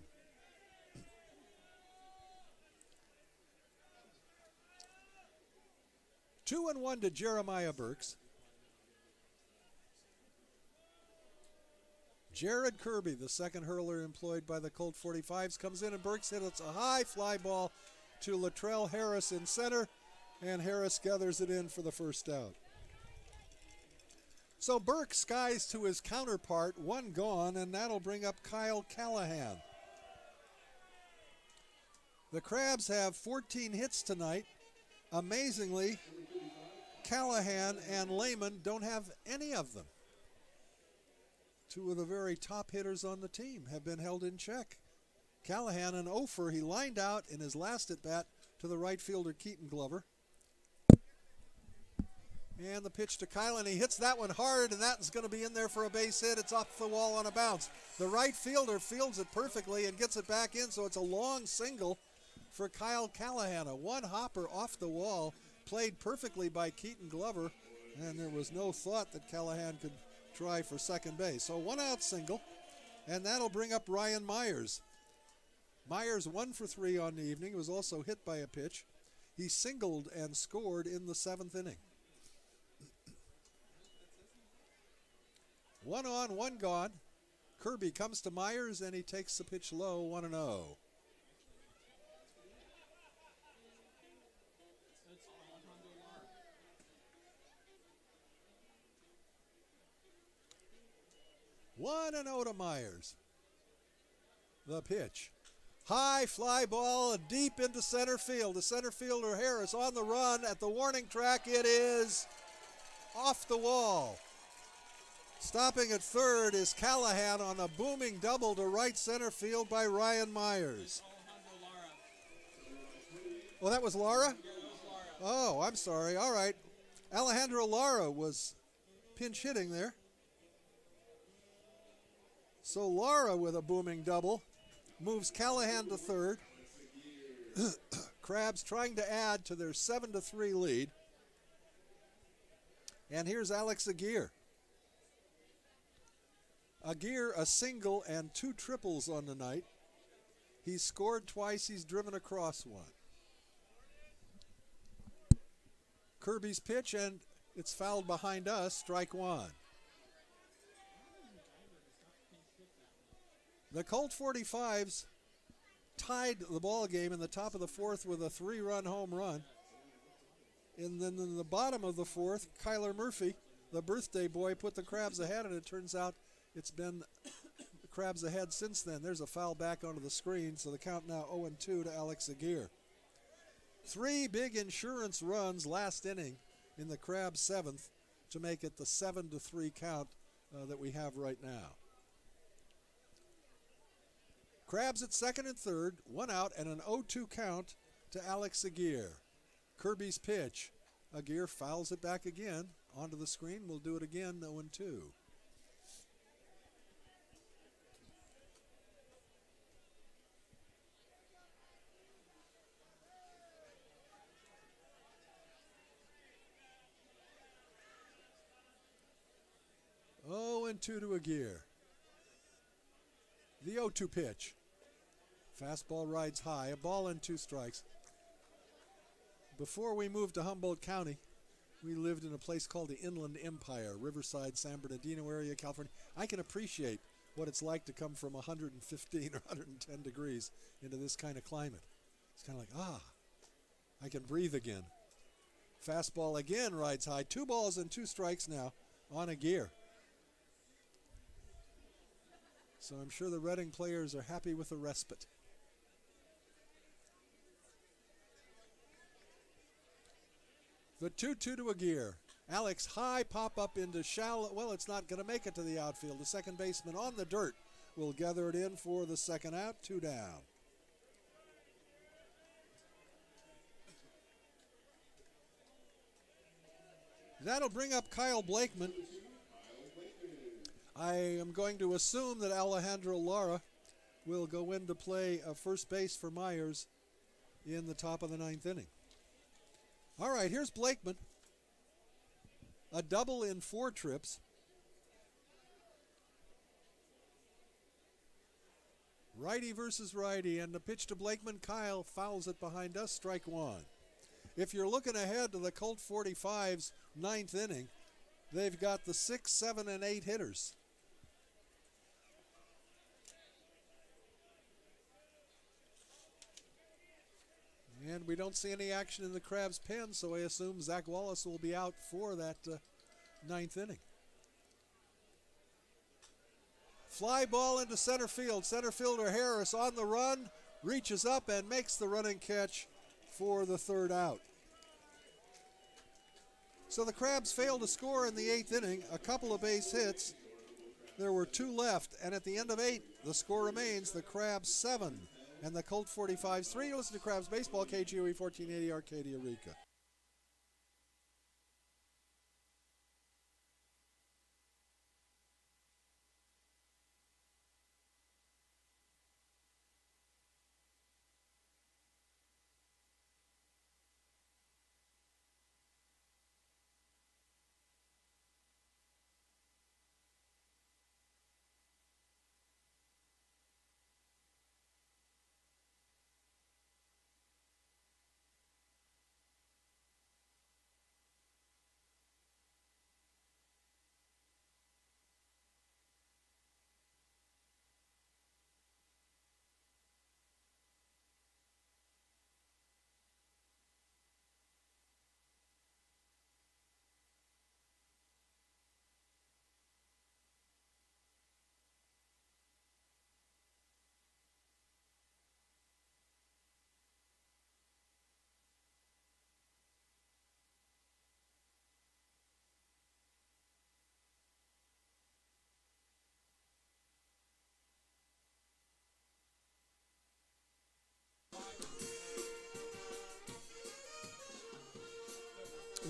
Two and one to Jeremiah Burks. Jared Kirby, the second hurler employed by the Colt 45's, comes in, and Burks hits a high fly ball to Latrell Harris in center, and Harris gathers it in for the first out. So Burke skies to his counterpart, one gone, and that'll bring up Kyle Callahan. The Crabs have 14 hits tonight. Amazingly, Callahan and Lehman don't have any of them. Two of the very top hitters on the team have been held in check. Callahan, an ofer, he lined out in his last at-bat to the right fielder Keaton Glover. And the pitch to Kyle, and he hits that one hard, and that is going to be in there for a base hit. It's off the wall on a bounce. The right fielder fields it perfectly and gets it back in, so it's a long single for Kyle Callahan. A one-hopper off the wall played perfectly by Keaton Glover, and there was no thought that Callahan could try for second base. So 1-out single, and that'll bring up Ryan Myers. Myers 1 for 3 on the evening, was also hit by a pitch. He singled and scored in the 7th inning. 1 on, 1 gone. Kirby comes to Myers, and he takes the pitch low, 1-0. That's Alejandro Lara. 1-0 to Myers. The pitch. High fly ball deep into center field. The center fielder Harris on the run at the warning track. It is off the wall. Stopping at third is Callahan on a booming double to right center field by Ryan Myers. Alejandro Lara. Oh, that was Lara? Yeah, that was Lara. Oh, I'm sorry. All right. Alejandro Lara was pinch hitting there. So Lara with a booming double moves Callahan to third. Crabs trying to add to their 7-3 lead. And here's Alex Aguirre. Aguirre a single and 2 triples on the night. He's scored twice. He's driven across one. Kirby's pitch, and it's fouled behind us. Strike 1. The Colt 45's tied the ball game in the top of the 4th with a 3-run home run. And then in the bottom of the 4th, Kyler Murphy, the birthday boy, put the Crabs ahead, and it turns out it's been the Crabs ahead since then. There's a foul back onto the screen, so the count now 0-2 to Alex Aguirre. 3 big insurance runs last inning in the Crabs' 7th to make it the 7-3 count that we have right now. Crabs at second and third, 1 out, and an 0-2 count to Alex Aguirre. Kirby's pitch. Aguirre fouls it back again onto the screen. We'll do it again, 0-2. Oh, and 2 to Aguirre. The 0-2 pitch. Fastball rides high, a ball and 2 strikes. Before we moved to Humboldt County, we lived in a place called the Inland Empire, Riverside, San Bernardino area, California. I can appreciate what it's like to come from 115 or 110 degrees into this kind of climate. It's kind of like, I can breathe again. Fastball again rides high. 2 balls and 2 strikes now on Aguirre. So I'm sure the Reading players are happy with the respite. The 2-2 to Aguirre. Alex, high pop up into shallow. Well, it's not going to make it to the outfield. The second baseman on the dirt will gather it in for the second out. 2 down. That'll bring up Kyle Blakeman. I am going to assume that Alejandro Lara will go in to play first base for Myers in the top of the 9th inning. All right, here's Blakeman. A double in 4 trips. Righty versus righty, and the pitch to Blakeman. Kyle fouls it behind us, strike 1. If you're looking ahead to the Colt 45's 9th inning, they've got the 6, 7, and 8 hitters. And we don't see any action in the Crabs' pen, so I assume Zach Wallace will be out for that 9th inning. Fly ball into center field. Center fielder Harris on the run, reaches up and makes the running catch for the 3rd out. So the Crabs failed to score in the 8th inning, a couple of base hits. There were 2 left, and at the end of 8, the score remains the Crabs 7 and the Colt 45's 3. Listen to Crabs Baseball, KGOE 1480, Arcadia, Eureka.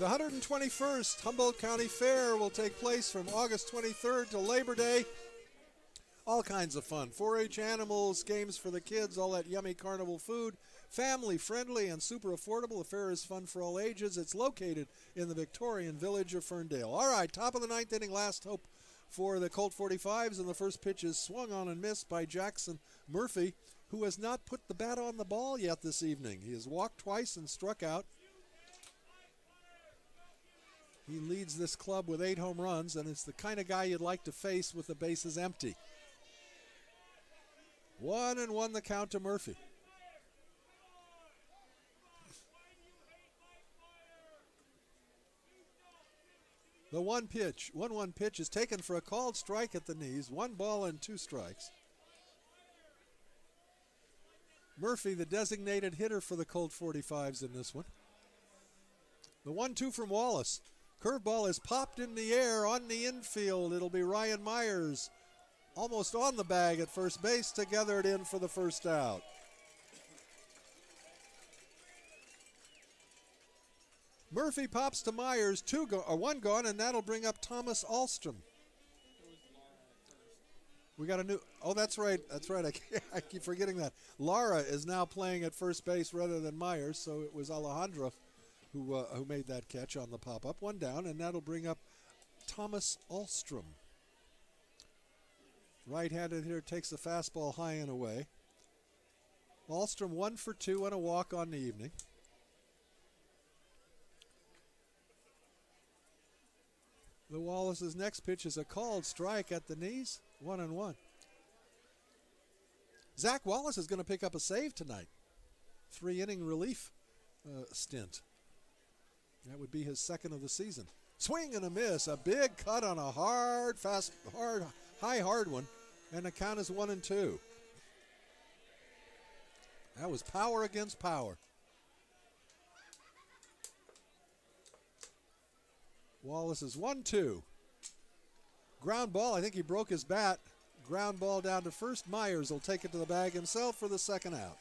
The 121st Humboldt County Fair will take place from August 23rd to Labor Day. All kinds of fun. 4-H animals, games for the kids, all that yummy carnival food. Family friendly and super affordable. The fair is fun for all ages. It's located in the Victorian village of Ferndale. All right, top of the ninth inning, last hope for the Colt 45's, and the first pitch is swung on and missed by Jackson Murphy, who has not put the bat on the ball yet this evening. He has walked twice and struck out. He leads this club with 8 home runs, and it's the kind of guy you'd like to face with the bases empty. 1-1 the count to Murphy. The 1-1 pitch is taken for a called strike at the knees. 1 ball and 2 strikes. Murphy, the designated hitter for the Colt 45's in this one. The 1-2 from Wallace. Curveball is popped in the air on the infield. It'll be Ryan Myers almost on the bag at first base to gather it in for the first out. Murphy pops to Myers, 1 gone, and that'll bring up Thomas Alstrom. We got a new, oh, that's right. I keep forgetting that. Lara is now playing at first base rather than Myers, so it was Alejandro who made that catch on the pop-up. 1 down, and that'll bring up Thomas Alstrom. Right-handed hitter takes the fastball high and away. Alstrom 1 for 2 and a walk on the evening. The Wallace's next pitch is a called strike at the knees. 1-1. Zach Wallace is going to pick up a save tonight. 3-inning relief stint. That would be his second of the season. Swing and a miss. A big cut on a high hard one. And the count is 1-2. That was power against power. Wallace is 1-2. Ground ball. I think he broke his bat. Ground ball down to first. Myers will take it to the bag himself for the second out.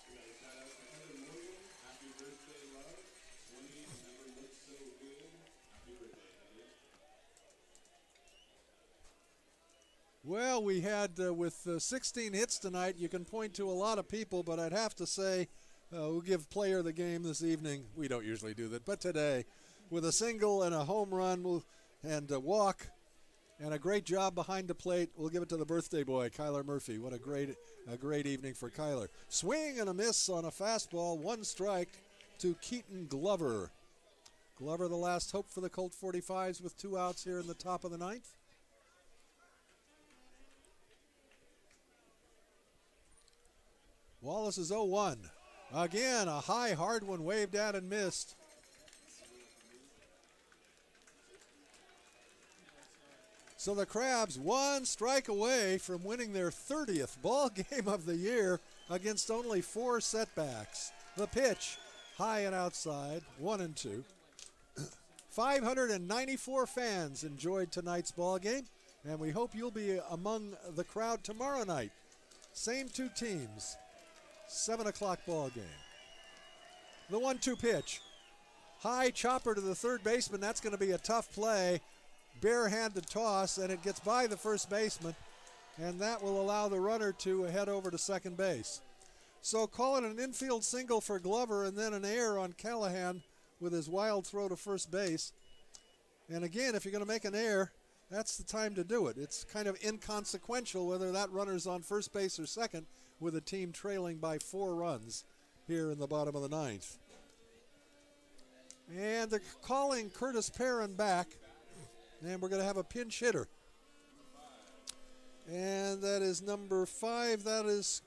Well, we had, with 16 hits tonight, you can point to a lot of people, but I'd have to say we'll give player of the game this evening. We don't usually do that, but today, with a single and a home run and a walk and a great job behind the plate, we'll give it to the birthday boy, Kyler Murphy. What a great evening for Kyler. Swing and a miss on a fastball, 1 strike to Keaton Glover. Glover, the last hope for the Colt 45's with 2 outs here in the top of the ninth. Wallace is 0-1. Again, a high, hard one waved at and missed. So the Crabs 1 strike away from winning their 30th ball game of the year against only 4 setbacks. The pitch, high and outside, 1-2. 594 fans enjoyed tonight's ball game, and we hope you'll be among the crowd tomorrow night. Same 2 teams. 7 o'clock ball game. The 1-2 pitch. High chopper to the third baseman. That's going to be a tough play. Barehanded toss, and it gets by the first baseman, and that will allow the runner to head over to second base. So call it an infield single for Glover and then an error on Callahan with his wild throw to first base. And again, if you're going to make an error, that's the time to do it. It's kind of inconsequential whether that runner's on first base or second, with a team trailing by 4 runs here in the bottom of the ninth. And they're calling Curtis Perrin back, and we're going to have a pinch hitter. And that is number 5. That is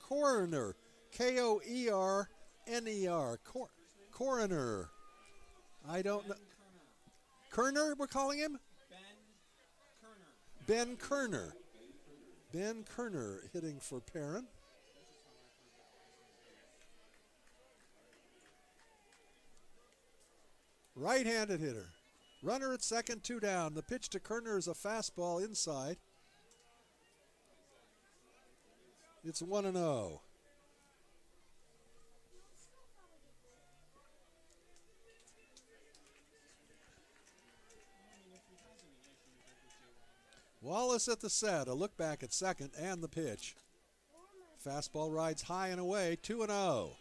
Coroner. K-O-E-R-N-E-R. Coroner. I don't know. Kerner, we're calling him? Ben Kerner. Ben Kerner hitting for Perrin. Right-handed hitter. Runner at second, 2 down. The pitch to Kerner is a fastball inside. It's 1-0. Wallace at the set, a look back at second and the pitch. Fastball rides high and away, 2-0.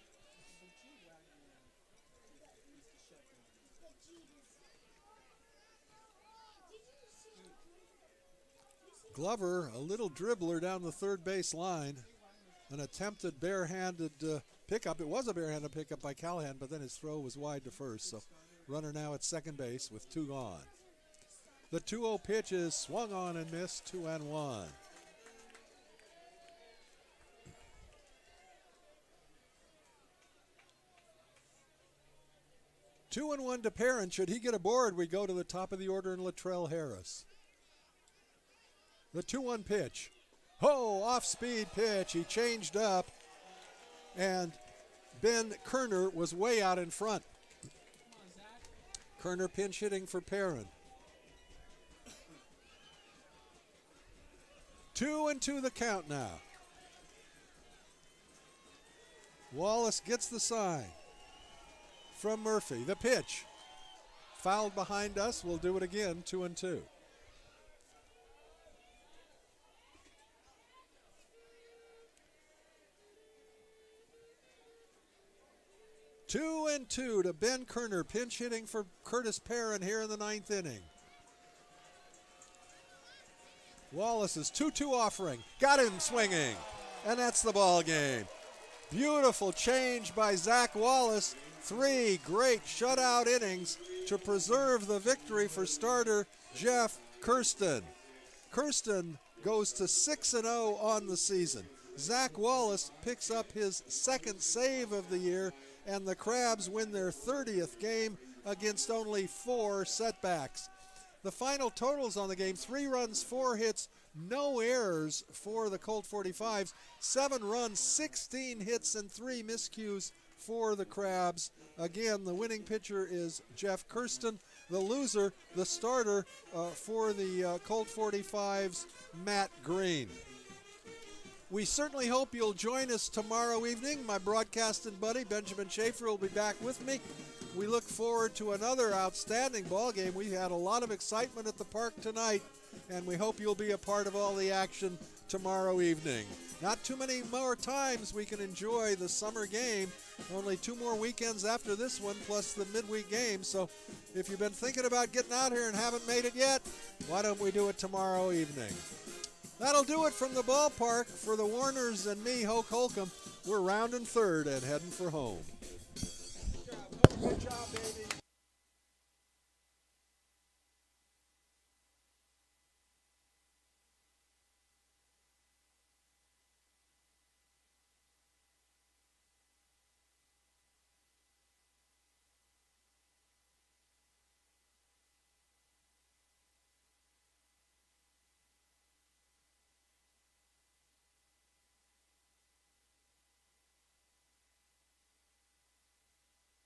Glover, a little dribbler down the third base line. An attempted barehanded pickup. It was a barehanded pickup by Callahan, but then his throw was wide to first. So runner now at second base with 2 gone. The 2-0 pitch is swung on and missed, 2-1. Two and 1 to Perrin. Should he get aboard, we go to the top of the order in Latrell Harris. The 2-1 pitch. Oh, off-speed pitch. He changed up, and Ben Kerner was way out in front. Kerner pinch hitting for Perrin. 2-2 the count now. Wallace gets the sign from Murphy. The pitch. Fouled behind us. We'll do it again, 2-2. 2-2 to Ben Kerner, pinch hitting for Curtis Perrin here in the 9th inning. Wallace's 2-2 offering, got him swinging, and that's the ball game. Beautiful change by Zach Wallace. 3 great shutout innings to preserve the victory for starter Jeff Kirsten. Kirsten goes to 6-0 on the season. Zach Wallace picks up his 2nd save of the year, and the Crabs win their 30th game against only 4 setbacks. The final totals on the game: 3 runs, 4 hits, no errors for the Colt 45's, 7 runs, 16 hits, and 3 miscues for the Crabs. Again, the winning pitcher is Jeff Kirsten. The loser, the starter for the Colt 45's, Matt Green. We certainly hope you'll join us tomorrow evening. My broadcasting buddy, Benjamin Schaefer, will be back with me. We look forward to another outstanding ball game. We had a lot of excitement at the park tonight, and we hope you'll be a part of all the action tomorrow evening. Not too many more times we can enjoy the summer game. Only 2 more weekends after this one, plus the midweek game. So if you've been thinking about getting out here and haven't made it yet, why don't we do it tomorrow evening? That'll do it from the ballpark. For the Warners and me, Hoke Holcomb, we're rounding third and heading for home. Good job, baby.